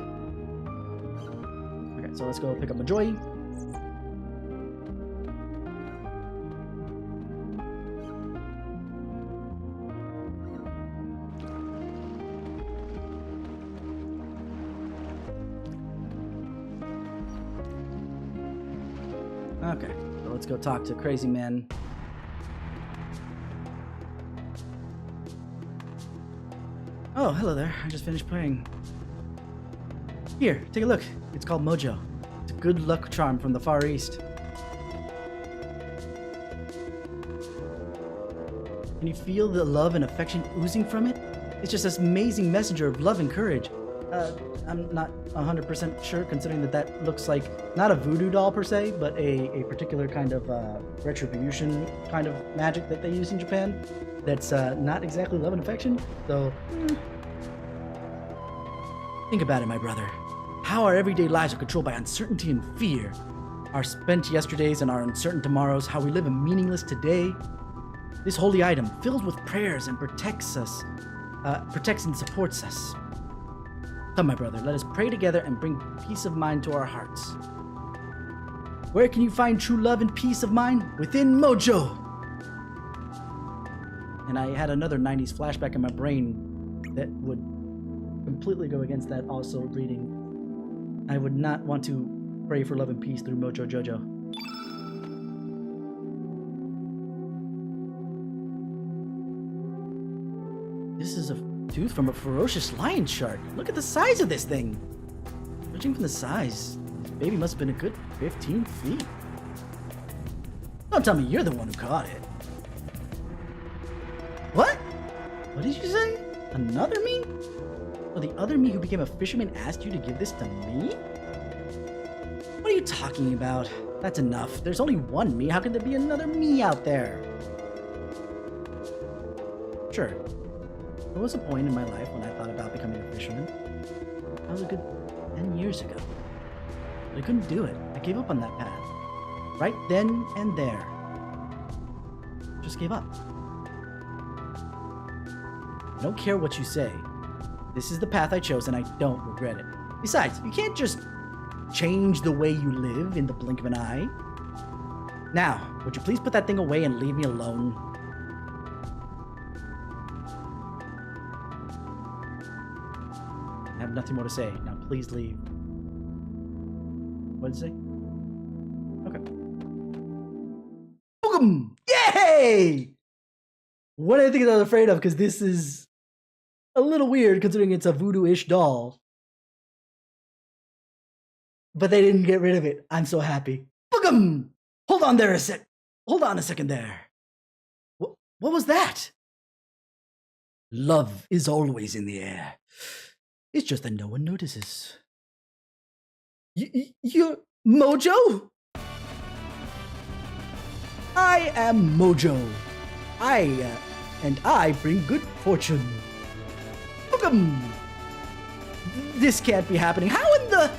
Okay, so let's go pick up Mojoi. Okay, so let's go talk to Crazy Man. Oh, hello there. I just finished playing. Here, take a look. It's called Mojo. It's a good luck charm from the Far East. Can you feel the love and affection oozing from it? It's just this amazing messenger of love and courage. I'm not 100% sure, considering that looks like not a voodoo doll per se, but a particular kind of retribution kind of magic that they use in Japan. That's not exactly love and affection. So, think about it, my brother. How our everyday lives are controlled by uncertainty and fear. Our spent yesterdays and our uncertain tomorrows, how we live a meaningless today. This holy item, filled with prayers and protects us, protects and supports us. Come, my brother, let us pray together and bring peace of mind to our hearts. Where can you find true love and peace of mind? Within Mojo! And I had another 90s flashback in my brain that would completely go against that also reading. I would not want to pray for love and peace through Mojo Jojo. This is a tooth from a ferocious lion shark. Look at the size of this thing. Judging from the size, this baby must have been a good 15 feet. Don't tell me you're the one who caught it. What? What did you say? Another me? Well, the other me who became a fisherman asked you to give this to me? What are you talking about? That's enough. There's only one me. How could there be another me out there? Sure. There was a point in my life when I thought about becoming a fisherman. That was a good 10 years ago. But I couldn't do it. I gave up on that path. Right then and there. Just gave up. I don't care what you say. This is the path I chose and I don't regret it. Besides, you can't just change the way you live in the blink of an eye. Now, would you please put that thing away and leave me alone? I have nothing more to say. Now please leave. What did it say? Okay. Boom! Yay! One of the things I was afraid of, because this is a little weird considering it's a voodoo-ish doll. But they didn't get rid of it. I'm so happy. Boogum! Hold on there a sec. Hold on a second there. What was that? Love is always in the air. It's just that no one notices. You're Mojo? I am Mojo. I bring good fortune. Boogum! This can't be happening. How in the...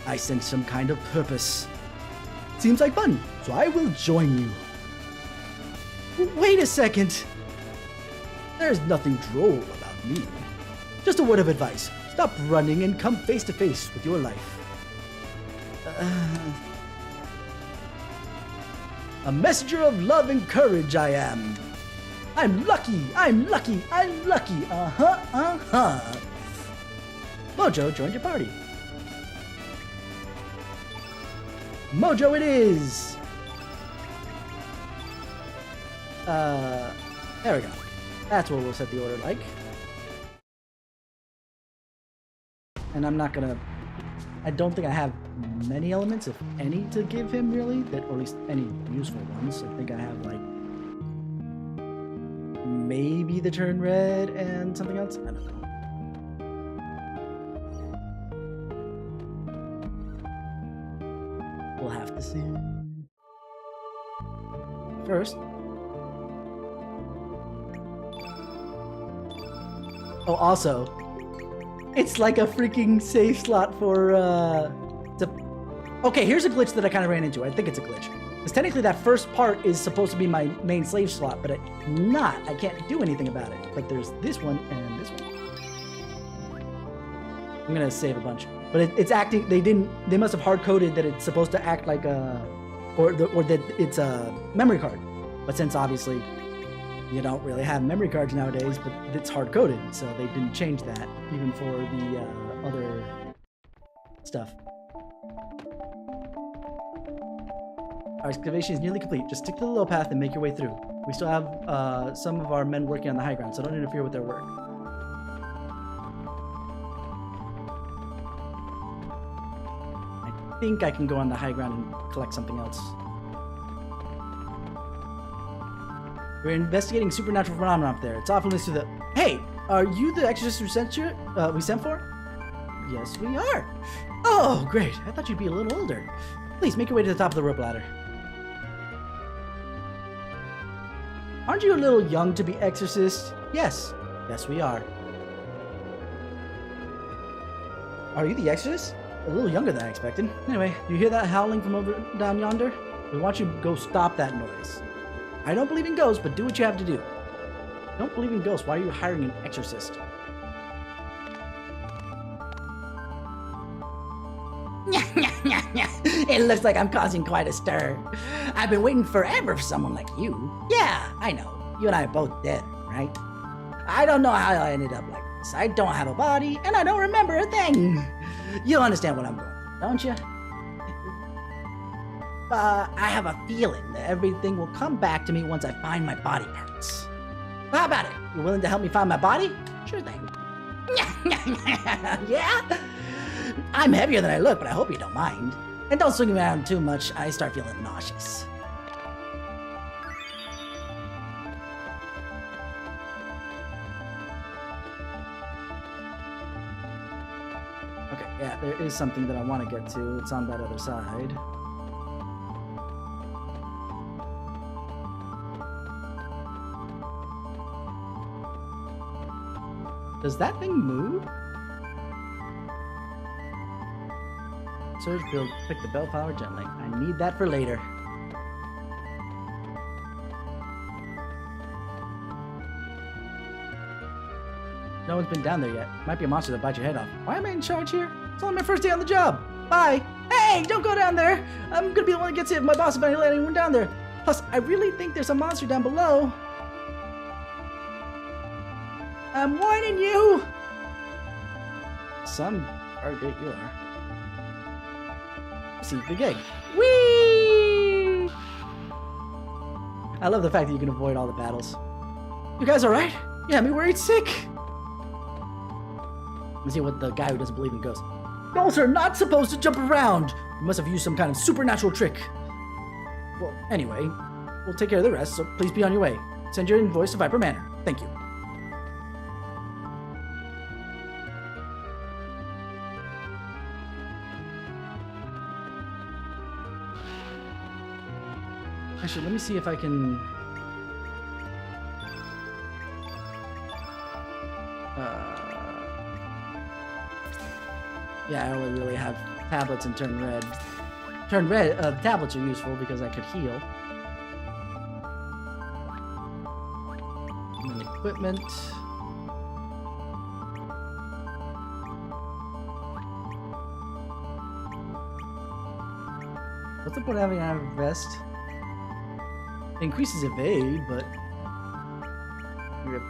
I sense some kind of purpose. Seems like fun, so I will join you. Wait a second. There's nothing droll about me. Just a word of advice. Stop running and come face to face with your life. A messenger of love and courage I am. I'm lucky, I'm lucky, I'm lucky. Mojo joined your party. Mojo it is! There we go. That's what we'll set the order like. And I'm not gonna... I don't think I have many elements, if any, to give him, really. Or at least any useful ones. I think I have, like... maybe the turn red and something else? I don't know. We'll have to see. First. Oh, also, it's like a freaking save slot for, okay, here's a glitch that I kind of ran into. I think it's a glitch. Because technically that first part is supposed to be my main slave slot, but it's not. I can't do anything about it. But there's this one and this one. I'm gonna save a bunch. But it's acting, they must have hard-coded that it's supposed to act like a, or that it's a memory card. But since obviously you don't really have memory cards nowadays, but it's hard-coded, so they didn't change that, even for the other stuff. Our excavation is nearly complete. Just stick to the low path and make your way through. We still have some of our men working on the high ground, so don't interfere with their work. I think I can go on the high ground and collect something else. We're investigating supernatural phenomena up there. It's often listed the... Hey, are you the exorcist we sent for? Yes, we are. Oh, great. I thought you'd be a little older. Please, make your way to the top of the rope ladder. Aren't you a little young to be exorcist? Yes. Yes, we are. Are you the exorcist? A little younger than I expected. Anyway, you hear that howling from over down yonder? We want you to go stop that noise. I don't believe in ghosts, but do what you have to do. I don't believe in ghosts. Why are you hiring an exorcist? It looks like I'm causing quite a stir. I've been waiting forever for someone like you. Yeah, I know. You and I are both dead, right? I don't know how I ended up like this. I don't have a body, and I don't remember a thing. You'll understand what I'm going through, don't you? I have a feeling that everything will come back to me once I find my body parts. How about it? You willing to help me find my body? Sure thing. Yeah? I'm heavier than I look, but I hope you don't mind. And don't swing me around too much. I start feeling nauseous. Okay, yeah, there is something that I want to get to. It's on that other side. Does that thing move? Surge build, pick the bellflower gently. I need that for later. No one's been down there yet. Might be a monster that bites your head off. Why am I in charge here? It's only my first day on the job. Bye. Hey, don't go down there. I'm gonna be the one that gets hit. My boss if I let anyone down there. Plus, I really think there's a monster down below. I'm warning you! Some are great you are. See, big egg. Whee! I love the fact that you can avoid all the battles. You guys alright? You had me worried sick. Let's see what the guy who doesn't believe in ghosts. Ghosts are not supposed to jump around. You must have used some kind of supernatural trick. Well, anyway, we'll take care of the rest, so please be on your way. Send your invoice to Viper Manor. Thank you. Actually, let me see if I can... Yeah, I only really have tablets and turn red. Turn red, tablets are useful because I could heal. And then equipment. What's the point of having a vest? It increases evade, but we have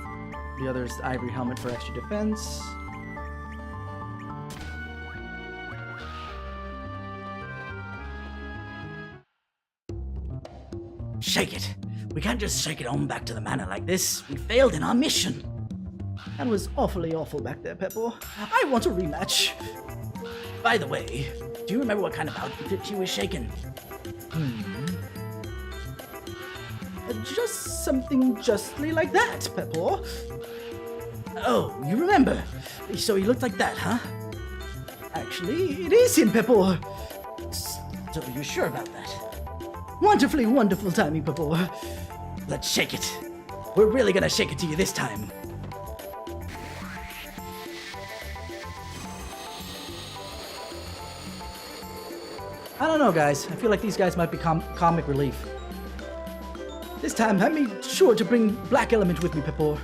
the other's ivory helmet for extra defense. Shake it. We can't just shake it on back to the manor like this. We failed in our mission. That was awfully awful back there, Pepper. I want a rematch. By the way, do you remember what kind of outfit she was shaking? Just something justly like that, Pepper. Oh, you remember. So he looked like that, huh? Actually, it is him, Pepper. So you're sure about that? Wonderfully wonderful timing, Pepper. Let's shake it. We're really gonna shake it to you this time. I don't know, guys. I feel like these guys might be comic relief. This time, I made sure to bring Black Element with me, Pepper.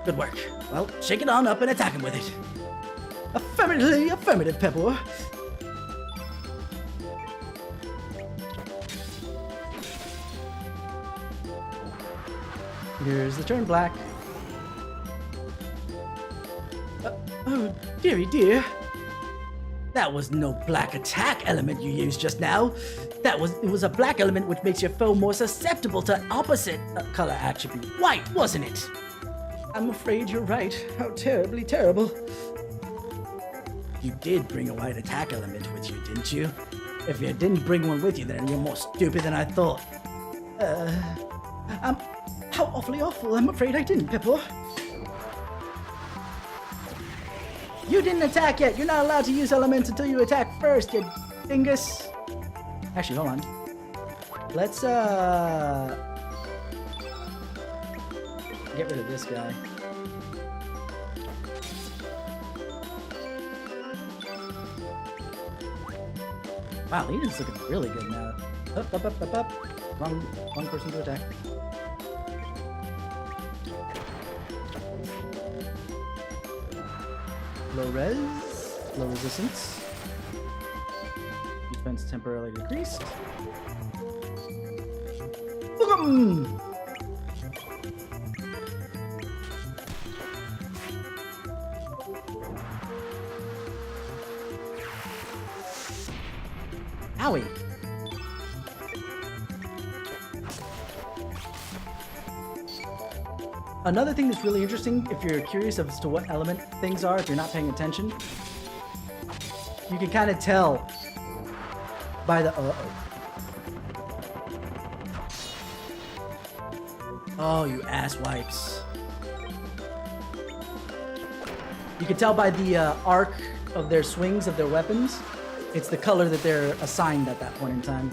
Good work. Well, shake it on up and attack him with it. Affirmative, Pepper. Here's the turn black. Oh, dearie dear. That was no black attack element you used just now. It was a black element which makes your foe more susceptible to opposite color attribute. White, wasn't it? I'm afraid you're right. How terribly terrible. You did bring a white attack element with you, didn't you? If you didn't bring one with you, then you're more stupid than I thought. How awfully awful. I'm afraid I didn't, Pepper. You didn't attack yet. You're not allowed to use elements until you attack first, you dingus. Actually, hold on. Let's, get rid of this guy. Wow, Leon's looking really good now. Up. Wrong person to attack. Low res, low resistance. Defense temporarily decreased. Boom! Owie! Another thing that's really interesting, if you're curious as to what element things are, if you're not paying attention, you can kind of tell by the... Oh, you ass wipes. You can tell by the arc of their swings of their weapons. It's the color that they're assigned at that point in time.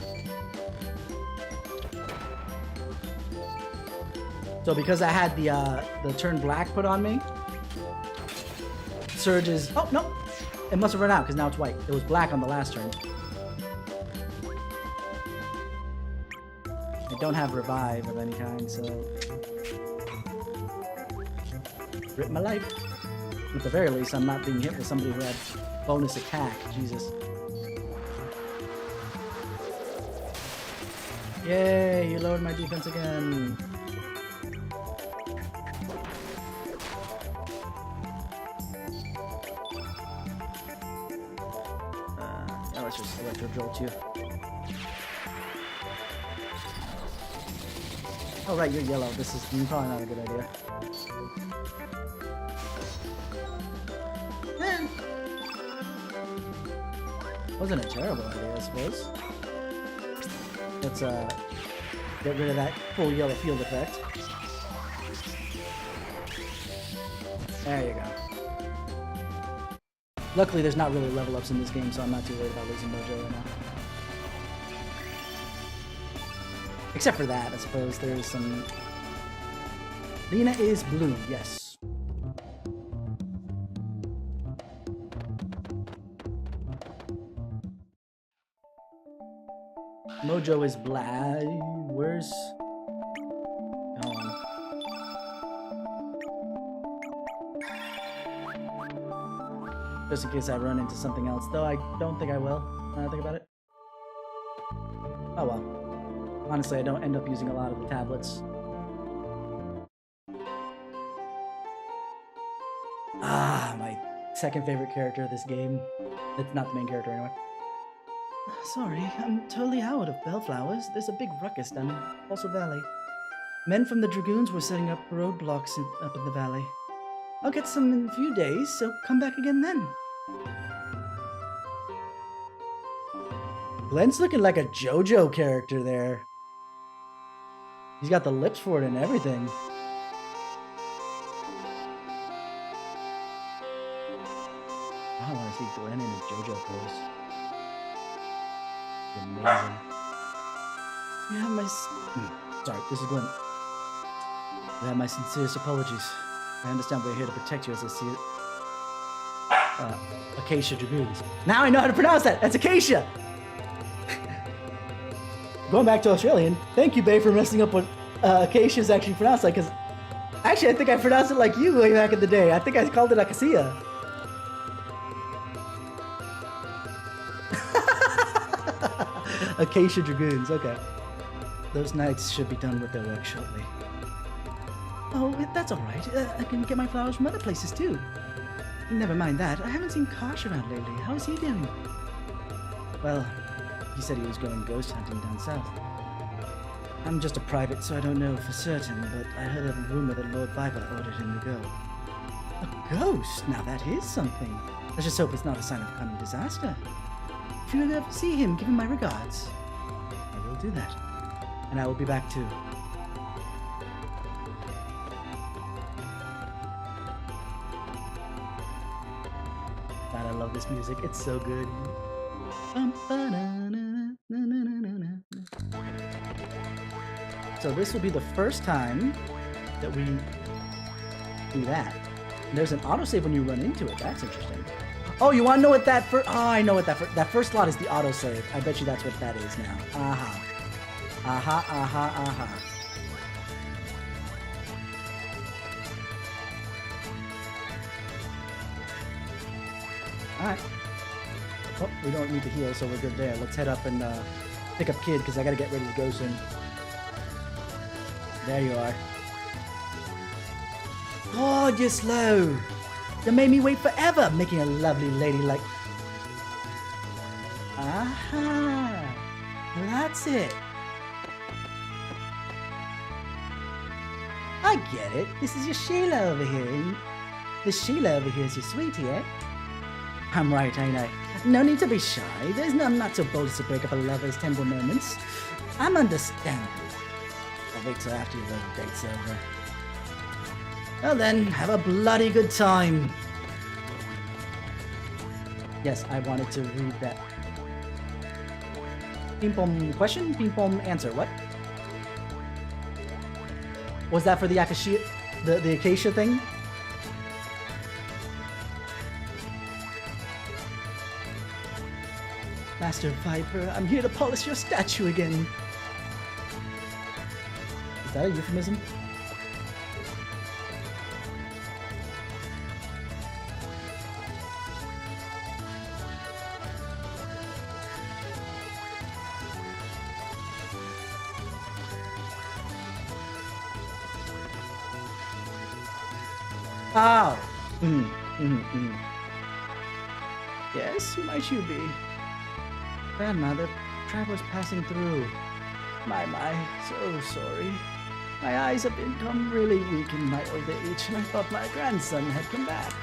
So because I had the turn black put on me, Surge is... Oh, no! It must have run out because now it's white. It was black on the last turn. I don't have revive of any kind, so... Rip my life. At the very least, I'm not being hit with somebody who had bonus attack. Jesus. Yay, you lowered my defense again. let's just Electro Jolt you. Oh right, you're yellow. This is probably not a good idea. Wasn't a terrible idea, I suppose. Let's get rid of that full yellow field effect. There you go. Luckily, there's not really level ups in this game, so I'm not too worried about losing Mojo right now. Except for that, I suppose there's some... Lena is blue, yes. Mojo is black. Where's... Go on. Just in case I run into something else, though I don't think I will, now I think about it. Oh well. Honestly, I don't end up using a lot of the tablets. Ah, my second favorite character of this game. It's not the main character anyway. Sorry, I'm totally out of bellflowers. There's a big ruckus down in Fossil Valley. Men from the Dragoons were setting up roadblocks up in the valley. I'll get some in a few days, so come back again then. Glenn's looking like a JoJo character there. He's got the lips for it and everything. I want to see Glenn in a JoJo pose. Amazing. You have my... Sorry, this is Glenn. You have my sincerest apologies. I understand we're here to protect you as I see it. Acacia Dragoons. Now I know how to pronounce that! That's Acacia! Going back to Australian, thank you, Bae, for messing up what Acacia is actually pronounced like, because actually I think I pronounced it like you way back in the day. I think I called it Acacia. Acacia Dragoons, okay. Those knights should be done with their work shortly. Oh, that's alright. I can get my flowers from other places too. Never mind that. I haven't seen Karsh around lately. How is he doing? Well, he said he was going ghost hunting down south. I'm just a private, so I don't know for certain, but I heard a rumor that Lord Viper ordered him to go. A ghost? Now that is something. Let's just hope it's not a sign of coming disaster. If you ever see him, give him my regards. I will do that. And I will be back too. God, I love this music. It's so good. So this will be the first time that we do that. And there's an autosave when you run into it. That's interesting. Oh, you want to know what that first... Oh, I know what that first slot is, the autosave. I bet you that's what that is now. Aha. Aha, aha, aha. Alright. Oh, we don't need to heal, so we're good there. Let's head up and pick up Kid, because I gotta get ready to go soon. There you are. Oh, you're slow. You made me wait forever, making a lovely lady like... Aha! Well, that's it. I get it. This is your Sheila over here. This Sheila over here is your sweetie, eh? I'm right, ain't I? No need to be shy. I'm not so bold as to break up a lover's tender moments. I'm understanding. I'll wait till after your little date's over. Well then, have a bloody good time. Yes, I wanted to read that. Ping pong question? Ping pong answer. What? Was that for the Acacia, the Acacia thing? Master Viper, I'm here to polish your statue again. Is that a euphemism? Oh. Yes, who might you be? Grandma, the travelers passing through. My, so sorry. My eyes have become really weak in my old age, and I thought my grandson had come back.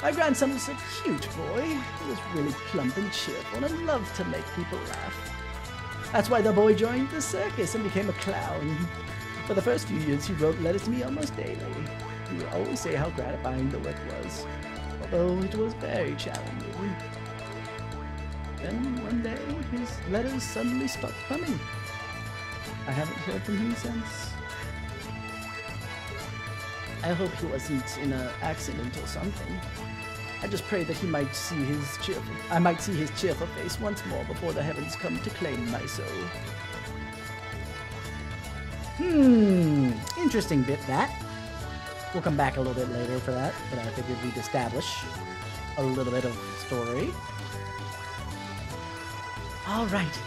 My grandson was a cute boy. He was really plump and cheerful and loved to make people laugh. That's why the boy joined the circus and became a clown. For the first few years, he wrote letters to me almost daily. He would always say how gratifying the work was, although it was very challenging. Then one day, his letters suddenly stopped coming. I haven't heard from him since. I hope he wasn't in an accident or something. I just pray that I might see his cheerful face once more before the heavens come to claim my soul. Interesting bit that. We'll come back a little bit later for that, but I figured we'd establish a little bit of story. All right,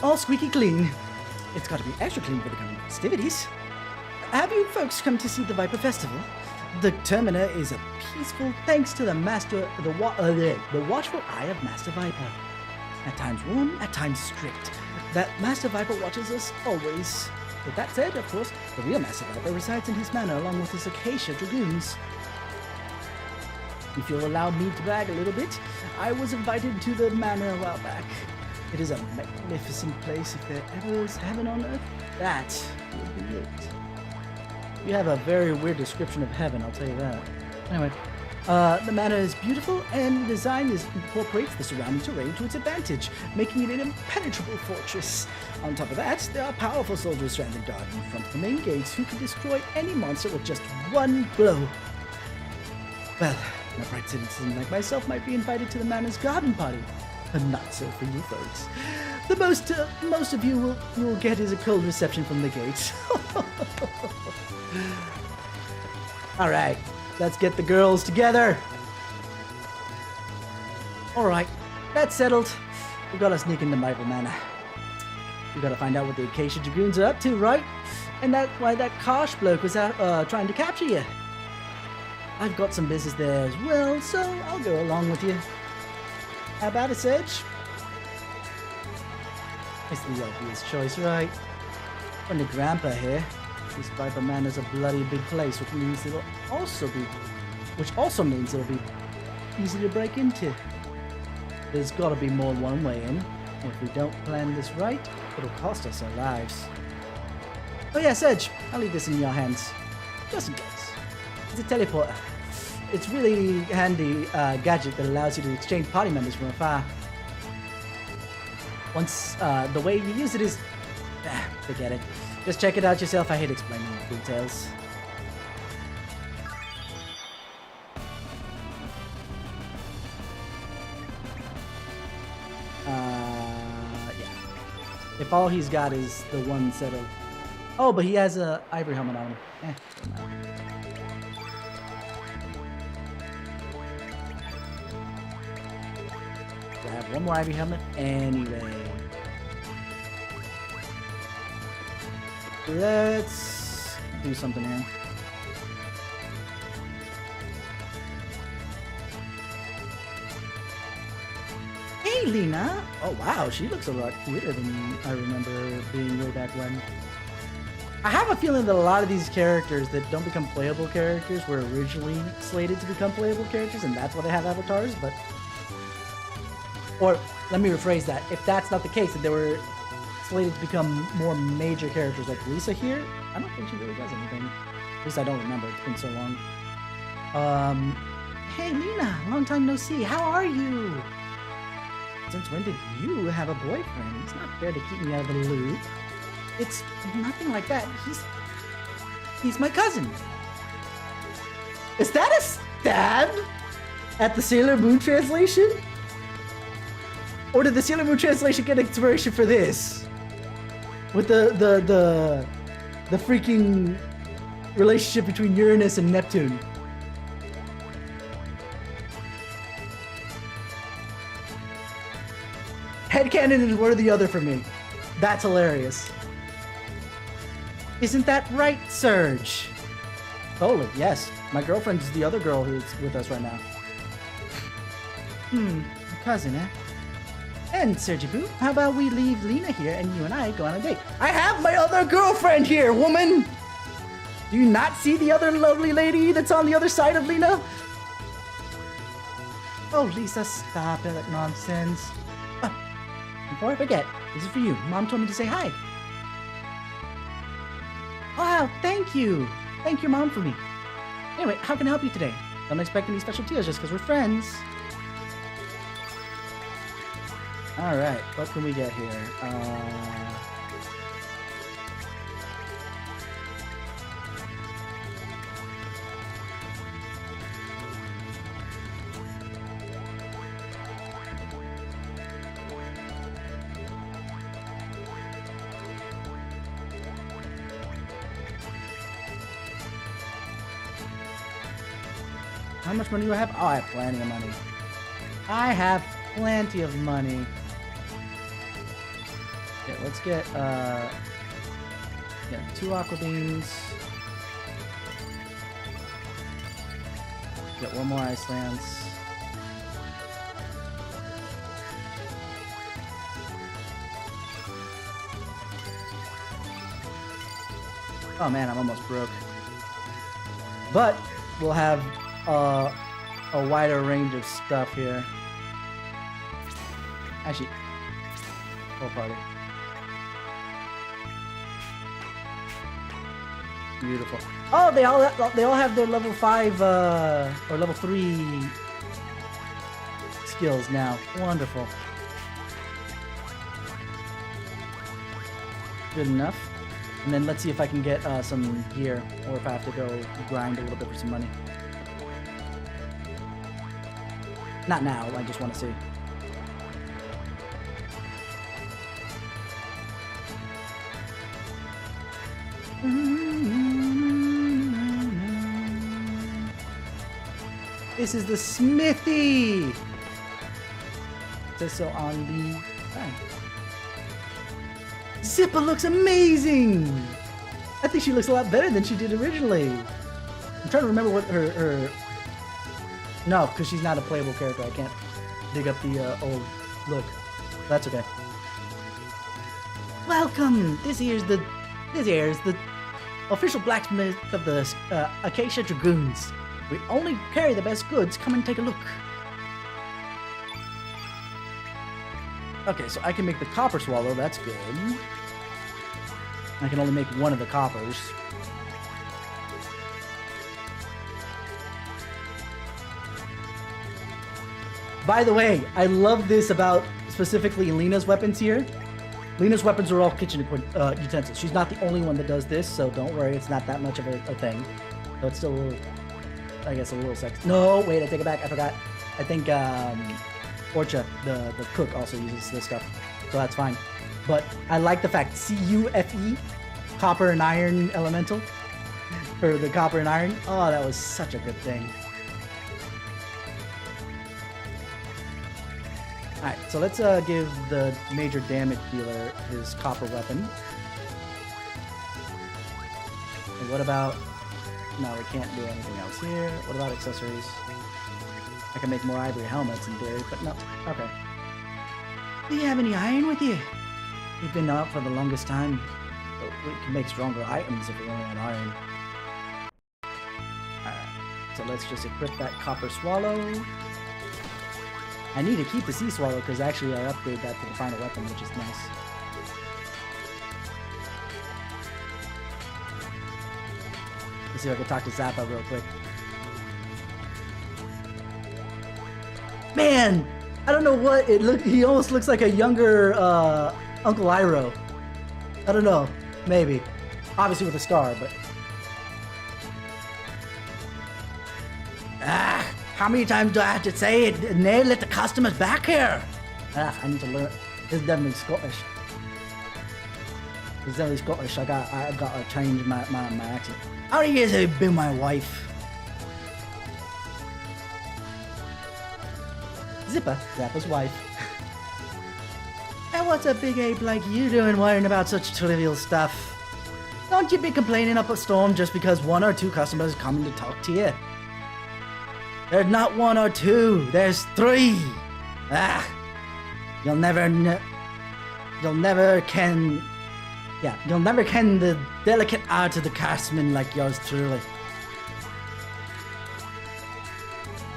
all squeaky clean. It's got to be extra clean for the coming festivities. Have you folks come to see the Viper Festival? The Termina is a peaceful thanks to the watchful eye of Master Viper. At times warm, at times strict. That Master Viper watches us always. With that said, of course, the real Master Viper resides in his manor along with his Acacia Dragoons. If you'll allow me to brag a little bit, I was invited to the manor a while back. It is a magnificent place. If there ever is heaven on earth, that would be it. You have a very weird description of heaven, I'll tell you that. Anyway, the manor is beautiful, and the design incorporates the surrounding terrain to its advantage, making it an impenetrable fortress. On top of that, there are powerful soldiers stranded guard in front of the main gates who can destroy any monster with just one blow. Well, a bright citizen like myself might be invited to the manor's garden party, but not so for you folks. The most of you will get is a cold reception from the gates. All right, let's get the girls together. All right, that's settled. We gotta sneak into Viper Manor. We gotta find out what the Acacia Dragoons are up to, right? And that's why that Kosh bloke was out trying to capture you. I've got some business there as well, so I'll go along with you. How about it, Sedge? It's the obvious choice, right? When the grandpa here, this Viper Manor's a bloody big place, which means it'll be easy to break into. There's gotta be more than one way in. If we don't plan this right, it'll cost us our lives. Oh yeah, Sedge, I'll leave this in your hands. Just in case. It's a teleporter. It's really handy gadget that allows you to exchange party members from afar. Once, the way you use it is... forget it. Just check it out yourself. I hate explaining the details. Yeah. If all he's got is the one set of... Oh, but he has a ivory helmet on him. Doesn't matter. I have one more ivory helmet anyway. Let's do something here. Hey, Lena! Oh wow, she looks a lot cuter than I remember being way back when. I have a feeling that a lot of these characters that don't become playable characters were originally slated to become playable characters, and that's why they have avatars, but... Or, let me rephrase that. If that's not the case, that they were slated to become more major characters like Lisa here, I don't think she really does anything. At least I don't remember. It's been so long. Hey Lena, long time no see. How are you? Since when did you have a boyfriend? It's not fair to keep me out of the loop. It's nothing like that. He's my cousin. Is that a stab at the Sailor Moon translation? Or did the Sailor Moon translation get inspiration for this? With the freaking relationship between Uranus and Neptune. Headcanon is one or the other for me. That's hilarious. Isn't that right, Serge? Totally, yes. My girlfriend is the other girl who's with us right now. Cousin, eh? And Sergi Boo, how about we leave Lena here and you and I go on a date? I have my other girlfriend here, woman! Do you not see the other lovely lady that's on the other side of Lena? Oh, Lisa, stop it, that nonsense. Oh, before I forget, this is for you. Mom told me to say hi. Wow, thank you. Thank your mom for me. Anyway, how can I help you today? Don't expect any special deals just because we're friends. Alright, what can we get here? How much money do I have? Oh, I have plenty of money. I have plenty of money. Okay, let's get, yeah, 2 aqua beans. Get 1 more ice lance. Oh man, I'm almost broke. But we'll have a wider range of stuff here. Actually, full party. Beautiful. Oh, they all have their level 5 or level 3 skills now. Wonderful. Good enough. And then let's see if I can get some gear, or if I have to go grind a little bit for some money. Not now, I just want to see. This is the smithy! It says so on the sign. Zippa looks amazing! I think she looks a lot better than she did originally. I'm trying to remember what her... No, because she's not a playable character. I can't dig up the old look. That's okay. Welcome! This here's the official blacksmith of the Acacia Dragoons. We only carry the best goods. Come and take a look. Okay, so I can make the copper swallow. That's good. I can only make 1 of the coppers. By the way, I love this about specifically Lena's weapons here. Lena's weapons are all kitchen utensils. She's not the only one that does this, so don't worry. It's not that much of a thing. So it's still a little, I guess, a little sexy. No, wait, I take it back. I forgot. I think Orcha, the cook, also uses this stuff. So that's fine. But I like the fact C-U-F-E, copper and iron elemental. Or the copper and iron. Oh, that was such a good thing. Alright, so let's give the major damage dealer his copper weapon. And what about... No, we can't do anything else here. What about accessories? I can make more ivory helmets in theory, but no. Okay. Do you have any iron with you? We've been out for the longest time. But we can make stronger items if we only had iron. Alright, so let's just equip that copper swallow. I need to keep the sea swallow because actually I upgrade that to the final weapon, which is nice. Let's see if I can talk to Zappa real quick. Man, I don't know what it look. He almost looks like a younger Uncle Iroh. I don't know, maybe. Obviously with a scar, but. How many times do I have to say it? Nay, let the customers back here. I need to learn. This is definitely Scottish. It's definitely Scottish. I got to change my accent. How many years have you been my wife? Zappa's wife. And what's a big ape like you doing worrying about such trivial stuff? Don't you be complaining up a storm just because 1 or 2 customers coming to talk to you. There's not 1 or 2, there's 3. You'll never ken. Yeah, you'll never ken the delicate art of the craftsman like yours truly.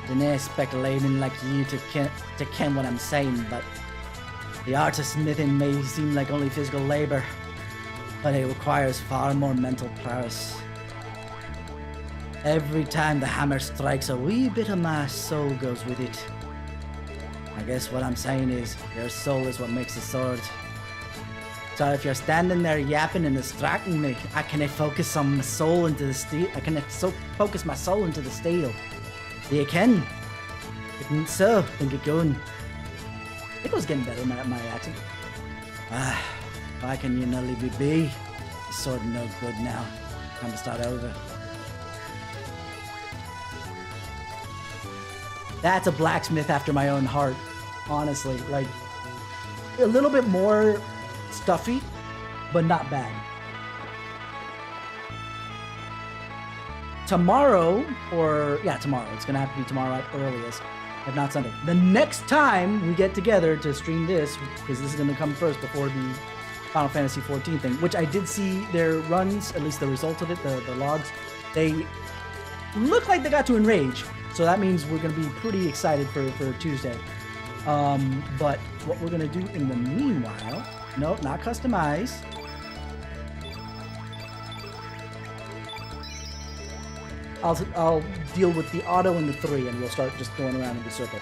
Didn't expect a layman like you to ken what I'm saying, but the art of smithing may seem like only physical labor, but it requires far more mental prowess. Every time the hammer strikes, a wee bit of my soul goes with it. I guess what I'm saying is, your soul is what makes the sword. So if you're standing there yapping and distracting me, I can focus on my soul into the steel. I can focus my soul into the steel. You can. So, then get going. I think I was getting better at my accent. Why can you not leave me be? The sword no good now. Time to start over. That's a blacksmith after my own heart, honestly. Like, a little bit more stuffy, but not bad. Tomorrow, tomorrow. It's gonna have to be tomorrow at earliest, if not Sunday. The next time we get together to stream this, because this is gonna come first before the Final Fantasy 14 thing, which I did see their runs, at least the result of it, the logs. They look like they got to Enrage. So that means we're going to be pretty excited for Tuesday. But what we're going to do in the meanwhile... No, not customize. I'll deal with the auto and the 3, and we'll start just going around in the circle.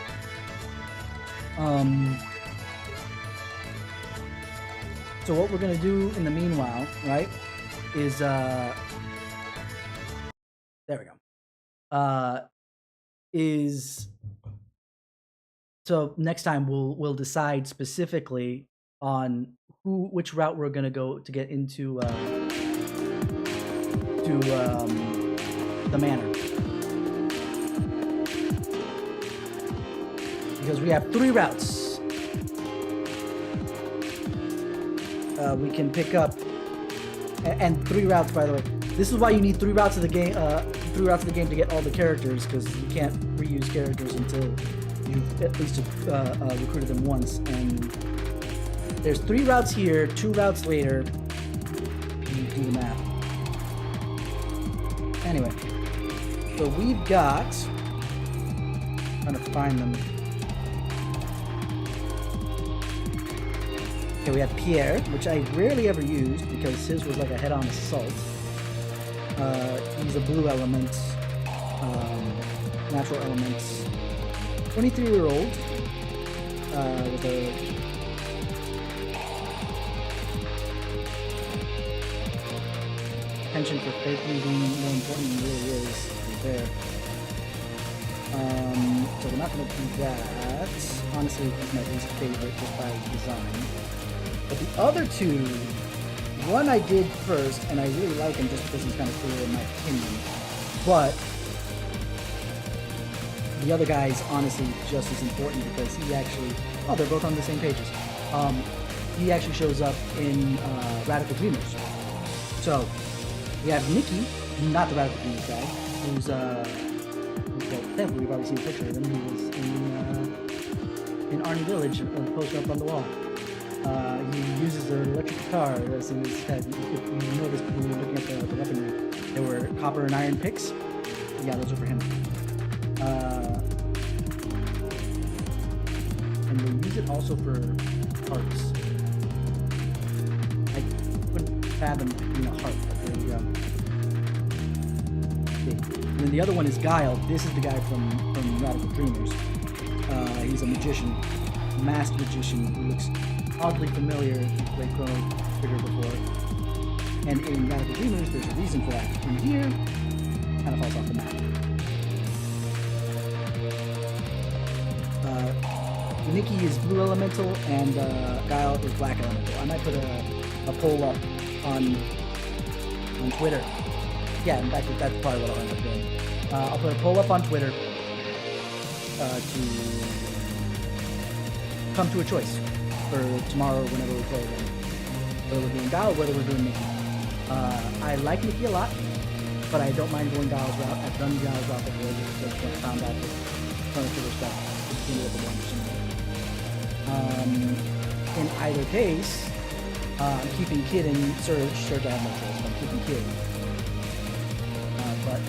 So what we're going to do in the meanwhile, right, is... there we go. So next time we'll decide specifically on which route we're gonna go to get into the manor, because we have 3 routes we can pick up, and 3 routes, by the way. This is why you need 3 routes of the game. 3 routes of the game to get all the characters, because you can't reuse characters until you've at least recruited them once. And there's 3 routes here, 2 routes later. You do the math. Anyway, so we've got. I'm trying to find them. Okay, we have Pierre, which I rarely ever used because his was like a head-on assault. He's a blue element, natural elements. 23-year-old with a penchant for fake being more important than it really is right there. So we're not going to do that. Honestly, he's my least favorite just by design. But the other 2. One I did first, and I really like him just because he's kind of cool in my opinion. But the other guy is honestly just as important because he actually... Oh, they're both on the same pages. He actually shows up in Radical Dreamers. So, we have Nikki, not the Radical Dreamers guy, who's... well, we've already seen a picture of him. He was in Arnie Village, posted up on the wall. He uses an electric guitar as in his head. If you noticed when we were looking at the weaponry, there were copper and iron picks. Yeah, those are for him. And we use it also for hearts. I couldn't fathom being a heart, but there you go. Okay. And then the other one is Guile. This is the guy from Radical Dreamers. He's a magician, masked magician who looks oddly familiar if you've played Chrono Trigger before. And in Radical Dreamers, there's a reason for that. In here, kind of falls off the map. Nikki is blue elemental, and Guile is black elemental. I might put a poll up on Twitter. Yeah, in fact, that's probably what I'll end up doing. I'll put a poll up on Twitter to come to a choice for tomorrow whenever we play again. Whether we're doing Guile, whether we're doing Nikki. I like Nikki a lot, but I don't mind going Guile's route. I've done Guile's route before, just found out that Chrono Trigger stuff is a little bit more interesting. In either case, I'm keeping Kid and Surge. Surge I have no choice, but I'm keeping Kid. But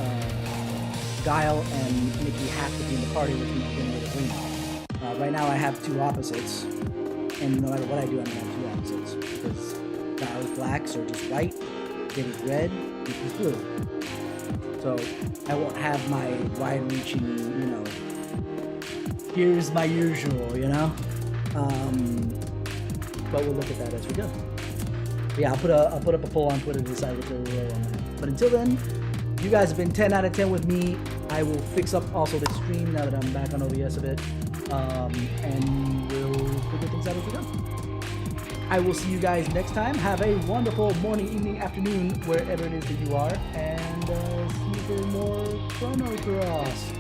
Guile and Nikki have to be in the party with me in the green. Right now I have two opposites, and no matter what I do, I'm gonna have two opposites because Guile is black, Surge is white, Kid is red, Nikki is blue. So I won't have my wide-reaching, you know, here's my usual, you know. But we'll look at that as we go. But yeah, I'll put up a poll on Twitter to decide which way we'll roll on that. But until then, you guys have been 10 out of 10 with me. I will fix up also this stream now that I'm back on OBS a bit, and we'll figure things out as we go. I will see you guys next time. Have a wonderful morning, evening, afternoon, wherever it is that you are, and see you for more Chrono Cross.